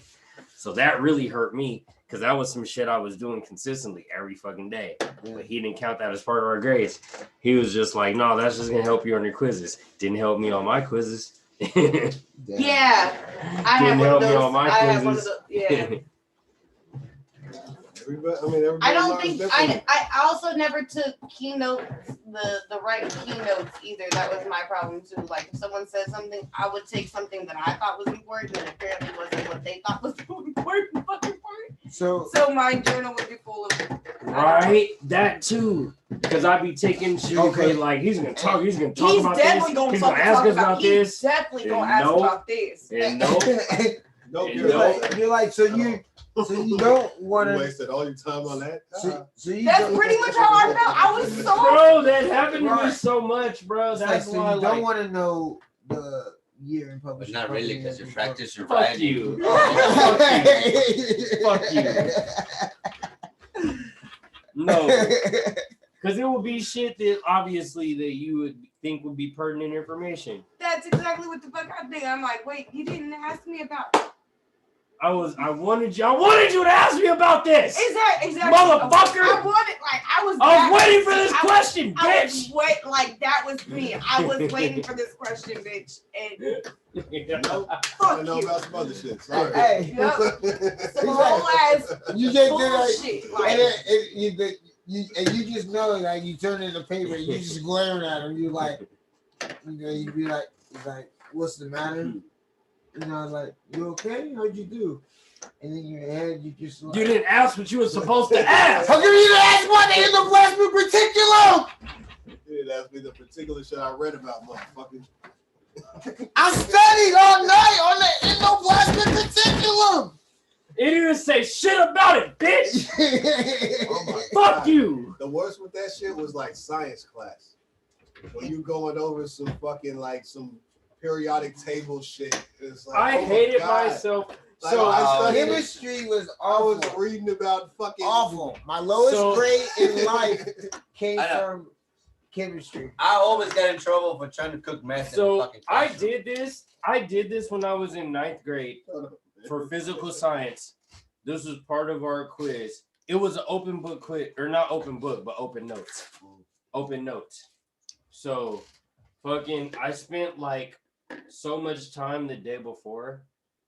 M: So that really hurt me because that was some shit I was doing consistently every fucking day. But he didn't count that as part of our grades. He was just like, no, that's just going to help you on your quizzes. Didn't help me on my quizzes.
P: Yeah.
M: Didn't help me on my quizzes.
P: Yeah. I don't think I also never took keynotes, the right keynotes either. That was my problem too. Like if someone said something, I would take something that I thought was important and apparently wasn't what they thought was the important fucking part. So my journal would be full of Right,
R: that too. Because I be taking shit. Okay, like he's gonna talk. He's gonna talk
P: He's
R: about
P: definitely
R: this.
P: gonna
R: He's gonna
P: fucking
R: ask
P: talk
R: us
P: about
R: about this.
P: He's definitely gonna
R: And
P: ask
R: nope.
P: about this.
R: And no.
Q: You're like, so you don't want
L: You
Q: to.
L: wasted all your time on that.
Q: So you
P: That's
Q: don't-
P: pretty much how I felt. I was so.
R: Bro, that happened to me so much, bro.
Q: It's like,
R: That's
Q: so
R: why
Q: you
R: like,
Q: don't want to know the year in
O: But
Q: publishing.
O: not really, because you practice your
R: fuck
O: writing.
R: you.
Q: Fuck
R: Fuck you. No. Because it will be shit that obviously that you would think would be pertinent information.
P: That's exactly what the fuck I think. I'm like, wait, you didn't ask me about.
R: I wanted you to ask me about this.
P: Exactly.
R: Motherfucker.
P: I was
R: waiting for this question, bitch.
P: Like that was me. I was waiting for this question, bitch. And
L: I know about some other shit. Sorry.
Q: Hey,
P: some whole ass
Q: you just
P: bullshit.
Q: and you just know, like you turn in the paper, and you just glaring at him. You like, you be like, he's like, what's the matter? You know, like, you okay? How'd you do? And then in your head, you just like,
R: You didn't ask what you were supposed to ask.
Q: How come you didn't ask what the endoplasmic reticulum?
L: You didn't ask me the particular shit I read about, motherfucker.
Q: I studied all night on the endoplasmic reticulum.
R: It didn't even say shit about it, bitch. Fuck you.
L: The worst with that shit was like science class. When you going over some fucking like some periodic table shit. It's like,
R: I hated myself.
L: Like,
R: So
Q: chemistry was
L: I was
Q: awful.
L: reading about fucking
Q: Awful. My lowest grade in life came
O: I know.
Q: from chemistry.
O: I always got in trouble for trying to cook meth in the
R: So
O: fucking
R: I
O: classroom.
R: did this when I was in 9th grade for physical science. This was part of our quiz. It was an open book quiz, or not open book, but open notes. Open notes. So fucking I spent like so much time the day before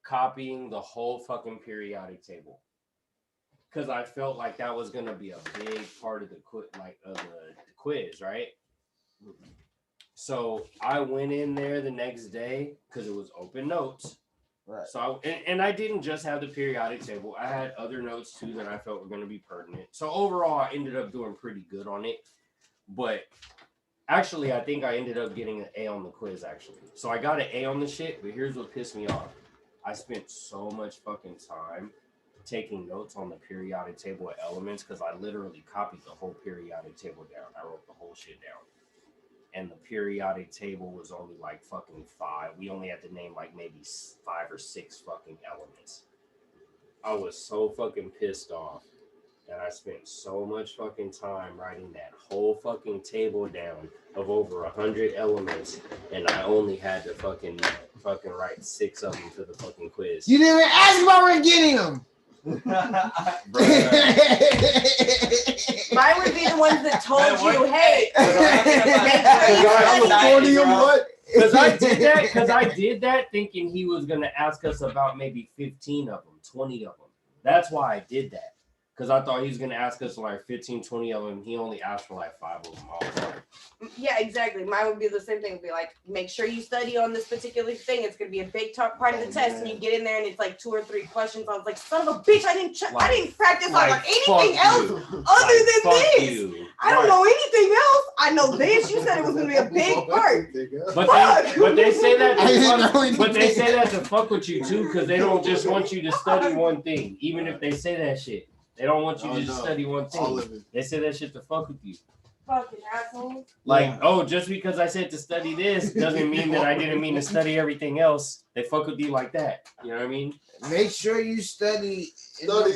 R: copying the whole fucking periodic table. Cause I felt like that was gonna be a big part of the quiz, right? So I went in there the next day because it was open notes.
Q: Right.
R: So I didn't just have the periodic table. I had other notes too that I felt were going to be pertinent. So overall, I ended up doing pretty good on it. But actually, I think I ended up getting an A on the quiz actually. So I got an A on the shit. But here's what pissed me off: I spent so much fucking time taking notes on the periodic table of elements because I literally copied the whole periodic table down. I wrote the whole shit down. And the periodic table was only like fucking 5. We only had to name like maybe 5 or 6 fucking elements. I was so fucking pissed off that I spent so much fucking time writing that whole fucking table down of over 100 elements, and I only had to fucking write 6 of them for the fucking quiz.
Q: You didn't even ask about we're getting them.
P: Mine would be the ones that told you, hey,
R: Because I did that thinking he was gonna ask us about maybe 15 of them, 20 of them. That's why I did that. Because I thought he was gonna ask us like 15, 20 of them. He only asked for like 5 of them all.
P: yeah, exactly. Mine would be the same thing. It'd be like, make sure you study on this particular thing. It's gonna be a big part of the test, and you get in there and it's like 2 or 3 questions. I was like, son of a bitch, I didn't practice on anything else other than this. I don't know anything else. I know this. You said it was gonna be a big part.
R: But they say that to fuck with you too, because they don't just want you to study one thing, even if they say that shit. They don't want you to just study one thing. They say that shit to fuck with you.
P: Fucking asshole.
R: Like, oh, just because I said to study this doesn't mean that I didn't mean to study everything else. They fuck with you like that. You know what I mean?
Q: Make sure you study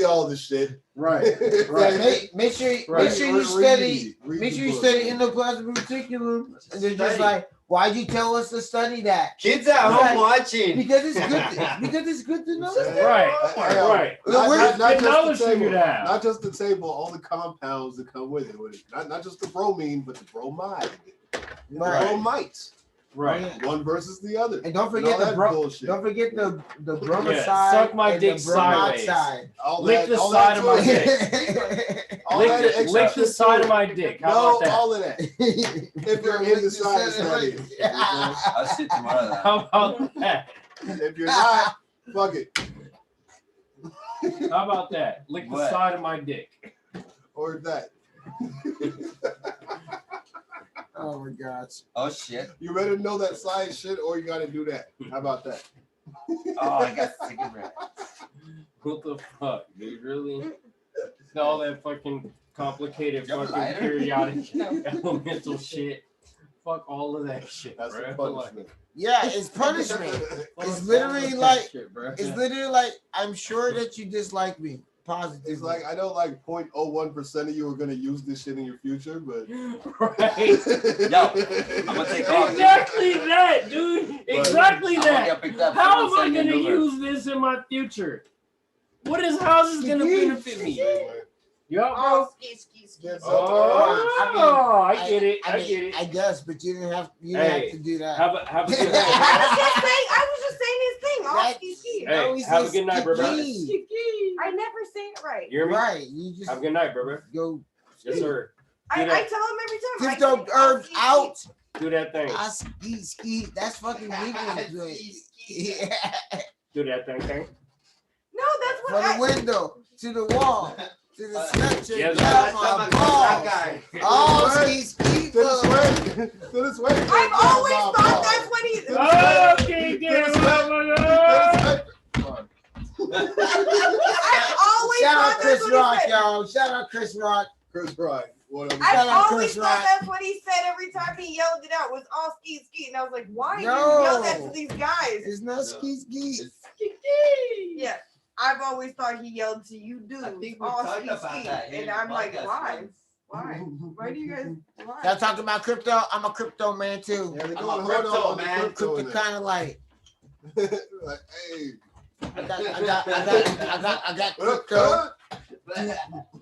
L: all the shit.
Q: Right. Right. Make sure you study. Make sure you study endoplasmic reticulum. And they're just like, why'd you tell us to study that?
O: Kids at home watching.
Q: Because it's good. Because it's good to know.
R: Right.
L: Not just the table, all the compounds that come with it. Not just the bromine, but the bromide. Bromites.
R: Right.
L: One versus the other.
Q: And don't forget the
L: bullshit.
Q: Don't forget the bromide
R: Yeah,
Q: side.
R: suck my
Q: and
R: dick
Q: the bromide
R: sideways.
Q: side.
R: Lick the side of my dick. Lick the side of my dick. How about that?
L: all of that. If you're in the science study.
O: I'll sit tomorrow.
R: How about that?
L: If you're not, fuck it.
R: How about that? Lick the side of my dick.
L: Or Word that.
Q: Oh my gosh.
O: Oh shit.
L: You better know that science shit, or you gotta do that. How about that?
O: Oh, I got cigarette.
R: What the fuck, dude? Really? All that fucking complicated fucking
O: lighter?
R: periodic elemental shit. Fuck all of that shit,
L: That's
R: bro.
L: the punishment.
Q: Yeah, it's punishment. It's literally like it's literally like I'm sure that you dislike me. Positively.
L: It's like I know like 0.01% of you are gonna use this shit in your future, but
R: Right.
O: Yo, I'm gonna take off.
R: Exactly that, dude. Exactly
O: I'm gonna
R: that.
O: get picked up.
R: How am I
O: Someone send
R: gonna
O: me an Uber.
R: use this in my future? How is this gonna benefit me? Yup, bro. Oh, I get it. I get it.
Q: I guess, but you didn't have to do that.
R: Have a good night.
P: I was just saying his thing. All ski.
R: Hey, have a good night, bro.
P: I never say it right.
R: You hear me?
Q: Right. You just
R: have a good night, bro.
Q: Go.
R: Yes, sir.
P: I tell him every time.
Q: Get those herbs out.
R: Do that thing.
Q: I ski. That's fucking legal.
R: Do that thing.
P: No, that's
Q: From
P: what
Q: the window to the wall to the Snapchat.
R: Yes,
Q: Yeah,
R: sir.
Q: my balls. Oh, ski.
L: To this way.
P: I've always thought that's what he.
R: Okay,
P: I've always
Q: Shout out
P: thought
Q: Chris
P: that's what
Q: Rock,
P: he said.
Q: y'all. Shout out Chris Rock.
L: Chris Rock. Whatever.
P: I've always
Q: Chris
P: thought
Q: Rock.
P: that's what he said every time he yelled it out was all ski. And I was like, why
Q: No.
P: you yell that to these guys?
Q: It's not ski.
P: Yeah. I've always thought he yelled to you dudes all
O: talked
P: ski.
O: about that here in
P: And
O: the
P: I'm like,
O: podcast
P: why?
O: once.
P: Why? Why do you guys why?
Q: Y'all talking about crypto? I'm a crypto man too.
L: Yeah,
O: I'm a crypto man.
Q: Crypto kind of like.
L: Like, hey.
Q: I got crypto.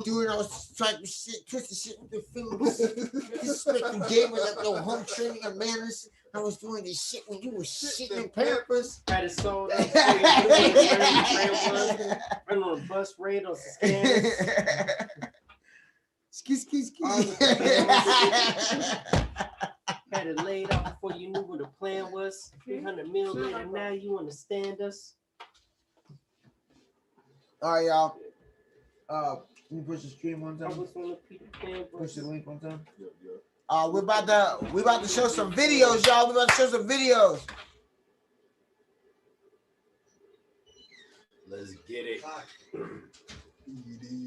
Q: Doing all type of shit, twisted shit with the fingers, disrespecting gamers like no home training or manners. I was doing this shit when you were shitting in Pampers.
R: Had it sold up. Run on a bus raid on some scams.
Q: Ski.
R: Had it laid out before you knew what the plan was. 300 mil later, now you understand us.
Q: All right, y'all. Can you push the stream one
R: I
Q: time?
R: was on the Peter Pan
Q: Push the
R: bus.
Q: link one time. We're about to show some videos, y'all. We're about to show some videos.
M: Let's get it.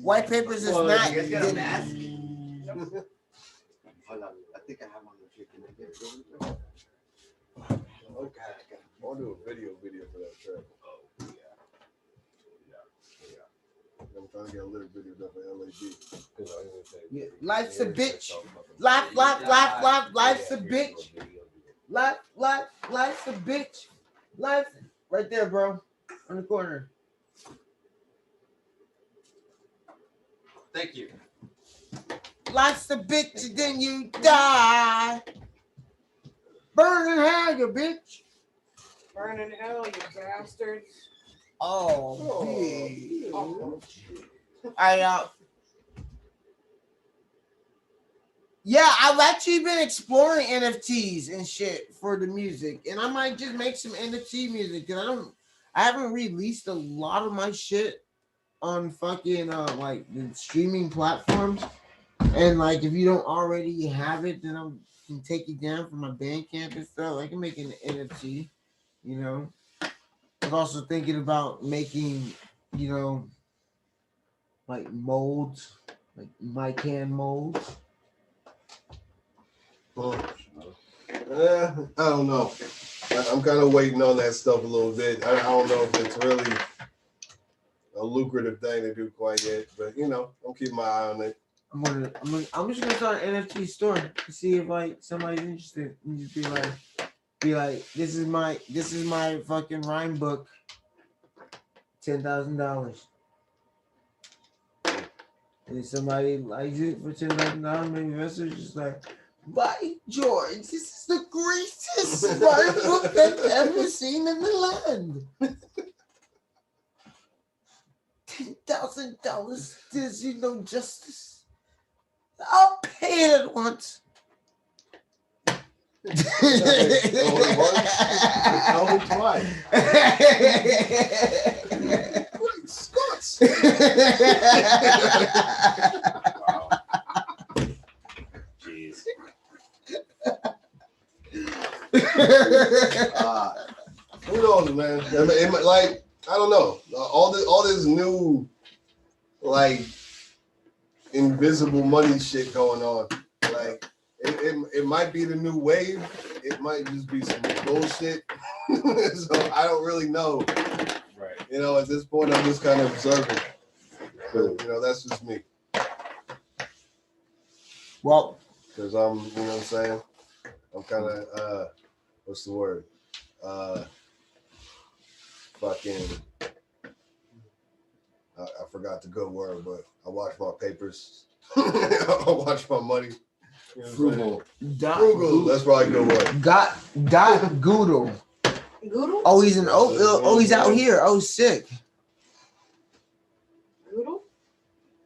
Q: White papers is not.
O: You guys got a mask? Hold on. I think I have one of the chicken.
L: Okay. I want to do a video for that track.
M: Oh, yeah.
L: I'm trying to get a lyric video done for LAD.
Q: Yeah. Life's a bitch. Life's a bitch. Life's a bitch. Life right there, bro. In the corner.
O: Thank you.
Q: Life's a bitch, and then you die. Burn in hell, you bitch.
P: Burn in hell, you bastards.
Q: Oh,
P: yeah.
Q: I've actually been exploring NFTs and shit for the music, and I might just make some NFT music because I haven't released a lot of my shit on fucking like the streaming platforms, and like if you don't already have it, then I can take it down from my Bandcamp and stuff. I can make an NFT, you know. I was also thinking about making, you know, like molds, like my can molds.
L: I don't know. I'm kind of waiting on that stuff a little bit. I don't know if it's really a lucrative thing to do quite yet, but you know, I'm keeping my eye on it.
Q: I'm just gonna start an NFT store to see if like somebody's interested. And just be like, this is my fucking rhyme book. $10,000. And if somebody likes it for $10,000, maybe investors just like, by George, this is the greatest rhyme book I've ever seen in the land. $10,000 does you no justice. I'll pay it at once.
L: Only once? Only twice. Great Scots. Who knows, man? Like, I don't know. All this new, like, invisible money shit going on. Like, it might be the new wave. It might just be some bullshit. So I don't really know.
M: Right.
L: You know, at this point, I'm just kind of observing. But, you know, that's just me.
Q: Well,
L: because I'm, you know what I'm saying? I'm kind of, what's the word? Fucking, I forgot the good word, but I watch my papers. I watch my money. You know
Q: Frugal.
L: Frugal. That's probably a good word.
Q: Got Goodle.
P: Goodle?
Q: Oh, he's he's out here. Oh, sick.
P: Goodle?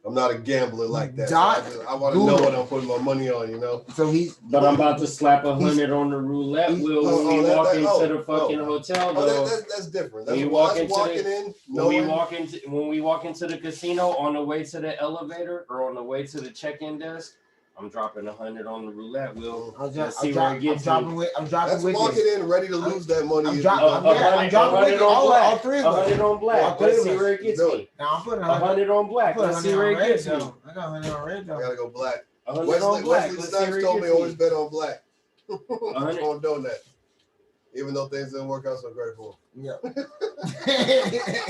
L: I'm not a gambler like that. I want to know what I'm putting my money on, you know?
Q: So he's.
M: But I'm about to slap 100 on the roulette wheel when we walk into the fucking hotel, though.
L: That's different. That's
M: When we walk into the casino on the way to the elevator or on the way to the check-in desk, I'm dropping 100 on the roulette wheel. Let's see where it gets me.
Q: I'm dropping
L: That's walking in ready to lose that money.
Q: I'm dropping with all three of them.
M: 100 on black. Let's see where it gets me.
Q: Now I'm putting
M: 100 on black. Let's see where it gets me.
Q: I got 100 on red though.
L: I gotta go black.
M: 100 on black.
L: Wesley
M: Let's see
L: Snipes
M: where it
L: told me
M: gets
L: always
M: me.
L: bet on black.
M: 100.
L: I'm doing that. Even though things didn't work out so great for him.
Q: Yeah.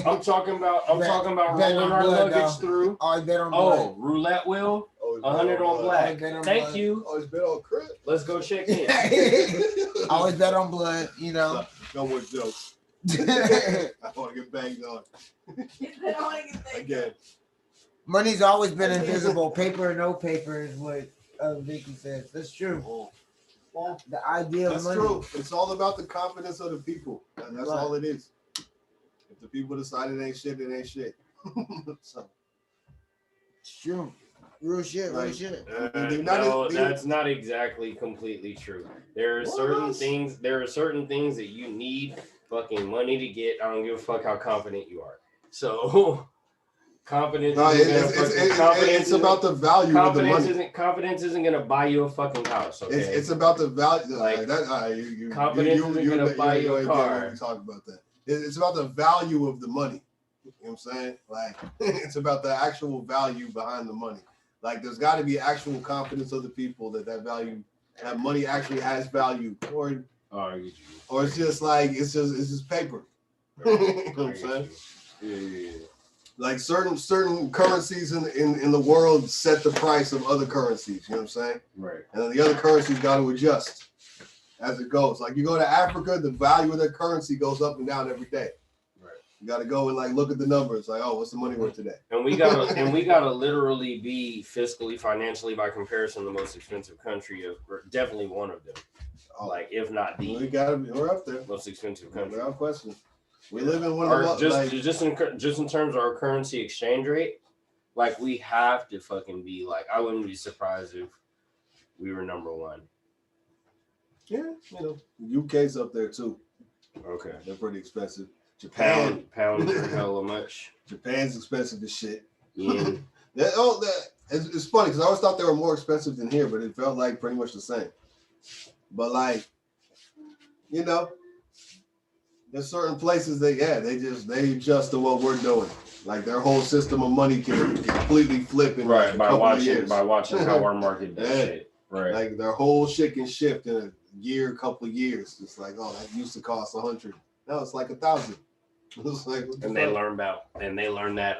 M: I'm talking about rolling our luggage through. Oh, roulette wheel. 100 on black. Thank you.
L: Always bet on crit.
M: Let's go check in.
Q: Always bet on blood, you know.
L: No more jokes. I want to get banged on. Again.
Q: Money's always been invisible. Paper or no paper is what Vicky says. That's true.
L: Well,
Q: the idea of
L: that's
Q: money.
L: true. It's all about the confidence of the people. And that's
Q: Right.
L: all it is. If the people decide it ain't shit, it ain't shit. So.
Q: It's true. Real shit, real shit.
M: No, that's not exactly completely true. There are certain things. There are certain things that you need fucking money to get. I don't give a fuck how confident you are. So, confidence.
L: It's about the value of the money.
M: Confidence isn't gonna buy you a fucking house. Okay.
L: It's about the value.
M: Like
L: that.
M: Confidence isn't gonna buy you a car.
L: We talk about that. It's about the value of the money. You know what I'm saying? Like it's about the actual value behind the money. Like there's got to be actual confidence of the people that that money actually has value, or it's just like it's just paper. You know what I'm saying?
M: Yeah.
L: Like certain currencies in the world set the price of other currencies. You know what I'm saying?
M: Right.
L: And then the other currencies got to adjust as it goes. Like you go to Africa, the value of their currency goes up and down every day. You got to go and like look at the numbers. Like, oh, what's the money worth today?
M: And we gotta literally be fiscally, financially, by comparison, the most expensive country of definitely one of them. Like, if not the
L: we're up there.
M: Most expensive country.
L: Without question. We live in one of the
M: just in terms of our currency exchange rate. Like, we have to fucking be like. I wouldn't be surprised if we were number one.
L: Yeah, UK's up there too.
M: Okay,
L: they're pretty expensive.
M: Pounds are hella much.
L: Japan's expensive as shit.
M: Yeah.
L: It's funny because I always thought they were more expensive than here, but it felt like pretty much the same. But like, there's certain places they adjust to what we're doing. Like their whole system of money can completely flip in
M: right
L: by watching
M: how our market does shit. Right.
L: Like their whole shit can shift in a couple of years. It's like, oh, that used to cost 100. Now it's like 1,000. It's like,
M: and they learn that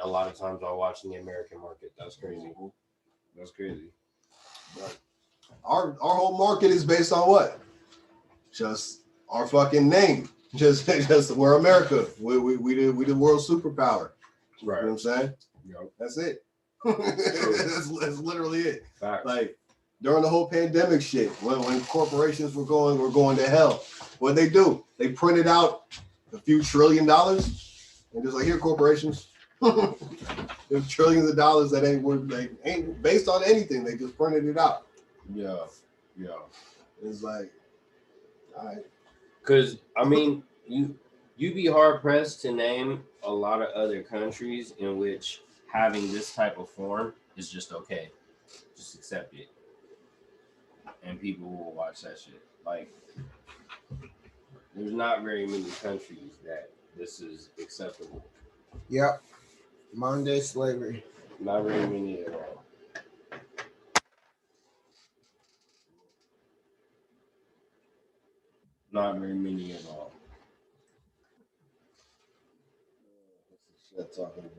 M: a lot of times while watching the American market. That's crazy. That's crazy.
L: But our whole market is based on what? Just our fucking name. Just we're America. We the world superpower.
M: Right.
L: You know what I'm saying?
M: Yep.
L: That's it. that's literally it. Fact. Like during the whole pandemic shit, when corporations were going to hell, what they do? They printed out a few $1 trillion and just like, here, corporations. There's trillions of dollars that ain't based on anything. They just printed it out.
M: Yeah.
L: It's like, all right.
M: Because I mean, you'd be hard pressed to name a lot of other countries in which having this type of form is just okay. Just accept it, and people will watch that shit. Like, There's not very many countries that this is acceptable.
Q: Yep. Modern day slavery.
M: Not very many at all. Not very many at all. What's the shit talking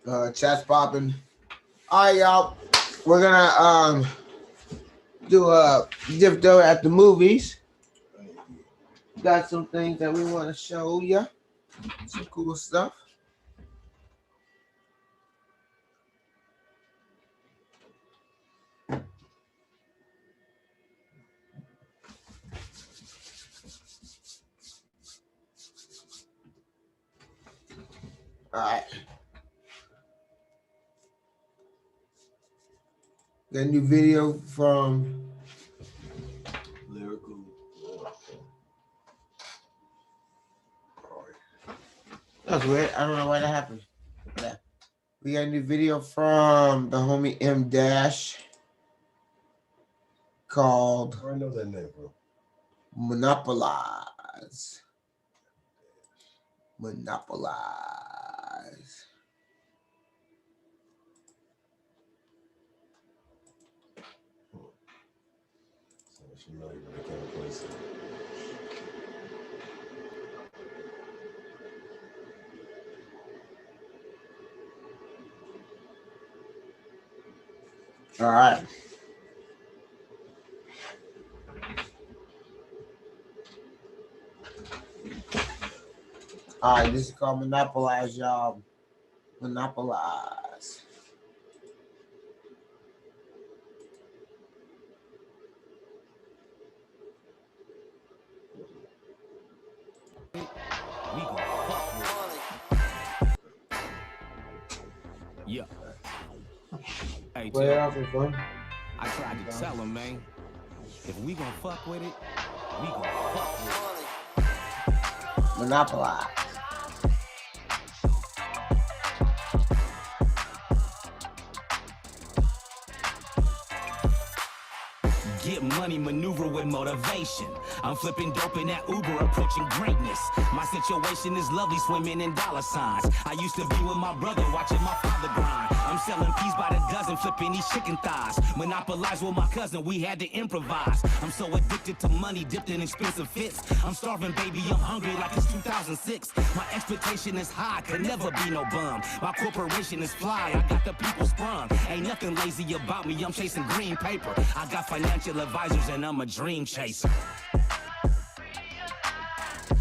M: about?
Q: Chat's popping. All right, y'all. We're gonna do a Diff Dough at the movies. Got some things that we want to show you. Some cool stuff. All right. Got a new video from
S: Lyrical.
Q: That's weird. I don't know why that happened. Yeah. We got a new video from the homie M Dash called
S: I know that name, bro.
Q: Monopolize.
S: So you know you can't place it.
Q: All right. All right, this is called Monopolize, y'all. Monopolize.
T: We gon' fuck with it. Yeah. Hey,
Q: Play it
T: Tim,
Q: off for fun.
T: I tried to tell him, man. If we gon' fuck with it, we gon' fuck with it.
Q: Monopolize.
T: Get money, maneuver with motivation. I'm flipping dope in that Uber, approaching greatness. My situation is lovely, swimming in dollar signs. I used to be with my brother, watching my father grind. I'm selling peas by the dozen, flipping these chicken thighs. Monopolize with my cousin, we had to improvise. I'm so addicted to money, dipped in expensive fits. I'm starving, baby, I'm hungry like it's 2006. My expectation is high, could never be no bum. My corporation is fly, I got the people sprung. Ain't nothing lazy about me, I'm chasing green paper. I got financial advisors and I'm a dream chaser.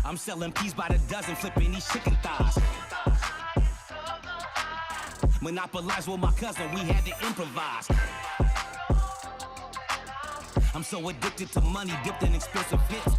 T: I'm selling peas by the dozen, flipping these chicken thighs. Monopolize with my cousin, we had to improvise. I'm so addicted to money, dipped in expensive fits.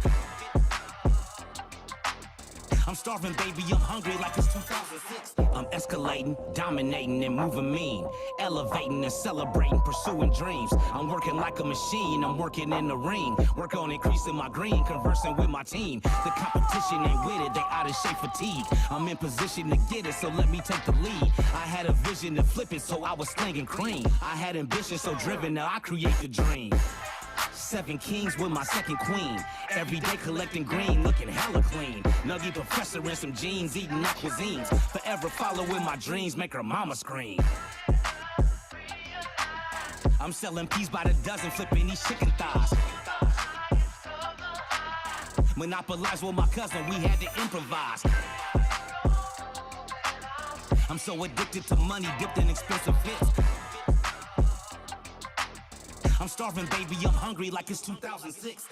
T: I'm starving, baby, I'm hungry like it's 2006. I'm escalating, dominating and moving mean. Elevating and celebrating, pursuing dreams. I'm working like a machine, I'm working in the ring. Work on increasing my green, conversing with my team. The competition ain't with it, they out of shape fatigue. I'm in position to get it, so let me take the lead. I had a vision to flip it, so I was slinging cream. I had ambition so driven, now I create the dream. 7 kings with my second queen. Every day collecting green, looking hella clean. Nuggy professor in some jeans, eating nut cuisines. Forever following my dreams, make her mama scream. I'm selling peas by the dozen, flipping these chicken thighs. Monopolize with my cousin, we had to improvise. I'm so addicted to money, dipped in expensive fits. I'm starving, baby, I'm hungry like it's 2006.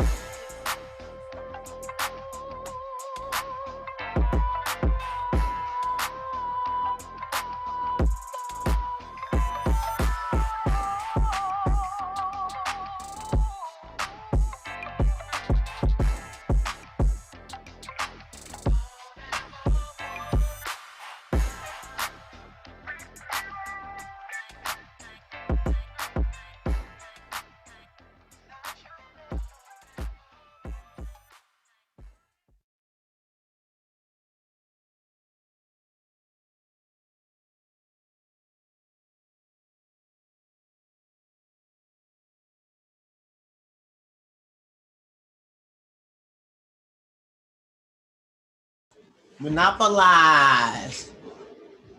Q: Monopolize.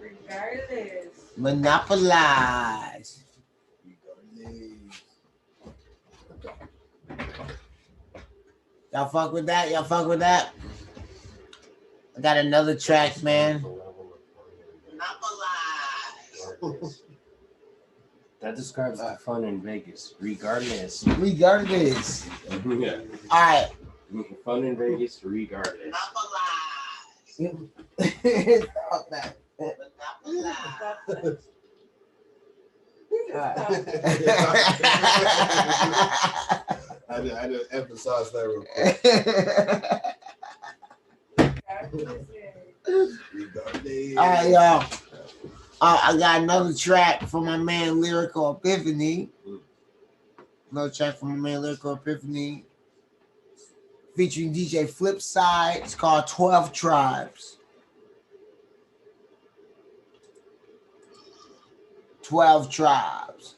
P: Regardless.
Q: Monopolize. Y'all fuck with that? Y'all fuck with that? I got another track, man. Monopolize.
M: That describes the fun in Vegas, regardless.
Q: Regardless.
M: Yeah.
Q: All right.
M: Fun in Vegas, regardless.
Q: Stop that.
L: I just emphasize that real quick.
Q: All right, y'all. I got another track from my man Lyrical Epiphany. Another track from my man Lyrical Epiphany. Featuring DJ Flipside. It's called 12 Tribes. 12 Tribes.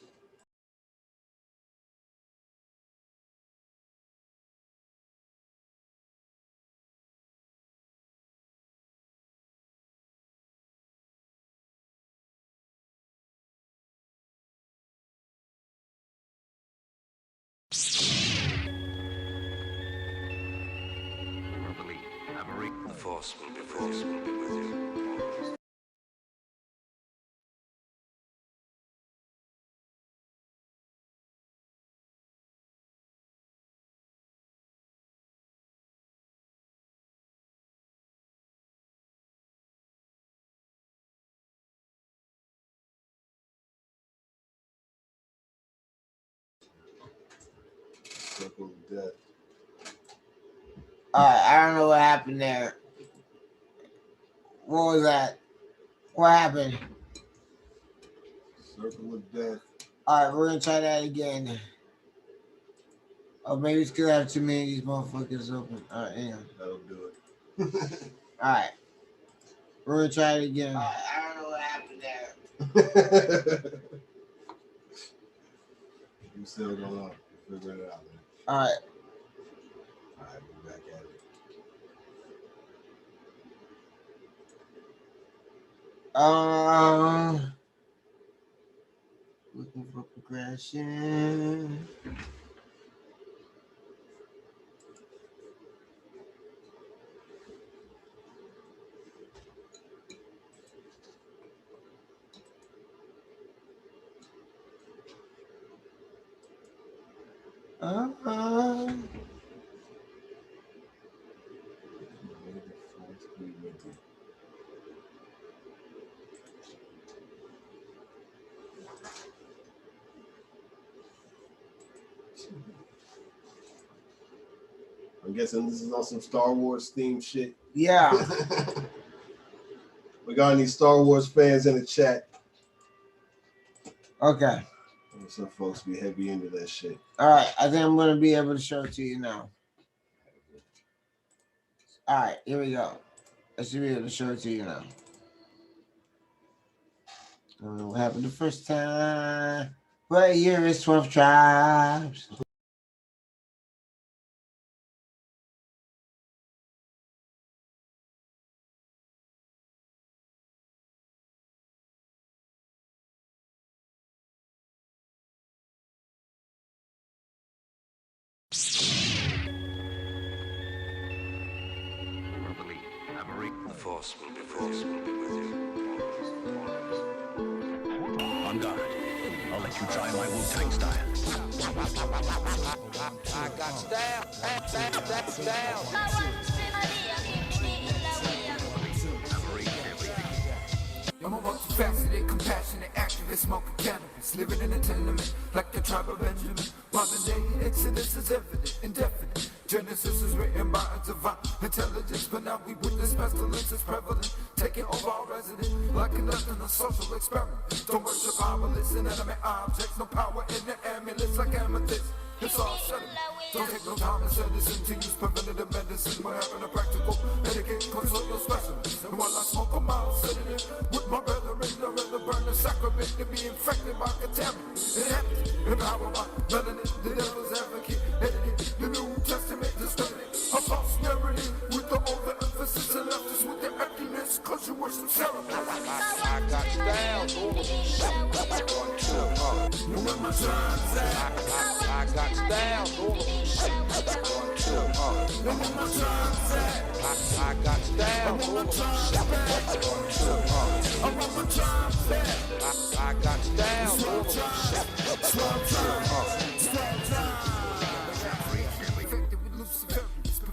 U: The force will be with you.
L: Circle of death.
Q: All right, I don't know what happened there. What was that? What happened?
L: Circle of death.
Q: All right, we're gonna try that again. Oh, maybe it's because I have too many of these motherfuckers open. All right, hang on.
L: That'll do it.
Q: All right, we're gonna try it again.
L: I
Q: don't know what happened there.
L: You still going on? Figure it out, man.
Q: All right.
L: All right, we're back at it.
Q: Looking for progression.
L: I'm guessing this is on some Star Wars themed shit.
Q: Yeah.
L: We got any Star Wars fans in the chat?
Q: Okay.
L: Some folks be heavy into that shit.
Q: All right, I think I'm gonna be able to show it to you now. All right, here we go. I should be able to show it to you now. I don't know what happened the first time, but here is 12 Tribes.
U: The force will be with you.
T: On guard. I'll let you try my Wu-Tang style.
V: I got style.
W: I'm a multifaceted, compassionate activist, smoking cannabis, living in a tenement like the tribe of Benjamin. Modern day exodus is evident, indefinite. Genesis is written by a divine intelligence, but now we witness pestilence is prevalent, taking over our residence like conducting a social experiment. Don't worship obelisks and inanimate objects, no power in the amulets like amethyst. It's all settled. Don't take no time and citizen to use preventative medicine. We're having a practical etiquette, consult your specialist. And while I smoke a mild sedative with my brethren, I'd rather burn the sacrament than be infected by contaminants. It happens. Empower my melanin, the devil's advocate, edited the New Testament, distorted a false narrative with the overemphasis and left us with the
A: I got styles, all of them shit. I got styles, all of them shit. I got styles, all of them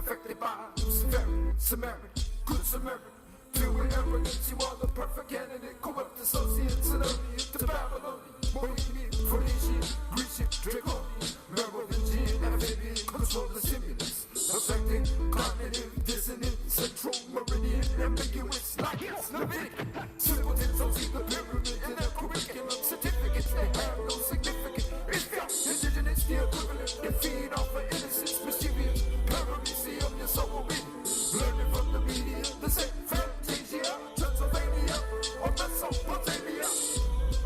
W: Perfected by Luciferian, Samaritan, good Samaritan. Pure arrogance, you are the perfect candidate. Corrupt associates and earlier to Babylonian, Bohemian, Phoenician, Grecian, Draconian, Merovingian, amphibian, control the stimulus. Affecting cognitive dissonance, central meridian, ambiguous, like it's Levitic. Simpletons don't see the pyramid in their curriculum. Certificates, they have no significance. It's got indigenous, the equivalent. They feed off of innocence, mischievous. Paramecium, your soul reading. Learning from the media, the same Fantasia, Transylvania, or Mesopotamia.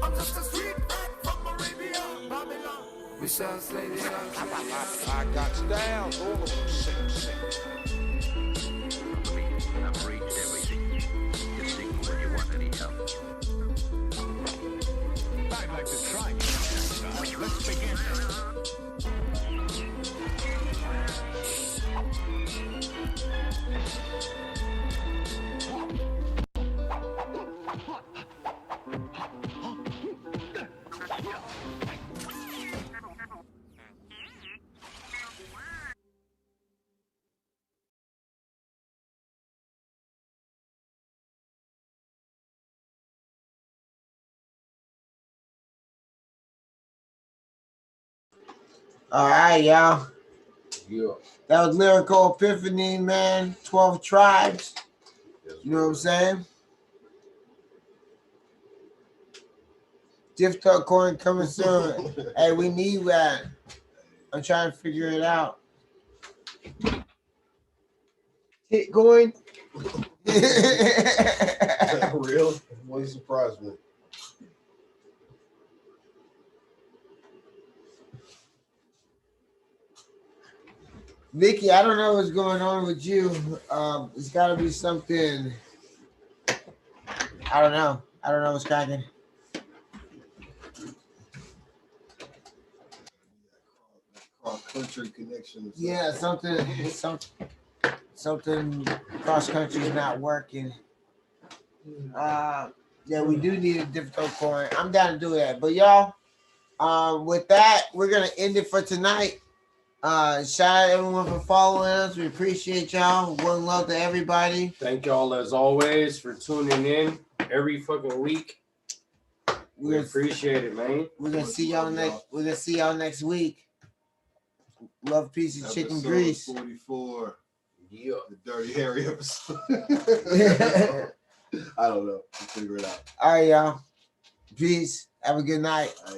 W: I'm just a street rat from Arabia, Babylon. We shall slay the
A: I got styles, all of them shit.
U: I've reached everything. You seek when you want any help. I'd like to try it. Let's begin.
Q: All right, y'all.
L: Yeah.
Q: That was Lyrical Epiphany, man. 12 tribes. You know what I'm saying? Diff Talk Coin coming soon. Hey, we need that. I'm trying to figure it out. Hit going.
L: Real? What surprised me?
Q: Vicky, I don't know what's going on with you. It's got to be something. I don't know. I don't know what's cracking.
L: Country connection.
Q: Yeah, something cross country is not working. Yeah, we do need a difficult coin. I'm down to do that. But y'all, with that, we're gonna end it for tonight. Shout out everyone for following us. We appreciate y'all. One love to everybody.
M: Thank y'all as always for tuning in every fucking week. We appreciate it, man.
Q: We're gonna see y'all next week. Love, peace, and chicken grease.
L: 44.
M: Yeah.
L: The Dirty Harry episode. I don't know. We'll figure it out.
Q: All right, y'all. Peace. Have a good night.
L: Hey.